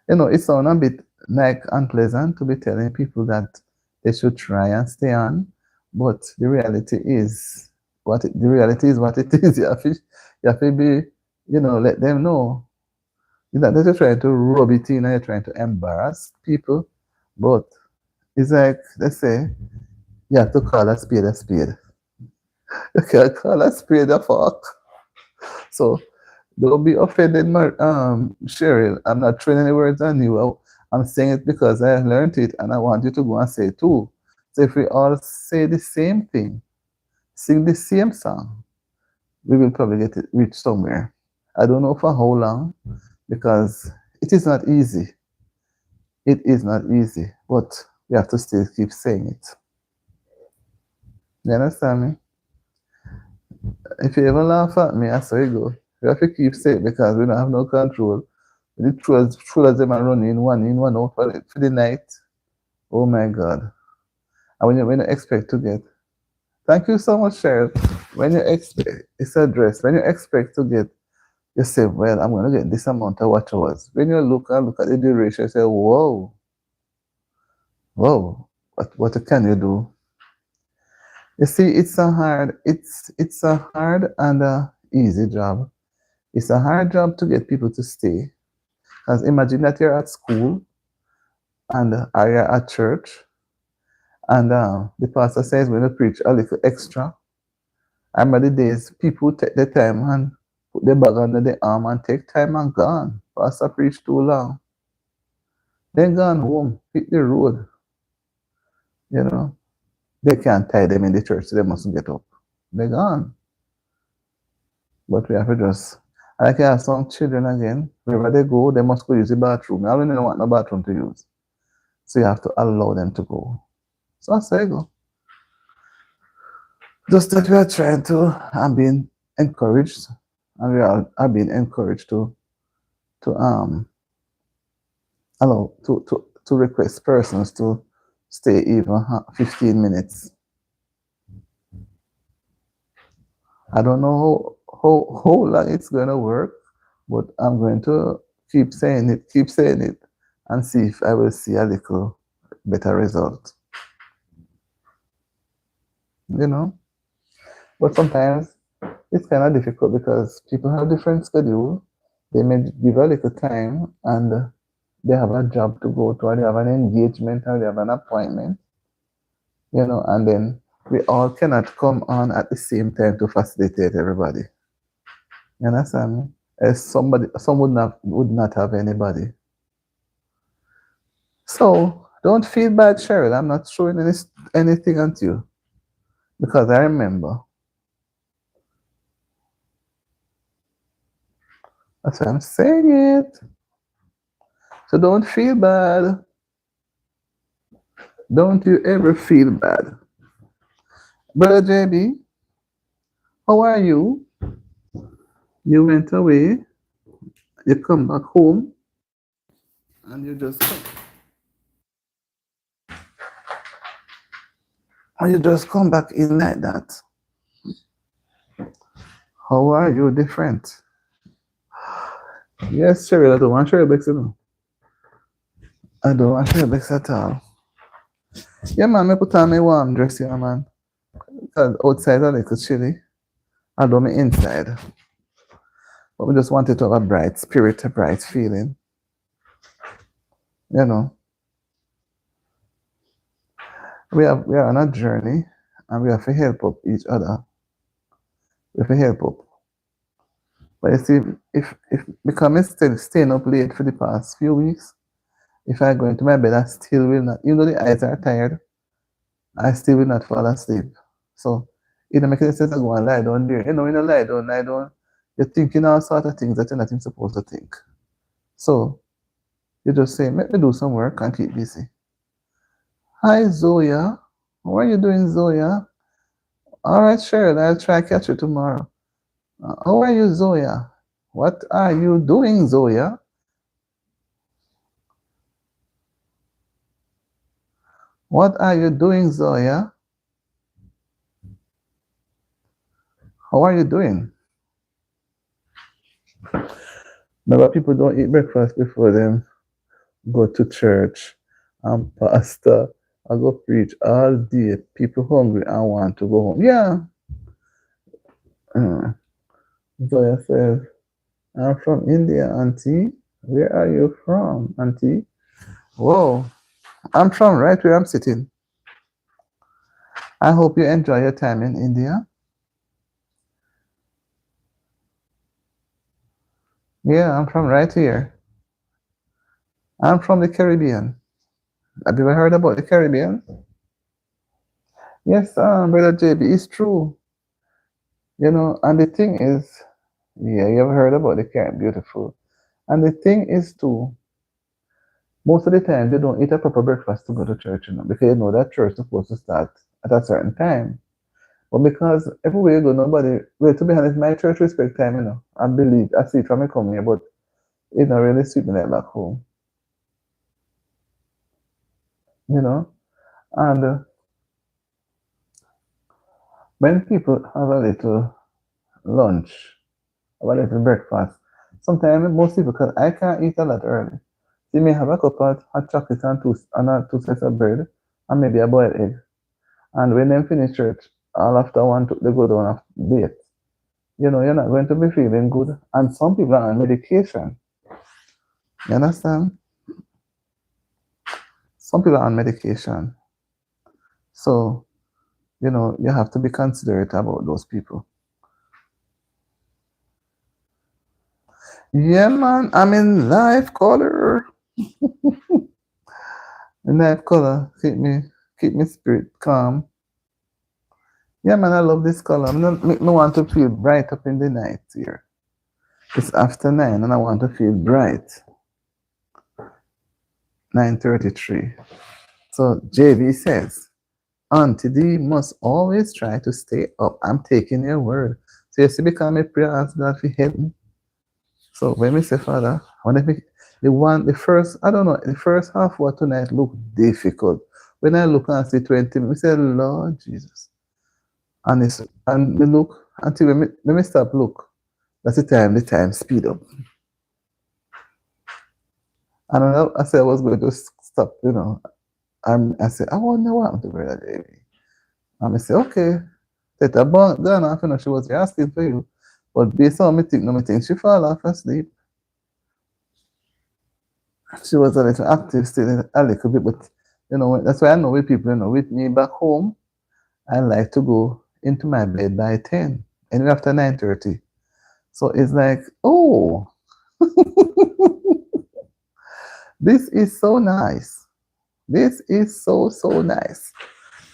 It sounds a bit like unpleasant to be telling people that they should try and stay on, but the reality is what it is. You have to be, let them know. That you're trying to rub it in and you're trying to embarrass people, but it's like they say, you have to call a spade a spade. You can't call a spade a fork. So don't be offended, Cheryl. I'm not throwing any words on you. I'm saying it because I learned it and I want you to go and say it too. So if we all say the same thing, sing the same song, we will probably reach somewhere. I don't know for how long, because it is not easy. It is not easy, but we have to still keep saying it. You understand me? If you ever laugh at me, I say you go. We have to keep saying it because we don't have no control. The trollers them are running one in, one out for the night. Oh my God. And when you expect to get, thank you so much, Cheryl. When you expect, it's a dress. When you expect to get, you say, well, I'm going to get this amount of watch hours. When you look at the duration, you say, whoa, what can you do? You see, it's a hard and a easy job. It's a hard job to get people to stay. Because imagine that you're at school and you're at church, and the pastor says we're going to preach a little extra. I remember the days people take the time and put the bag under the arm and take time and gone. Pastor preached too long. Then gone home, hit the road. They can't tie them in the church, so they mustn't get up. They're gone. But we have to just, Like I have some children again, wherever they go, they must go use the bathroom. I don't even want no bathroom to use. So you have to allow them to go. So I say go. Just that we are trying to and being encouraged, and are being encouraged to allow to request persons to stay even 15 minutes. I don't know how long it's gonna work, but I'm going to keep saying it, and see if I will see a little better result. You know, but sometimes it's kind of difficult because people have different schedule. They may give a little time, and they have a job to go to, or they have an engagement, or they have an appointment. And then we all cannot come on at the same time to facilitate everybody. You understand me? As some would not have anybody. So don't feel bad, Cheryl. I'm not throwing anything at you because I remember. That's why I'm saying it. So don't feel bad. Don't you ever feel bad. Brother JB, how are you? You went away, you come back home, and you just come back in like that. How are you different? Yes, Cheryl, I don't want Cheryl Bex, I don't want Cheryl Bex at all. Yeah, man, I put on my warm dress, man. Because outside a little chilly. I don't me inside. But we just wanted to have a bright spirit, a bright feeling. You know. We are on a journey, and we have to help up each other. We have to help up. But you see, if because I'm still staying up late for the past few weeks, if I go into my bed, I still will not, even though the eyes are tired, I still will not fall asleep. So it don't make any sense to go and lie down there. When you lie down, you're thinking all sort of things that you're not even supposed to think. So you just say, let me do some work and keep busy. Hi Zoya. How are you doing, Zoya? All right, Cheryl, I'll try to catch you tomorrow. How are you, Zoya? What are you doing, Zoya? What are you doing, Zoya? How are you doing? Remember, people don't eat breakfast before them go to church and pastor. I go preach all day. People hungry and want to go home. Yeah. Zoya says, I'm from India, Auntie. Where are you from, Auntie? Whoa. I'm from right where I'm sitting. I hope you enjoy your time in India. Yeah, I'm from right here. I'm from the Caribbean. Have you ever heard about the Caribbean? Yes, Brother JB, it's true. And the thing is, yeah, you ever heard about the Caribbean? Beautiful. And the thing is, too, most of the time they don't eat a proper breakfast to go to church, because they know that church is supposed to start at a certain time. But because everywhere you go, well, to be honest, my church respect time, I believe, I see it from me coming here, but it don't really suit me like back home, you know. And when people have a little lunch, have a little breakfast, sometimes most people, because I can't eat a lot early, they may have a cup of hot chocolate and two sets of bread and maybe a boiled egg. And when they finish church, all after one, they go down after date. You're not going to be feeling good. And some people are on medication. You understand? Some people are on medication. So, you have to be considerate about those people. Yeah, man, I'm in live color. In live color, keep me spirit calm. Yeah, man, I love this color. I want to feel bright up in the night here. It's after 9 and I want to feel bright. 9:33. So JB says, Auntie D must always try to stay up. I'm taking your word. So you see, become a prayer, ask God for help me. So when we say, Father, when I make the first, I don't know, the first half of tonight look difficult. When I look and see 20 minutes, we say, Lord Jesus. And we look until when we stop look, that's the time speed up. And I said I was going to stop, I said, I wonder what happened to Brother Davy. And I said, okay, Teta gone off, she was asking for you. But based on me think she fall off asleep. She was a little active still a little bit, but that's why I know with people, with me back home, I like to go into my bed by 10, and after 9:30. So it's like, oh, this is so nice. This is so, so nice.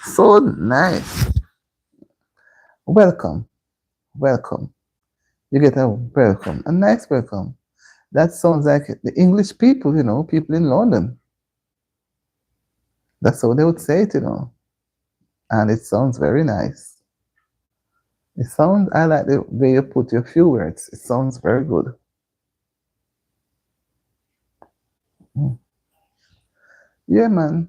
So nice. Welcome. Welcome. You get a welcome, a nice welcome. That sounds like the English people, people in London. That's how they would say it, And it sounds very nice. I like the way you put your few words. It sounds very good. Yeah, man.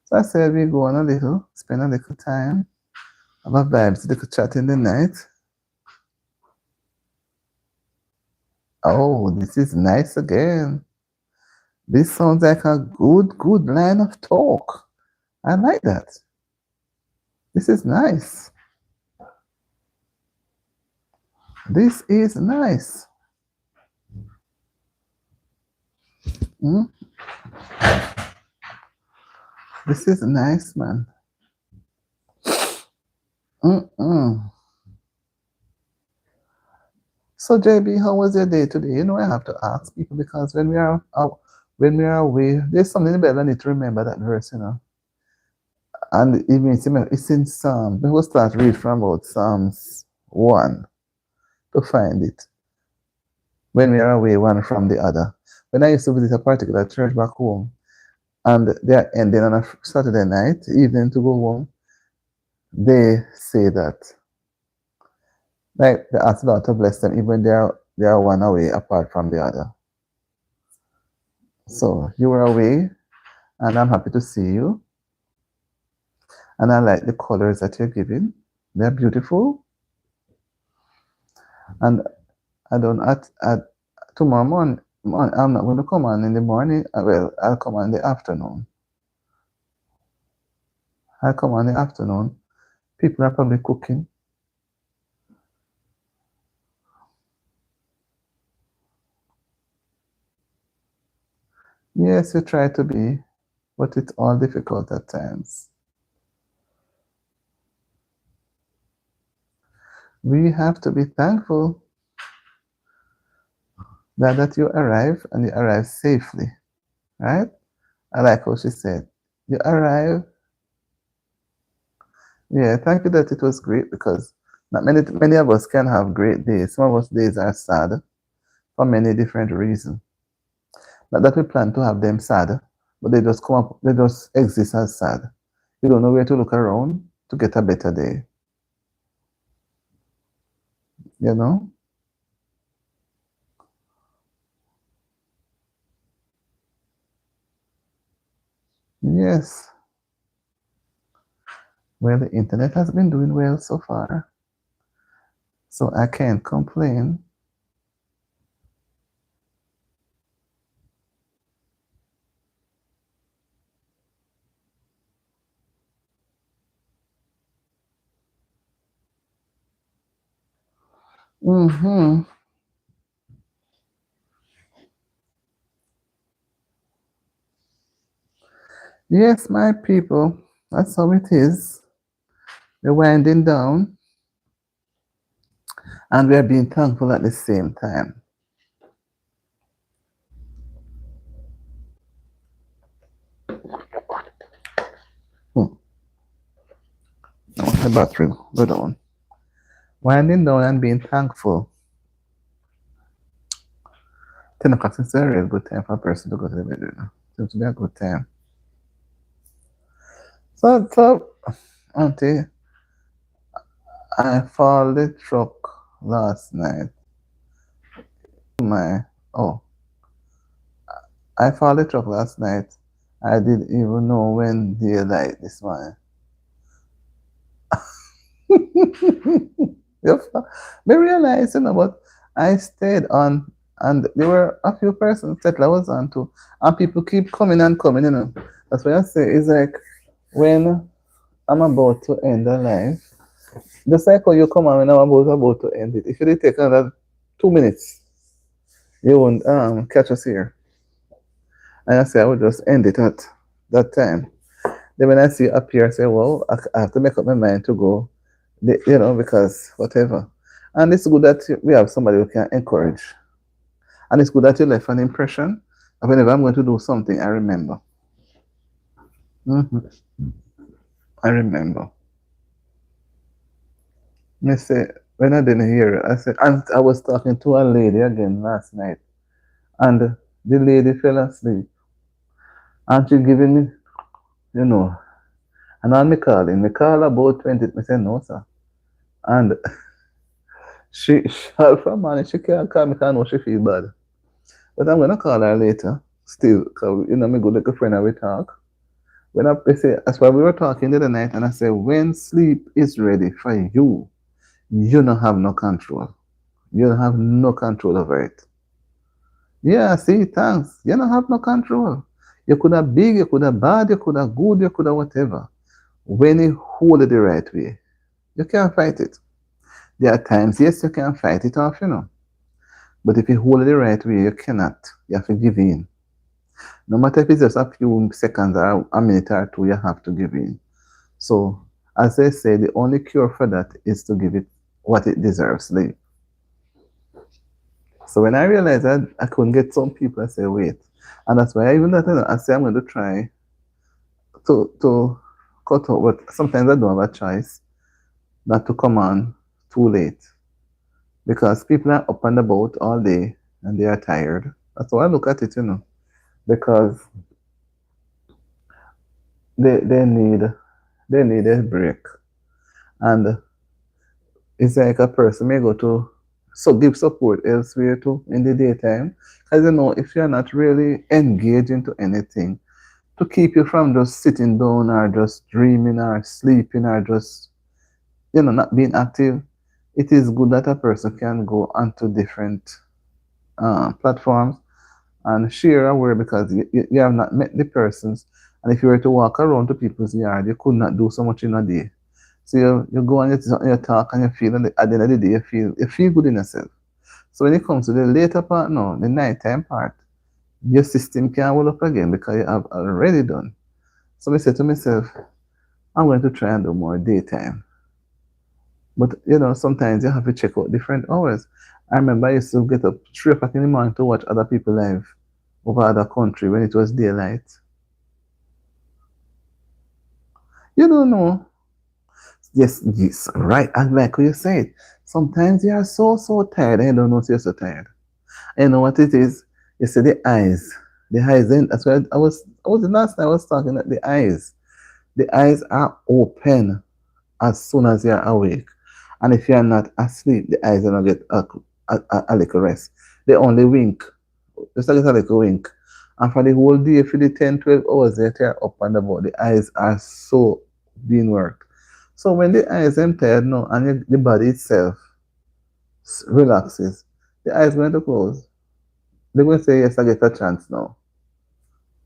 So I said we go on spend a little time, have a vibes, a little chat in the night. Oh, this is nice again. This sounds like a good line of talk. I like that. This is nice. This is nice. Mm? This is nice, man. So JB, how was your day today? I have to ask people because when we are away, there's something better I need to remember that verse, And even it's in Psalm. We will start read from about Psalms 1 to find it. When we are away one from the other. When I used to visit a particular church back home, and they're ending on a Saturday night, evening to go home, they say that, like, they ask God to bless them, even they are one away apart from the other. So you were away, and I'm happy to see you. And I like the colors that you're giving. They're beautiful. And I don't tomorrow morning, I'm not going to come on in the morning. Well, I'll come on in the afternoon. I'll come on in the afternoon. People are probably cooking. Yes, you try to be, but it's all difficult at times. We have to be thankful that you arrive and you arrive safely, right? I like how she said, you arrive. Yeah, thank you that it was great because not many of us can have great days. Some of us days are sad for many different reasons. Not that we plan to have them sad, but they just come up, they just exist as sad. You don't know where to look around to get a better day. You know? Yes. Well, the internet has been doing well so far. So I can't complain. Mm-hmm. Yes, my people. That's how it is. We're winding down and we're being thankful at the same time. The battery go down. Winding down and being thankful 10 o'clock is a real good time for a person to go to the bed. Seems to be a good time. So, Auntie, I followed the truck last night. My, oh, I followed the truck last night. I didn't even know when daylight this morning. Yep. Me realize, but I stayed on, and there were a few persons that I was on to, and people keep coming and coming. That's what I say. It's like when I'm about to end a life, the cycle you come on when I'm about to end it. If you did take another 2 minutes, you won't catch us here. And I say I would just end it at that time. Then when I see you appear, I say, well, I have to make up my mind to go, because whatever. And it's good that we have somebody who can encourage. And it's good that you left an impression. And whenever I'm going to do something, I remember. Hmm. I remember. Me say, when I didn't hear it, I said, and I was talking to a lady again last night. And the lady fell asleep. And she giving me, you know, and I'm calling. Me call about 20. Me say, no, sir. And she from morning, she can't call me because I know she feel bad. But I'm gonna call her later. Still, cause me good like a friend and we talk. When I say that's why we were talking the other night, and I said, when sleep is ready for you, you don't have no control. You don't have no control over it. Yeah, see, thanks. You don't have no control. You could have big, you could have bad, you could have good, you could have whatever. When you hold it the right way, you can't fight it. There are times, yes, you can fight it off. But if you hold it the right way, you cannot. You have to give in. No matter if it's just a few seconds or a minute or two, you have to give in. So, as I say, the only cure for that is to give it what it deserves. So when I realized that I couldn't get some people, I say, wait. And that's why even that, I say I'm going to try to cut out, but sometimes I don't have a choice not to come on too late. Because people are up and about all day and they are tired. That's how I look at it, because they need a break. And it's like a person may go to give support elsewhere too in the daytime. Because if you're not really engaged into anything, to keep you from just sitting down or just dreaming or sleeping or just not being active, it is good that a person can go onto different platforms and share a word, because you have not met the persons. And if you were to walk around to people's yard, you could not do so much in a day. So you go and you talk and you feel, and at the end of the day, you feel good in yourself. So when it comes to the later part now, the nighttime part, your system can well up again because you have already done. So I said to myself, I'm going to try and do more daytime. But sometimes you have to check out different hours. I remember I used to get up 3 o'clock in the morning to watch other people live over other country when it was daylight. You don't know. Yes, right. And like you said, sometimes you are so tired and you don't know you're so tired. And you know what it is? You see the eyes. The eyes, then that's why I was the last time I was talking at the eyes. The eyes are open as soon as you're awake. And if you're not asleep, the eyes don't get a little rest. They only wink. Just a little wink. And for the whole day, for the 10, 12 hours that you're up and about, the eyes are so being worked. So when the eyes are tired now and the body itself relaxes, the eyes going to close. They're going to say, yes, I get a chance now.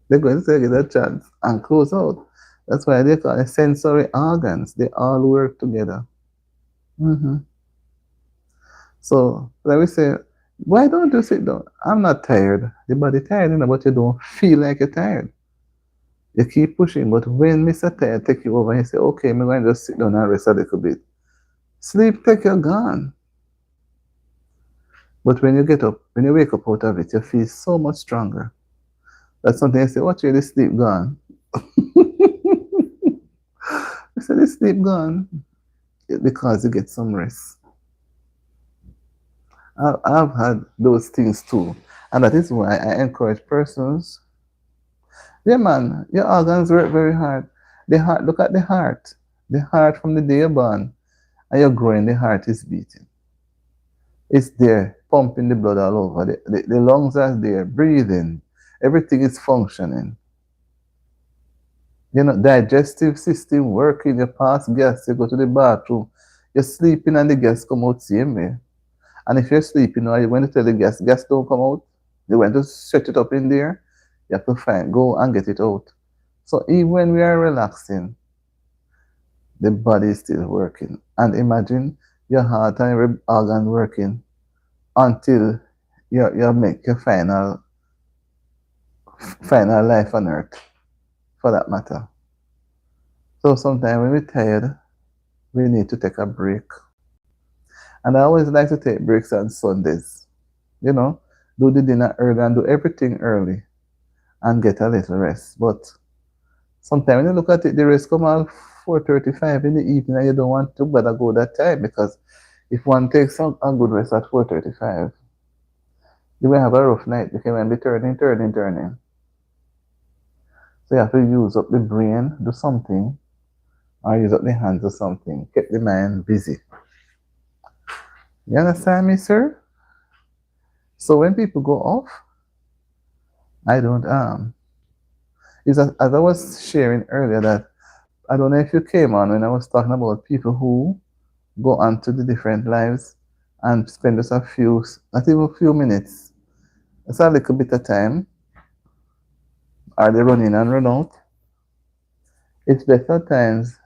They're going to say, I get a chance and close out. That's why they call it sensory organs. They all work together. Mm-hmm. So, like we say, why don't you sit down? I'm not tired. The body tired, but you don't feel like you're tired. You keep pushing, but when Mr. Tired take you over and you say, okay, I'm going to just sit down and rest a little bit. Sleep take you gone. But when you get up, when you wake up out of it, you feel so much stronger. That's something I say, watch you, the sleep gone. I said, the sleep gone because you get some rest. I've had those things too. And that is why I encourage persons. Yeah, man, your organs work very hard. The heart, look at the heart. The heart from the day you're born and you're growing, the heart is beating. It's there, pumping the blood all over. The lungs are there, breathing. Everything is functioning. You know, digestive system working, you pass gas, you go to the bathroom, you're sleeping and the gas come out same way. And if you're sleeping or you want to tell the gas, gas don't come out, they want to set it up in there, you have to find, go and get it out. So even when we are relaxing, the body is still working. And imagine your heart and every organ working until you make your final life on earth, for that matter. So sometimes when we're tired, we need to take a break. And I always like to take breaks on Sundays. You know, do the dinner early and do everything early and get a little rest. But sometimes when you look at it, the rest come out 4:35 in the evening and you don't want to better go that time because if one takes a good rest at 4:35, you will have a rough night because when be turning. So you have to use up the brain, do something, or use up the hands, do something. Keep the mind busy. You understand me, sir? So when people go off, I don't Is as I was sharing earlier that I don't know if you came on when I was talking about people who go on to the different lives and spend just a few, not even a few minutes. It's a little bit of time. Are they running and run out? It's better times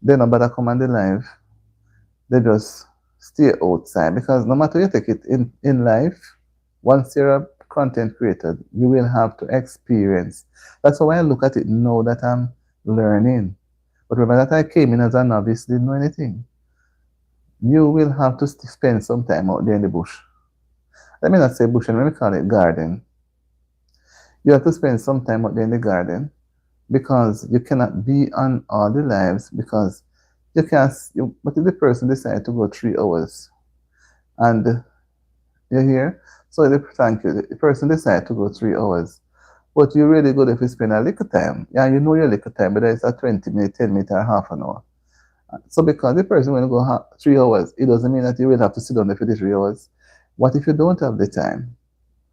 they no bother come on the live. They just stay outside because no matter you take it in life, once you're a content creator, you will have to experience. That's why I look at it now that I'm learning. But remember that I came in as a novice, didn't know anything. You will have to spend some time out there in the bush. Let me not say bush, let me call it garden. You have to spend some time out there in the garden because you cannot be on all the lives because you can't. But if the person decides to go 3 hours and you're here, so thank you. The person decides to go 3 hours, but you really good if you spend a little time. Yeah, you know your little time, but it's a 20 minute, 10 minute, or half an hour. So because the person will go 3 hours, it doesn't mean that you will have to sit down there for the 3 hours. What if you don't have the time?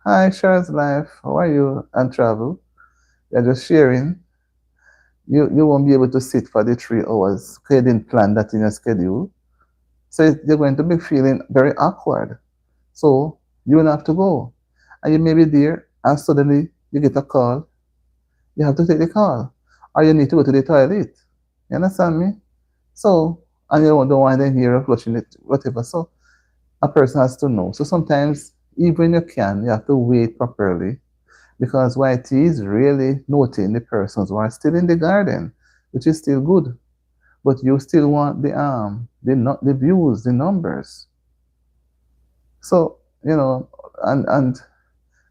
Hi, Charles Life. How are you? And travel. You're just sharing. You won't be able to sit for the 3 hours because you didn't plan that in your schedule. So you're going to be feeling very awkward. So you will have to go. And you may be there and suddenly you get a call. You have to take the call. Or you need to go to the toilet. You understand me? So, and you don't want them here flushing it, whatever. So a person has to know. So sometimes, even you can, you have to wait properly because YT is really noting the persons who are still in the garden, which is still good. But you still want the views, the numbers. So, and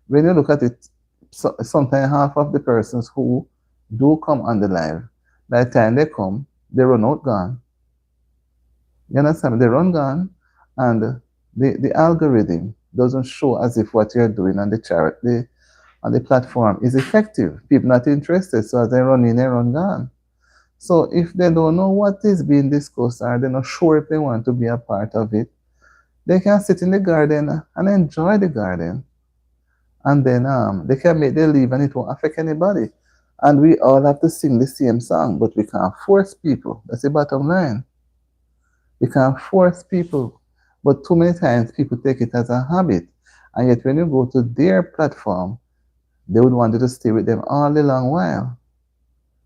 when you look at it, sometimes half of the persons who do come on the live, by the time they come, they run out gone. You understand? They run gone, and the algorithm doesn't show as if what you're doing on the platform is effective. People not interested, so as they run in, they run gone. So if they don't know what is being discussed or they're not sure if they want to be a part of it, they can sit in the garden and enjoy the garden. And then they can make their leave and it won't affect anybody. And we all have to sing the same song, but we can't force people. That's the bottom line. We can't force people. But too many times people take it as a habit. And yet when you go to their platform, they would want you to stay with them all the long while.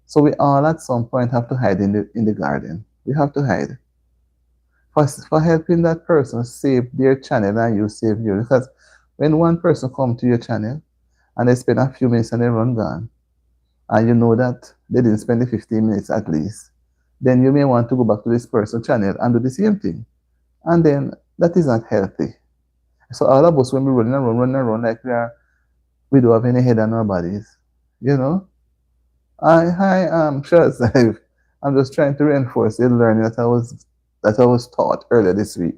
So we all at some point have to hide in the garden. We have to hide. For helping that person save their channel and you save yours. Because when one person come to your channel and they spend a few minutes and they run gone, and you know that they didn't spend the 15 minutes at least, then you may want to go back to this person's channel and do the same thing. And then that is not healthy. So all of us when we run and run like we don't have any head on our bodies. You know? Hi, Charles. I'm just trying to reinforce the learning that I was taught earlier this week.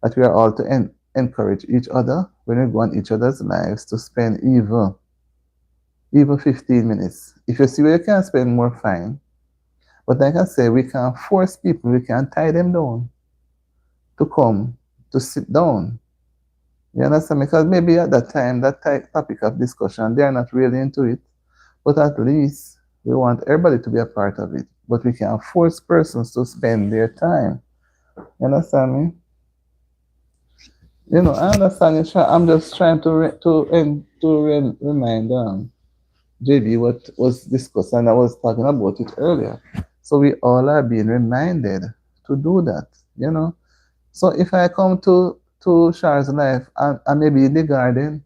That we are all to end encourage each other when we go on each other's lives to spend even 15 minutes. If you see where you can spend more, fine. But like I say, we can't force people, we can't tie them down to come, to sit down. You understand? Because maybe at that time, that topic of discussion, they are not really into it. But at least we want everybody to be a part of it. But we can't force persons to spend their time. You understand me? I understand you. I'm just trying to remind JB what was discussed, and I was talking about it earlier. So we all are being reminded to do that. You know. So if I come to Char's life, I may be in the garden.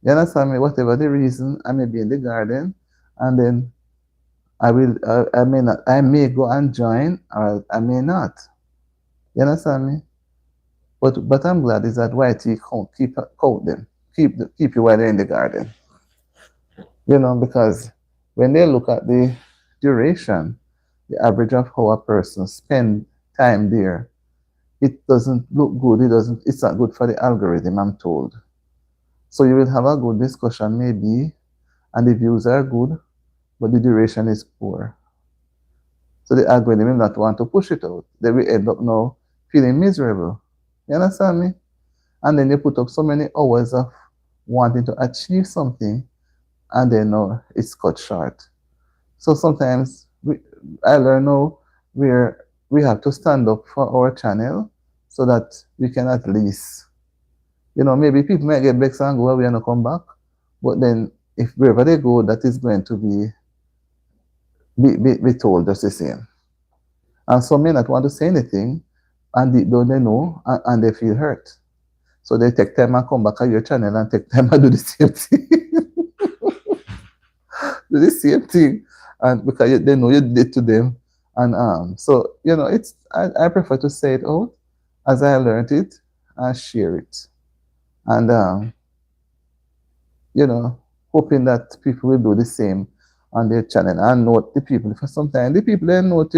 You understand me? Whatever the reason, I may be in the garden, and then I may not. I may go and join, or I may not. You understand me? But I'm glad is that YT count them, keep you while they're in the garden. Because when they look at the duration, the average of how a person spend time there, it doesn't look good. It's not good for the algorithm, I'm told. So you will have a good discussion maybe, and the views are good, but the duration is poor. So the algorithm will not want to push it out. They will end up now feeling miserable. You understand me? And then you put up so many hours of wanting to achieve something, and then it's cut short. So sometimes I learn now where we have to stand up for our channel so that we can at least, maybe people might get vexed and go away and not come back. But then if wherever they go, that is going to be told just the same. And some may not want to say anything, and deep down they know, and they feel hurt. So they take time and come back at your channel and take time and do the same thing. Do the same thing. And because they know you did to them. And so, I prefer to say it out as I learned it and share it. And hoping that people will do the same on their channel and note the people. For sometimes the people they note,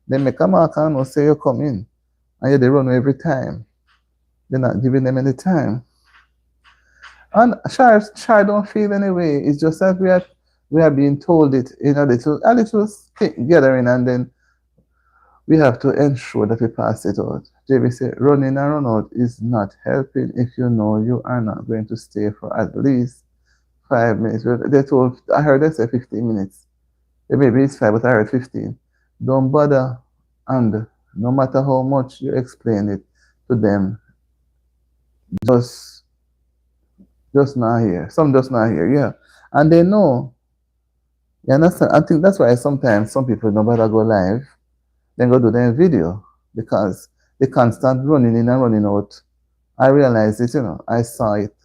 they make a mark and say you come in. And they run every time. They're not giving them any time. And Shar don't feel anyway. It's just that we are being told it in a little gathering, and then we have to ensure that we pass it out. JB said, running and run out is not helping if you know you are not going to stay for at least 5 minutes. I heard they say 15 minutes. Maybe it's 5, but I heard 15. Don't bother, and no matter how much you explain it to them, just not here. Some just not here, yeah. And they know. You understand? I think that's why sometimes some people don't bother go live, then go do their video, because the constant running in and running out. I realized it, I saw it.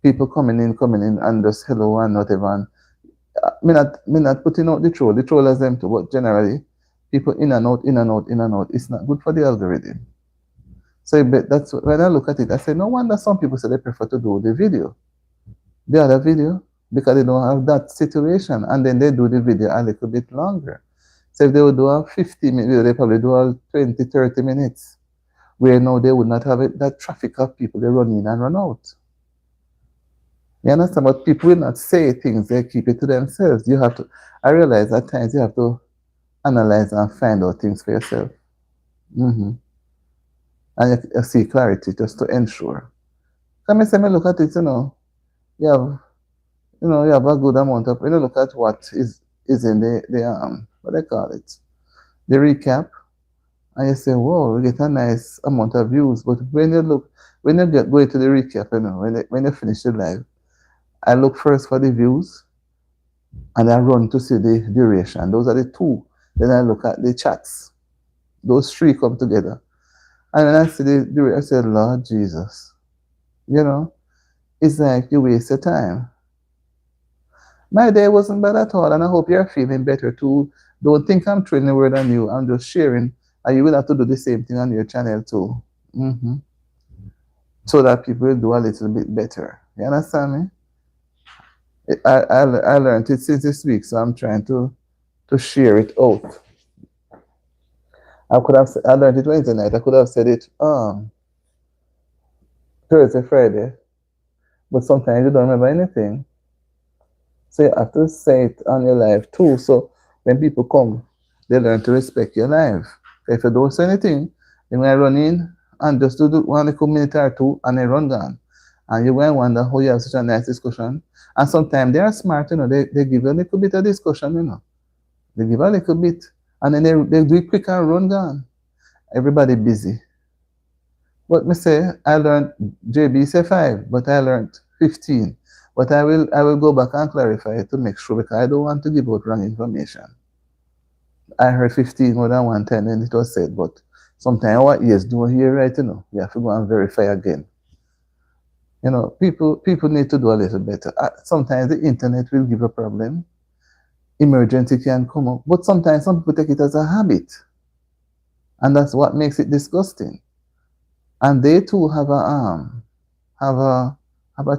People coming in, and just hello and whatever. And me not putting out the troll. The troll has them too, but generally, people in and out, in and out, in and out. It's not good for the algorithm. So that's when I look at it, I say, no wonder some people say they prefer to do the other video, because they don't have that situation, and then they do the video a little bit longer. So if they would do a 50-minute video, they probably do a 20, 30 minutes, where now they would not have that traffic of people, they run in and run out. You understand? But people will not say things, they keep it to themselves. I realize at times you have to analyze and find out things for yourself. And you see clarity just to ensure. Come and say, look at it, you have a good amount of, look at what is in the what they call it, the recap, and you say, whoa, we get a nice amount of views. But when you go to the recap, when you finish the live, I look first for the views, and I run to see the duration. Those are the two. Then I look at the chats. Those three come together. And when I see the duration, I say, Lord Jesus, it's like you waste your time. My day wasn't bad at all, and I hope you're feeling better too. Don't think I'm trading the word on you. I'm just sharing, and you will have to do the same thing on your channel too. So that people will do a little bit better. You understand me? I learned it since this week, so I'm trying to share it out. I learned it Wednesday night. I could have said it Thursday, Friday, but sometimes you don't remember anything. So you have to say it on your life too. So when people come, they learn to respect your life. If you don't say anything, they might run in and just do 1 minute or two and they run down. And you might wonder how you have such a nice discussion. And sometimes they are smart, they give you a little bit of discussion. They give a little bit and then they do it quick and run down. Everybody busy. But me say I learned JB say 5, but I learned 15. But I will go back and clarify it to make sure because I don't want to give out wrong information. I heard 15 more than one time and it was said, but sometimes our ears don't hear right. We have to go and verify again. People need to do a little better. Sometimes the internet will give a problem. Emergency can come up, but sometimes some people take it as a habit, and that's what makes it disgusting. And they too have a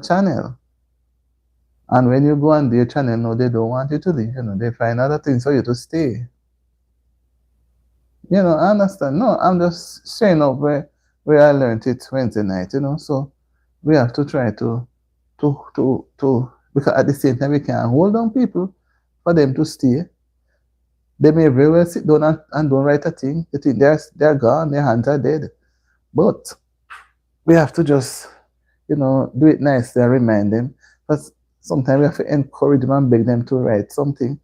channel. And when you go on their channel, no, they don't want you to leave. They find other things for you to stay. I understand. No, I'm just sharing up where I learned it Wednesday night. So we have to try to because at the same time we can hold on people for them to stay. They may very well sit down and don't write a thing. They think they're gone, their hands are dead. But we have to just do it nicely and remind them. But sometimes we have to encourage them and beg them to write something.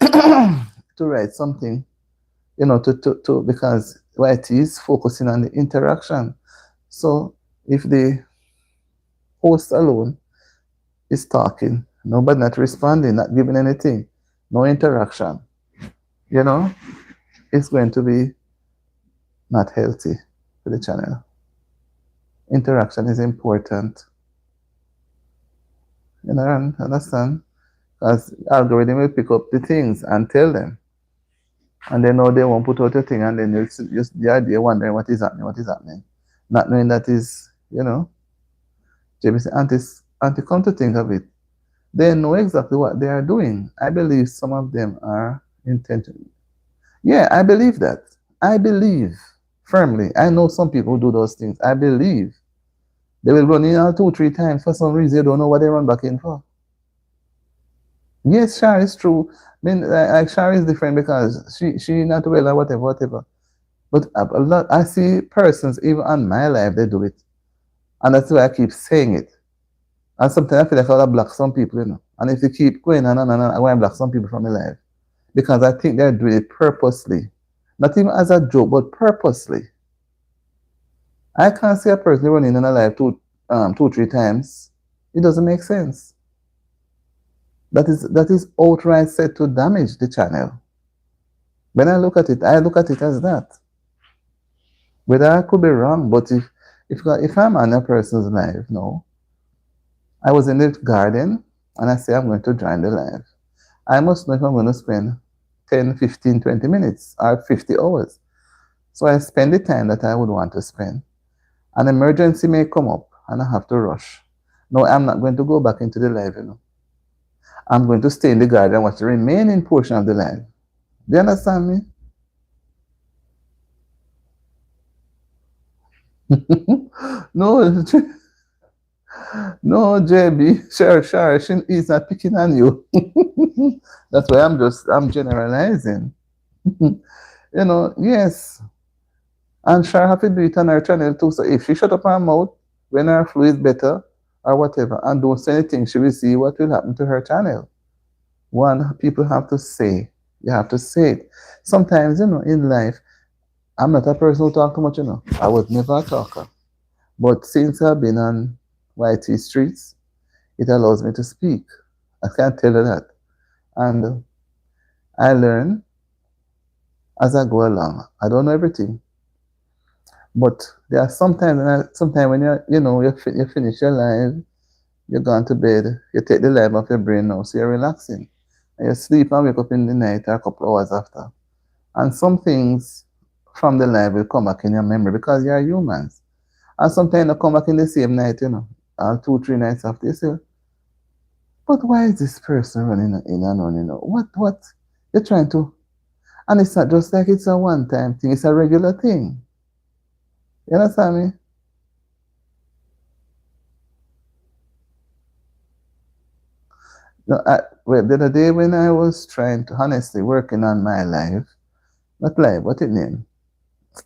To write something, because YT is focusing on the interaction. So if the host alone is talking, nobody not responding, not giving anything, no interaction, it's going to be not healthy for the channel. Interaction is important. Understand? Because algorithm will pick up the things and tell them. And they know they won't put out a thing, and then you're just the idea wondering what is happening. Not knowing that is, JBC anti come to think of it. They know exactly what they are doing. I believe some of them are intentional. Yeah, I believe that. I believe firmly. I know some people do those things. I believe. They will run in 2-3 times for some reason. They don't know what they run back in for. Yes, Shar is true. I mean, like Shar is different because she not well or whatever. But a lot, I see persons even on my life they do it, and that's why I keep saying it. And sometimes I feel like I block some people. And if you keep going on, I want to block some people from my life because I think they're doing it purposely, not even as a joke, but purposely. I can't see a person running in a life 2-3 times. It doesn't make sense. That is outright set to damage the channel. When I look at it as that. Whether I could be wrong, but if I'm on a person's life, no. I was in the garden and I say I'm going to join the live. I must know if I'm going to spend 10, 15, 20 minutes or 50 hours. So I spend the time that I would want to spend. An emergency may come up and I have to rush. No, I'm not going to go back into the live. I'm going to stay in the garden and watch the remaining portion of the live. Do you understand me? No, no, JB, sure, he's not picking on you. That's why I'm generalizing. Yes. And sure have to do it on her channel too. So if she shut up her mouth when her flu is better or whatever and don't say anything, she will see what will happen to her channel. One, people have to say. You have to say it. Sometimes, in life, I'm not a person who talk too much, I was never a talker. But since I've been on YT streets, it allows me to speak. I can't tell you that. And I learn as I go along. I don't know everything. But there are sometimes when you finish your life, you're gone to bed, you take the life off your brain now, so you're relaxing. And you sleep and wake up in the night or a couple hours after. And some things from the life will come back in your memory because you're humans. And sometimes they come back in the same night, 2-3 nights after. You say, but why is this person running in and on? What? You're trying to. And it's not just like it's a one-time thing, it's a regular thing. You understand me? No, well, the other day when I was trying to honestly working on my life, not life, what it name?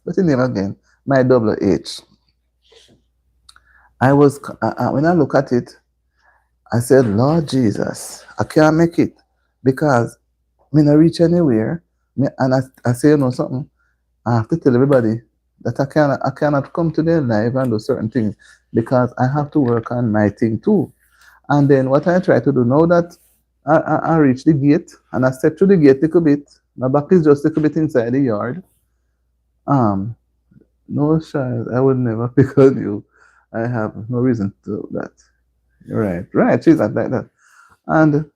What's it name again? My double H. I was when I look at it, I said, Lord Jesus, I can't make it because me not reach anywhere. And I say, you know something, I have to tell everybody that I cannot come to their life and do certain things because I have to work on my thing too. And then what I try to do now that I reach the gate and I step through the gate a little bit, my back is just a little bit inside the yard. Um, no, child, I would never pick on you. I have no reason to do that. Right, right, she's not like that. And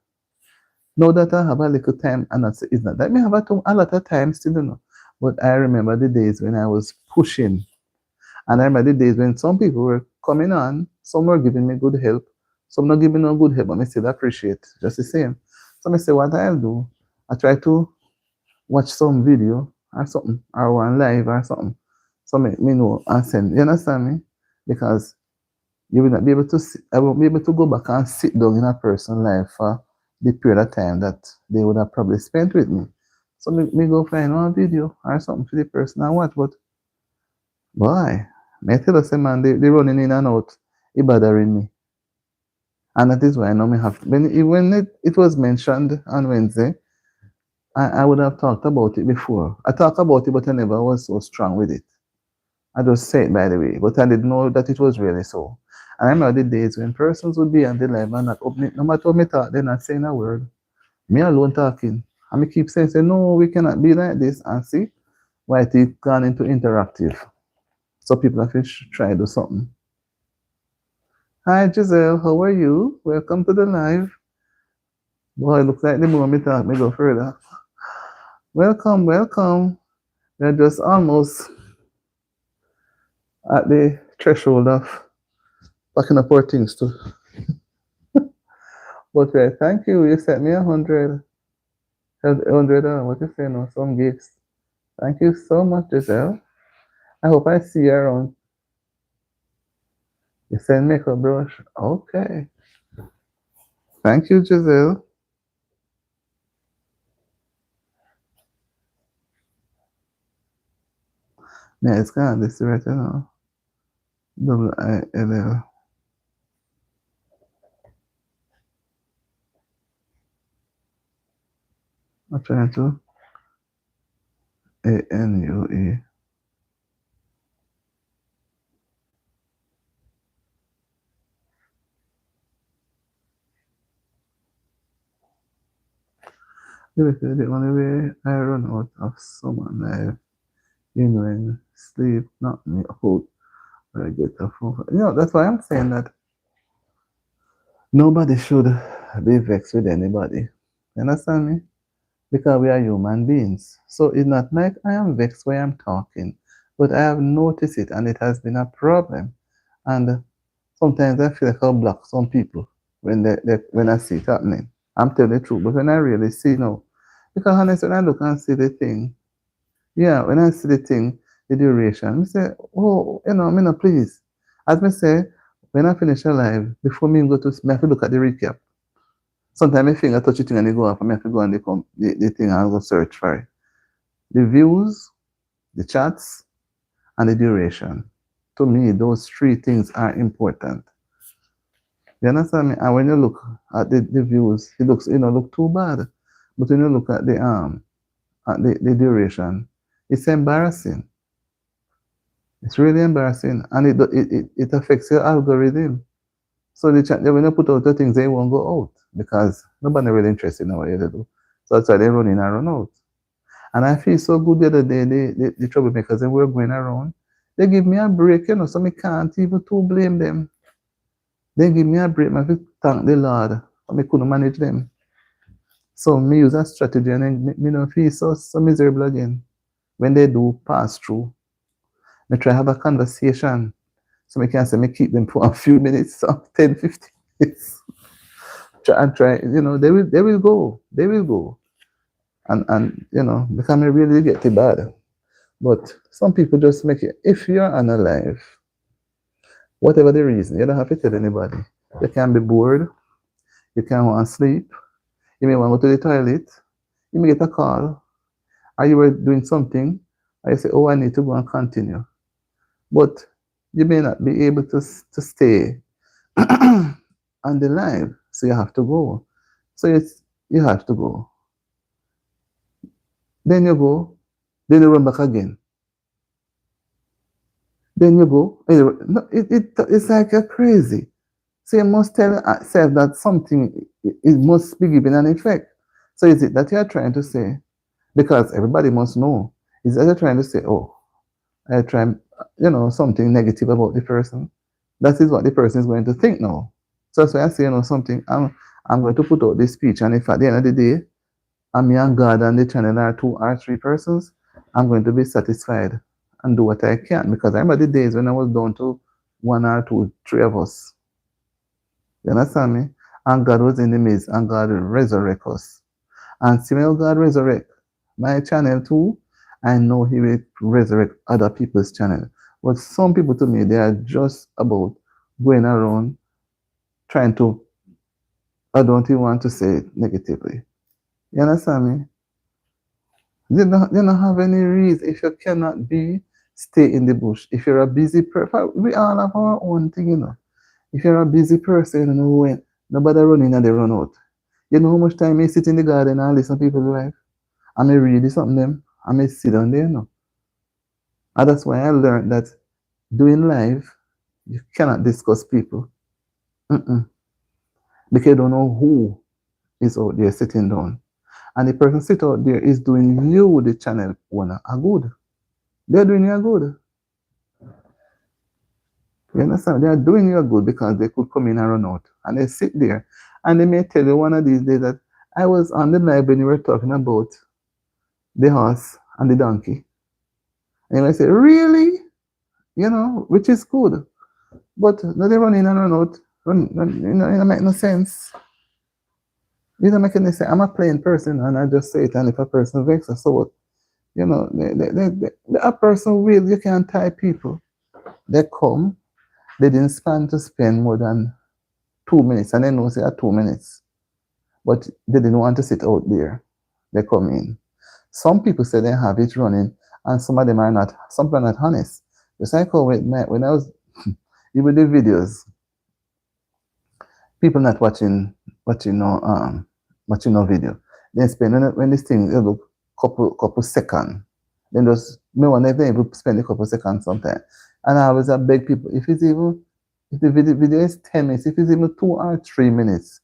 now that I have a little time, and it's not that me have a lot of time still, you know. But I remember the days when I was pushing, and I remember the days when some people were coming on, some were giving me good help, some not giving no good help, but I still appreciate just the same. So I say what I'll do, I try to watch some video or something, or one live or something. So me know and send. You understand me? Because you will not be able to see, I won't be able to go back and sit down in a person's life for the period of time that they would have probably spent with me. So me go find one video or something for the person and watch, but boy, me tell us man, they running in and out, it bothering me. And that is why I know me have to, when it was mentioned on Wednesday, I would have talked about it before. I talked about it, but I never was so strong with it. I just say it by the way, but I didn't know that it was really so. And I remember the days when persons would be on the live and not opening, no matter what me talk, they're not saying a word. Me alone talking. And me keep saying, say, no, we cannot be like this. And see, why it gone into interactive. So people have to try to do something. Hi Giselle, how are you? Welcome to the live. Boy, it looks like the more me talk, me go further. Welcome, welcome. We're just almost at the threshold of packing up our things too. But right, thank you. You sent me 100, what you say now, some gifts. Thank you so much, Giselle. I hope I see you around. You send makeup brush. Okay. Thank you, Giselle. Yeah, it's kind of this right now. WILL. I'm trying to ANUE. The only way I run out of someone life, when sleep, not me out, or I get a phone. You know, that's why I'm saying that nobody should be vexed with anybody. You understand me? Because we are human beings. So it's not like I am vexed when I'm talking, but I have noticed it and it has been a problem. And sometimes I feel like I'll block some people when I see it happening. I'm telling the truth, but when I really see no, because honestly, when I look and see the thing, yeah, when I see the thing, the duration, I say, oh, me no please. As me say, when I finish a live, before me go to, me have to look at the recap. Sometimes my finger touch the thing and they go off, and me have to go on the thing and go search for it. The views, the chats, and the duration. To me, those three things are important. You understand me? And when you look at the views, it looks look too bad. But when you look at the duration, it's embarrassing. It's really embarrassing, and it affects your algorithm. So the chat when you put out the things, they won't go out because nobody really interested in what you do. So that's why they run in and run out. And I feel so good the other day, the troublemakers, they were going around. They give me a break, so me can't even to blame them. They give me a break, I thank the Lord, but me couldn't manage them. So me use a strategy and then me don't feel so miserable again. When they do pass through, me try have a conversation. So me can say me keep them for a few minutes, so 10, 15 minutes. Try and try, they will go. They will go. And because me really get it bad. But some people just make it. If you're unalive, whatever the reason, you don't have to tell anybody. You can be bored, You can want to sleep. You may want to go to the toilet. You may get a call. Or you were doing something. Or you say, oh, I need to go and continue. But you may not be able to stay on the live. So you have to go. So you have to go. Then you go. Then you run back again. Then you go. It's like you're crazy. So you must tell yourself that something, it must be given an effect. So is it that you're trying to say? Because everybody must know. Is that you're trying to say, oh, I try, something negative about the person? That is what the person is going to think now. So that's why I say, something, I'm going to put out this speech, and if at the end of the day, I'm me and God and the channel are 2 or 3 persons, I'm going to be satisfied and do what I can. Because I remember the days when I was down to 1 or 2, 3 of us. You understand me? And God was in the midst, and God resurrect us. And see when God resurrect my channel too, I know He will resurrect other people's channel. But some people to me, they are just about going around trying to, I don't even want to say it negatively. You understand me? You don't have any reason. If you cannot be, stay in the bush. If you're a busy person, we all have our own thing. If you're a busy person, you know when nobody run in and they run out. You know how much time I sit in the garden and listen to people's life? I may read something them. I may sit down there, And that's why I learned that doing live, you cannot discuss people. Because you don't know who is out there sitting down. And the person sit out there is doing you, the channel owner, a good. They're doing you a good. You understand? They are doing you a good because they could come in and run out. And they sit there. And they may tell you one of these days that I was on the live when you were talking about the horse and the donkey. And you might say, really? Which is good. But now they run in and run out. It don't make no sense. It don't make any sense. I'm a plain person and I just say it. And if a person vexes, so what? A person will, you can't tie people. They come, they didn't spend more than 2 minutes, and they know they are 2 minutes. But they didn't want to sit out there. They come in. Some people say they have it running, and some of them are not. Some people are not honest. Just like when I was even the videos, people not watching no video. Then spend when this thing look couple seconds. Then just me one never even spend a couple seconds sometimes. And I always beg people, if the video is 10 minutes, if it's even 2 or 3 minutes,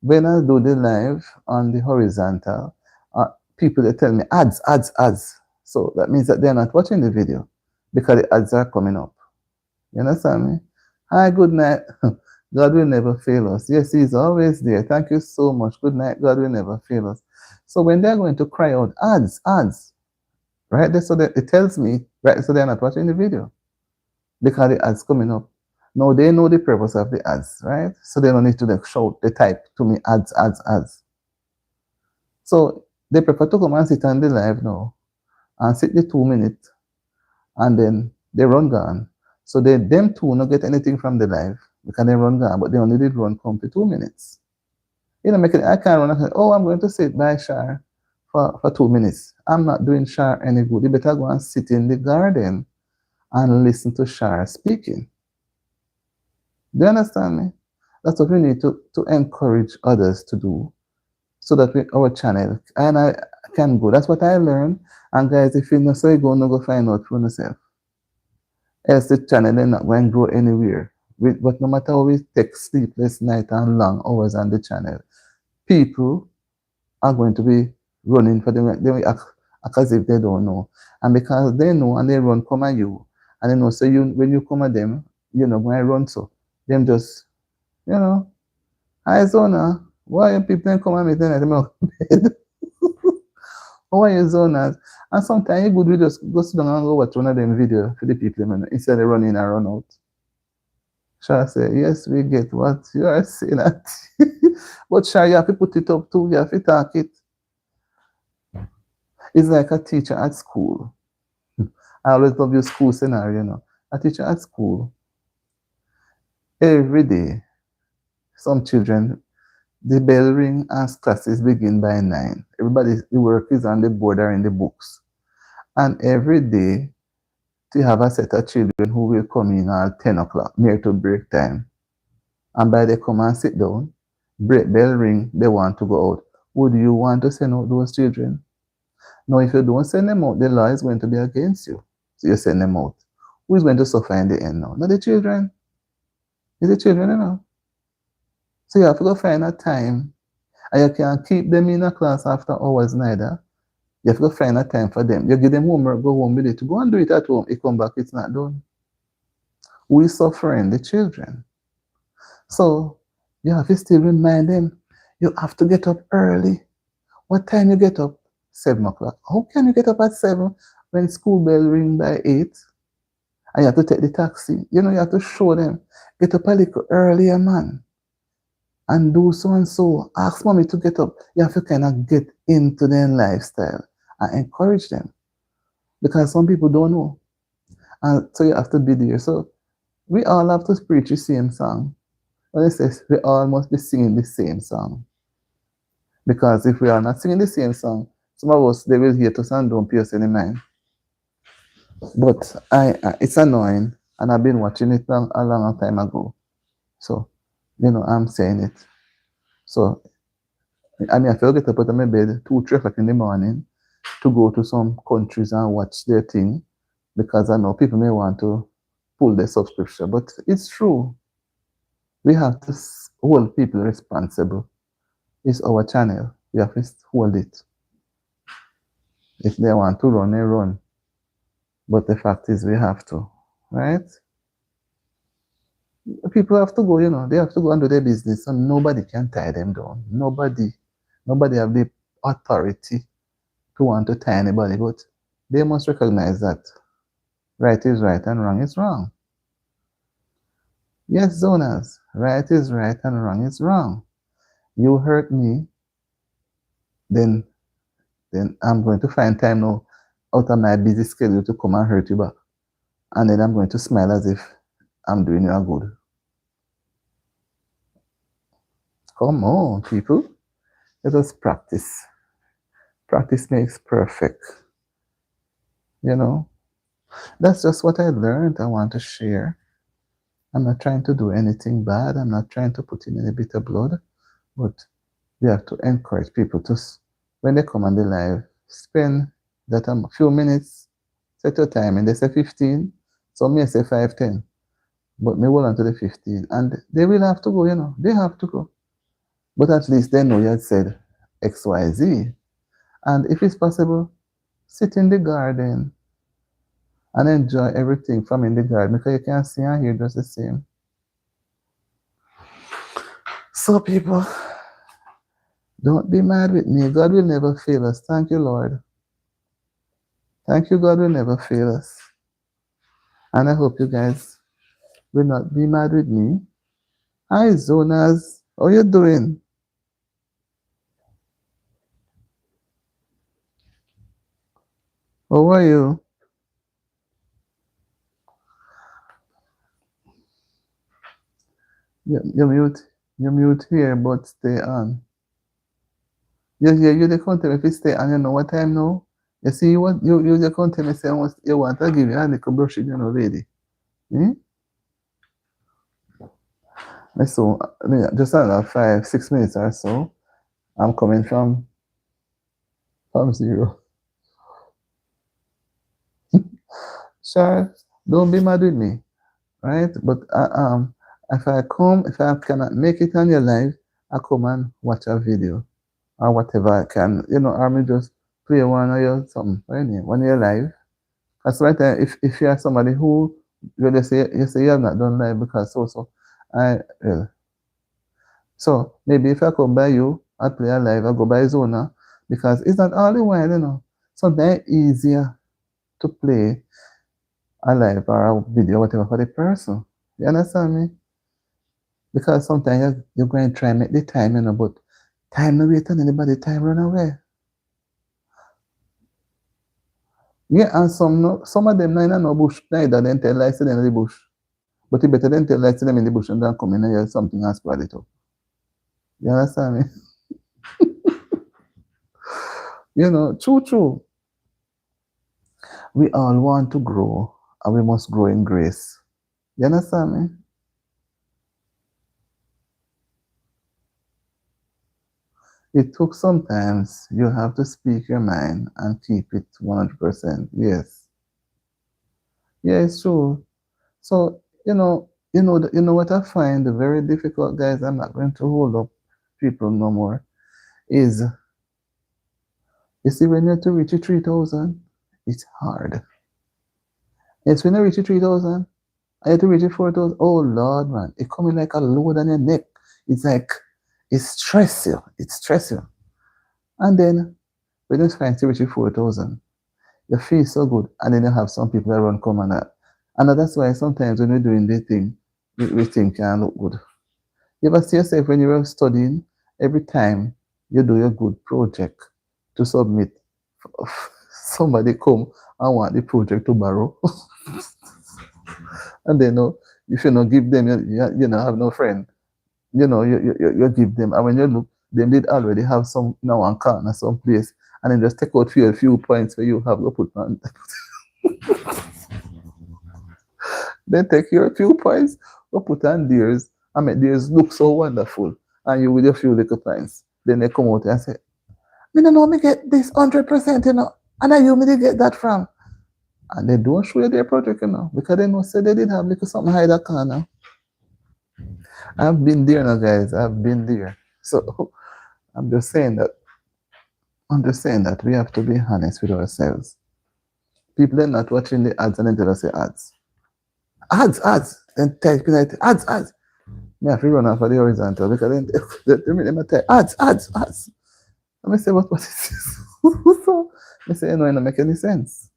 when I do the live on the horizontal, people they tell me ads, ads, ads. So that means that they're not watching the video because the ads are coming up. You understand me? Hi, good night. God will never fail us. Yes, He's always there. Thank you so much. Good night. God will never fail us. So when they're going to cry out ads, ads, right? So that it tells me, right? So they're not watching the video because the ads coming up. No, they know the purpose of the ads, right? So they don't need to shout, they type to me ads, ads, ads. So they prefer to come and sit on the live now and sit the 2 minutes and then they run gone. So them two not get anything from the live because they run gone, but they only did run come for 2 minutes. I can't run and say, oh, I'm going to sit by Shar for 2 minutes. I'm not doing Shar any good. You better go and sit in the garden and listen to Shar speaking. Do you understand me? That's what we need to encourage others to do so that our channel and I can go. That's what I learned. And guys, if you know so you go find out for yourself. Else the channel is not going to grow anywhere. But no matter how we take sleepless night and long hours on the channel, people are going to be running for them. They will act as if they don't know. And because they know and they run come at you, and they know so when you come at them, when I run so, them just, hi Zona, why are people come at me tonight? How are you Zonas? And sometimes it's good we just go sit down and go watch one of them videos for the people instead of running and run out. Shall I say, yes, we get what you are saying that. But Shall you have to put it up too, you have to talk it. It's like a teacher at school. I always love your school scenario, A teacher at school. Every day, some children, The bell ring as classes begin by 9. Everybody, the work is on the board or in the books. And every day, to have a set of children who will come in at 10 o'clock, near to break time. And by they come and sit down, break bell ring, they want to go out. Would you want to send out those children? No, if you don't send them out, the law is going to be against you. So you send them out. Who is going to suffer in the end now? Not the children. It's the children, you know. So you have to go find a time. And you can't keep them in a class after hours neither. You have to go find a time for them. You give them homework, go home with it. Go and do it at home. You come back, it's not done. Who is suffering? The children. So you have to still remind them, you have to get up early. What time you get up? 7 o'clock. How can you get up at 7 when school bell ring by 8? And you have to take the taxi. You know, you have to show them. Get up a little earlier, man. And do so and so. Ask mommy to get up. You have to kind of get into their lifestyle and encourage them. Because some people don't know. And so you have to be there. So we all have to preach the same song. When it says we all must be singing the same song. Because if we are not singing the same song, some of us, they will hate us and don't pay us any mind. But it's annoying, and I've been watching it a long time ago. So, you know, I'm saying it. So, I mean, I feel get up out of my bed 2, 3 o'clock in the morning to go to some countries and watch their thing, because I know people may want to pull their subscription. But it's true. We have to hold people responsible. It's our channel. We have to hold it. If they want to run, they run. But the fact is, we have to, right? People have to go, you know, they have to go and do their business, and nobody can tie them down. Nobody have the authority to want to tie anybody, but they must recognize that right is right and wrong is wrong. Yes, zoners, right is right and wrong is wrong. You hurt me, then I'm going to find time now out of my busy schedule to come and hurt you back. And then I'm going to smile as if I'm doing you a good. Come on, people. Let us practice. Practice makes perfect. You know, that's just what I learned. I want to share. I'm not trying to do anything bad. I'm not trying to put in any bitter blood. But we have to encourage people to, when they come on the live, spend that a few minutes, set your time, and they say 15, some may say 5-10, but me hold on to the 15, and they will have to go, you know, they have to go. But at least they know you had said X, Y, Z. And if it's possible, sit in the garden and enjoy everything from in the garden, because you can see and hear just the same. So people, don't be mad with me. God will never fail us. Thank you, Lord. Thank you, God will never fail us. And I hope you guys will not be mad with me. Hi, Zonas. How you doing? How are you? You mute here, but stay on. You the content if you stay on, you know what time now? You see what you the content me say you want to give you a little brush, you know, lady. Hmm? So just another 5-6 minutes or so. I'm coming from 0. Sure, don't be mad with me, right? But if I cannot make it on your live, I come and watch a video or whatever I can, you know, or me just play one or you something when you're live. That's right. If you are somebody who you say you have not done live because so maybe if I come by you, I play a live, I go by Zona, because it's not all the while, you know. Sometimes easier to play a live or a video, whatever, for the person. You understand me? Because sometimes you're going to try and make the time, you know, but time no wait on anybody, time run away. Yeah, and some of them not in no bush neither, then tell lies to them in the bush. But you better than tell lies to them in the bush and then come in and hear something and spoil it up. You understand me? You know, true. We all want to grow and we must grow in grace. You understand me? It took sometimes you have to speak your mind and keep it 100%. Yes. Yeah, it's true. So, you know what I find very difficult, guys. I'm not going to hold up people no more. Is you see when you have to reach your 3,000, it's hard. It's when you reach your 3,000, I have to reach your 4,000. Oh Lord, man, it coming like a load on your neck. It's like it stress you. It stress you. And then when you find to reach your 4,000, you feel so good, and then you have some people that run come and that. And that's why sometimes when we're doing this thing, we think can look good. You ever see yourself when you were studying, every time you do your good project to submit, somebody come and want the project to borrow, and they know if you not give them, you know have no friend. You know you give them, and when you look, they did already have some now one corner some place, and then just take out few points where you have to put on. Then take your few points, go put on theirs, and make theirs look so wonderful, and you with your few little points. Then they come out and say, "Me no know me get this 100%, and I you me did get that from." And they don't show you their project, because they know say they did have little something hide that corner. I've been there now, guys. I've been there. So I'm just saying that. I'm just saying that we have to be honest with ourselves. People are not watching the ads and then tell us the ads. Ads. Then typing it, ads. Me have to run off of the horizontal because then they make them tell ads. And I say, what is this? So I say, it don't make any sense.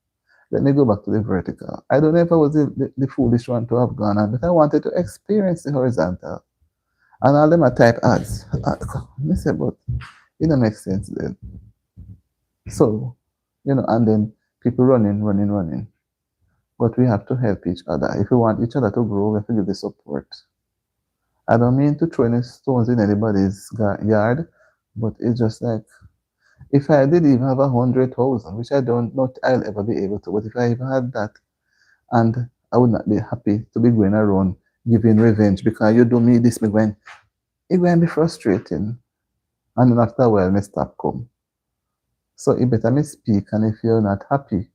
Let me go back to the vertical. I don't know if I was the foolish one to have gone on, but I wanted to experience the horizontal. And all them are type ads. I say, but it don't make sense then. So, and then people running. But we have to help each other. If we want each other to grow, we have to give the support. I don't mean to throw any stones in anybody's yard, but it's just like if I did even have 100,000, which I don't not I'll ever be able to, but if I even had that, and I would not be happy to be going around giving revenge because you do me this, me going, it going to be frustrating, and then after a while, me stop come. So it better me speak, and if you're not happy,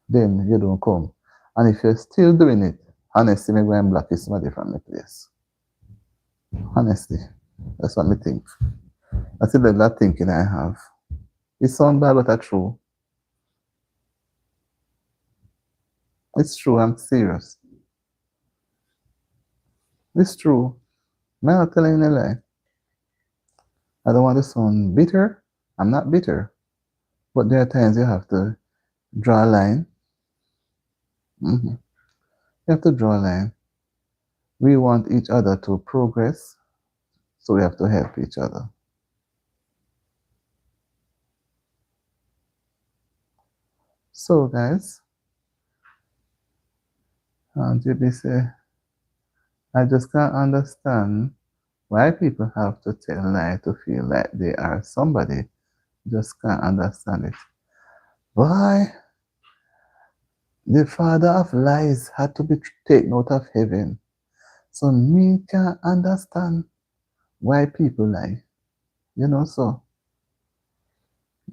then you don't come. And if you're still doing it, honestly, me go and block you somebody from the place. Honestly, that's what me think. That's the level of thinking I have. It sounds bad, but it's true. It's true. I'm serious. It's true. I'm not telling you a lie. I don't want to sound bitter. I'm not bitter. But there are times you have to draw a line. You have to draw a line. We want each other to progress, so we have to help each other. So, guys, JB say, I just can't understand why people have to tell a lie to feel like they are somebody. Just can't understand it. Why the father of lies had to be taken out of heaven. So me can't understand why people lie. So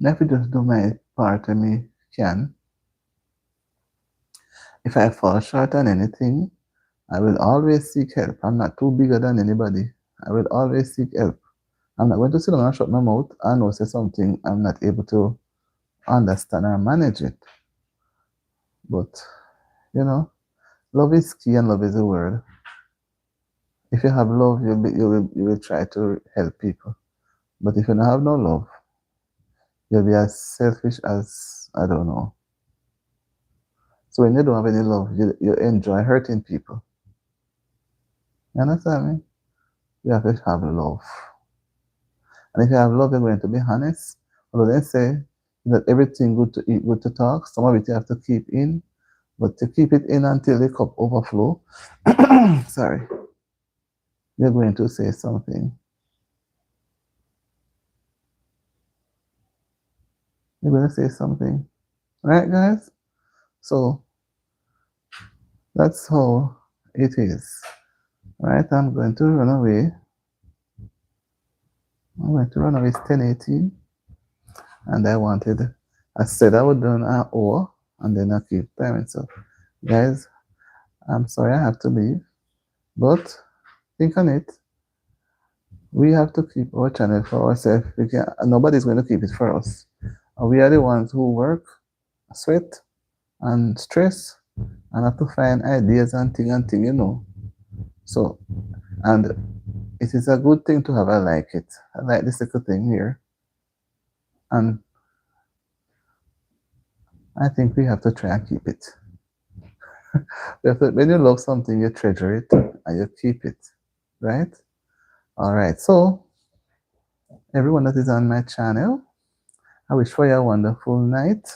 if I just do my part of me can. If I fall short on anything, I will always seek help. I'm not too bigger than anybody. I will always seek help. I'm not going to sit down and shut my mouth and know say something I'm not able to understand or manage it. But love is key and love is the word. If you have love, you will try to help people. But if you don't have no love, you'll be as selfish as I don't know. So when you don't have any love, you enjoy hurting people. You understand me? You have to have love. And if you have love, you're going to be honest. Although they say that everything good to eat, good to talk, some of it you have to keep in. But to keep it in until the cup overflow, sorry, you're going to say something. You're gonna say something, right, guys? So that's how it is, right? I'm going to run away. I'm going to run away. It's 10:18, and I said I would do an hour, and then I keep timing. So, guys, I'm sorry I have to leave, but think on it. We have to keep our channel for ourselves. Nobody's going to keep it for us. We are the ones who work, sweat, and stress, and have to find ideas and thing, you know. So, and it is a good thing to have. I like it. I like this little thing here, and I think we have to try and keep it. When you love something, you treasure it and you keep it, right? All right. So, everyone that is on my channel, I wish for you a wonderful night.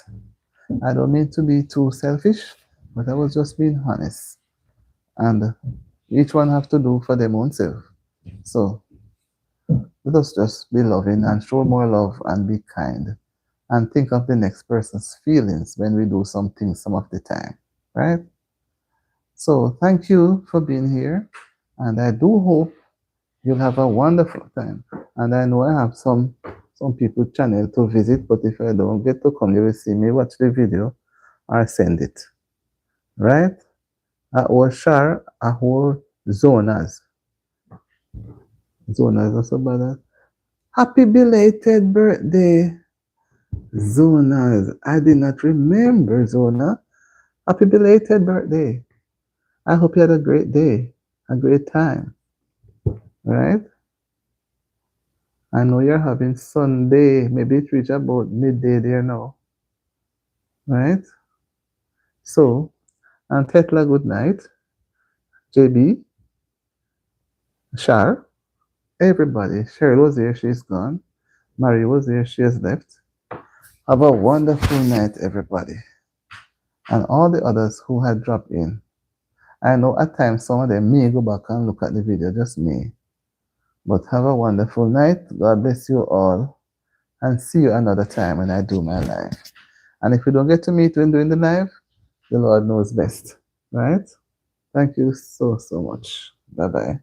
I don't mean to be too selfish, but I was just being honest. And each one have to do for them own self. So let us just be loving and show more love and be kind. And think of the next person's feelings when we do something some of the time. Right? So thank you for being here. And I do hope you'll have a wonderful time. And I know I have some people channel to visit, but if I don't get to come, you will see me watch the video or send it. Right? Or share a whole zonas. Zonas also bad. Happy belated birthday, Zonas. I did not remember, Zona. Happy belated birthday. I hope you had a great day, a great time. Right? I know you're having Sunday. Maybe it reached about midday there now. Right? So, and Tetla, good night. JB, Shar, everybody. Cheryl was here, she's gone. Marie was here, she has left. Have a wonderful night, everybody. And all the others who had dropped in. I know at times some of them may go back and look at the video, just me. But have a wonderful night. God bless you all. And see you another time when I do my live. And if we don't get to meet when doing the live, the Lord knows best. Right? Thank you so, so much. Bye-bye.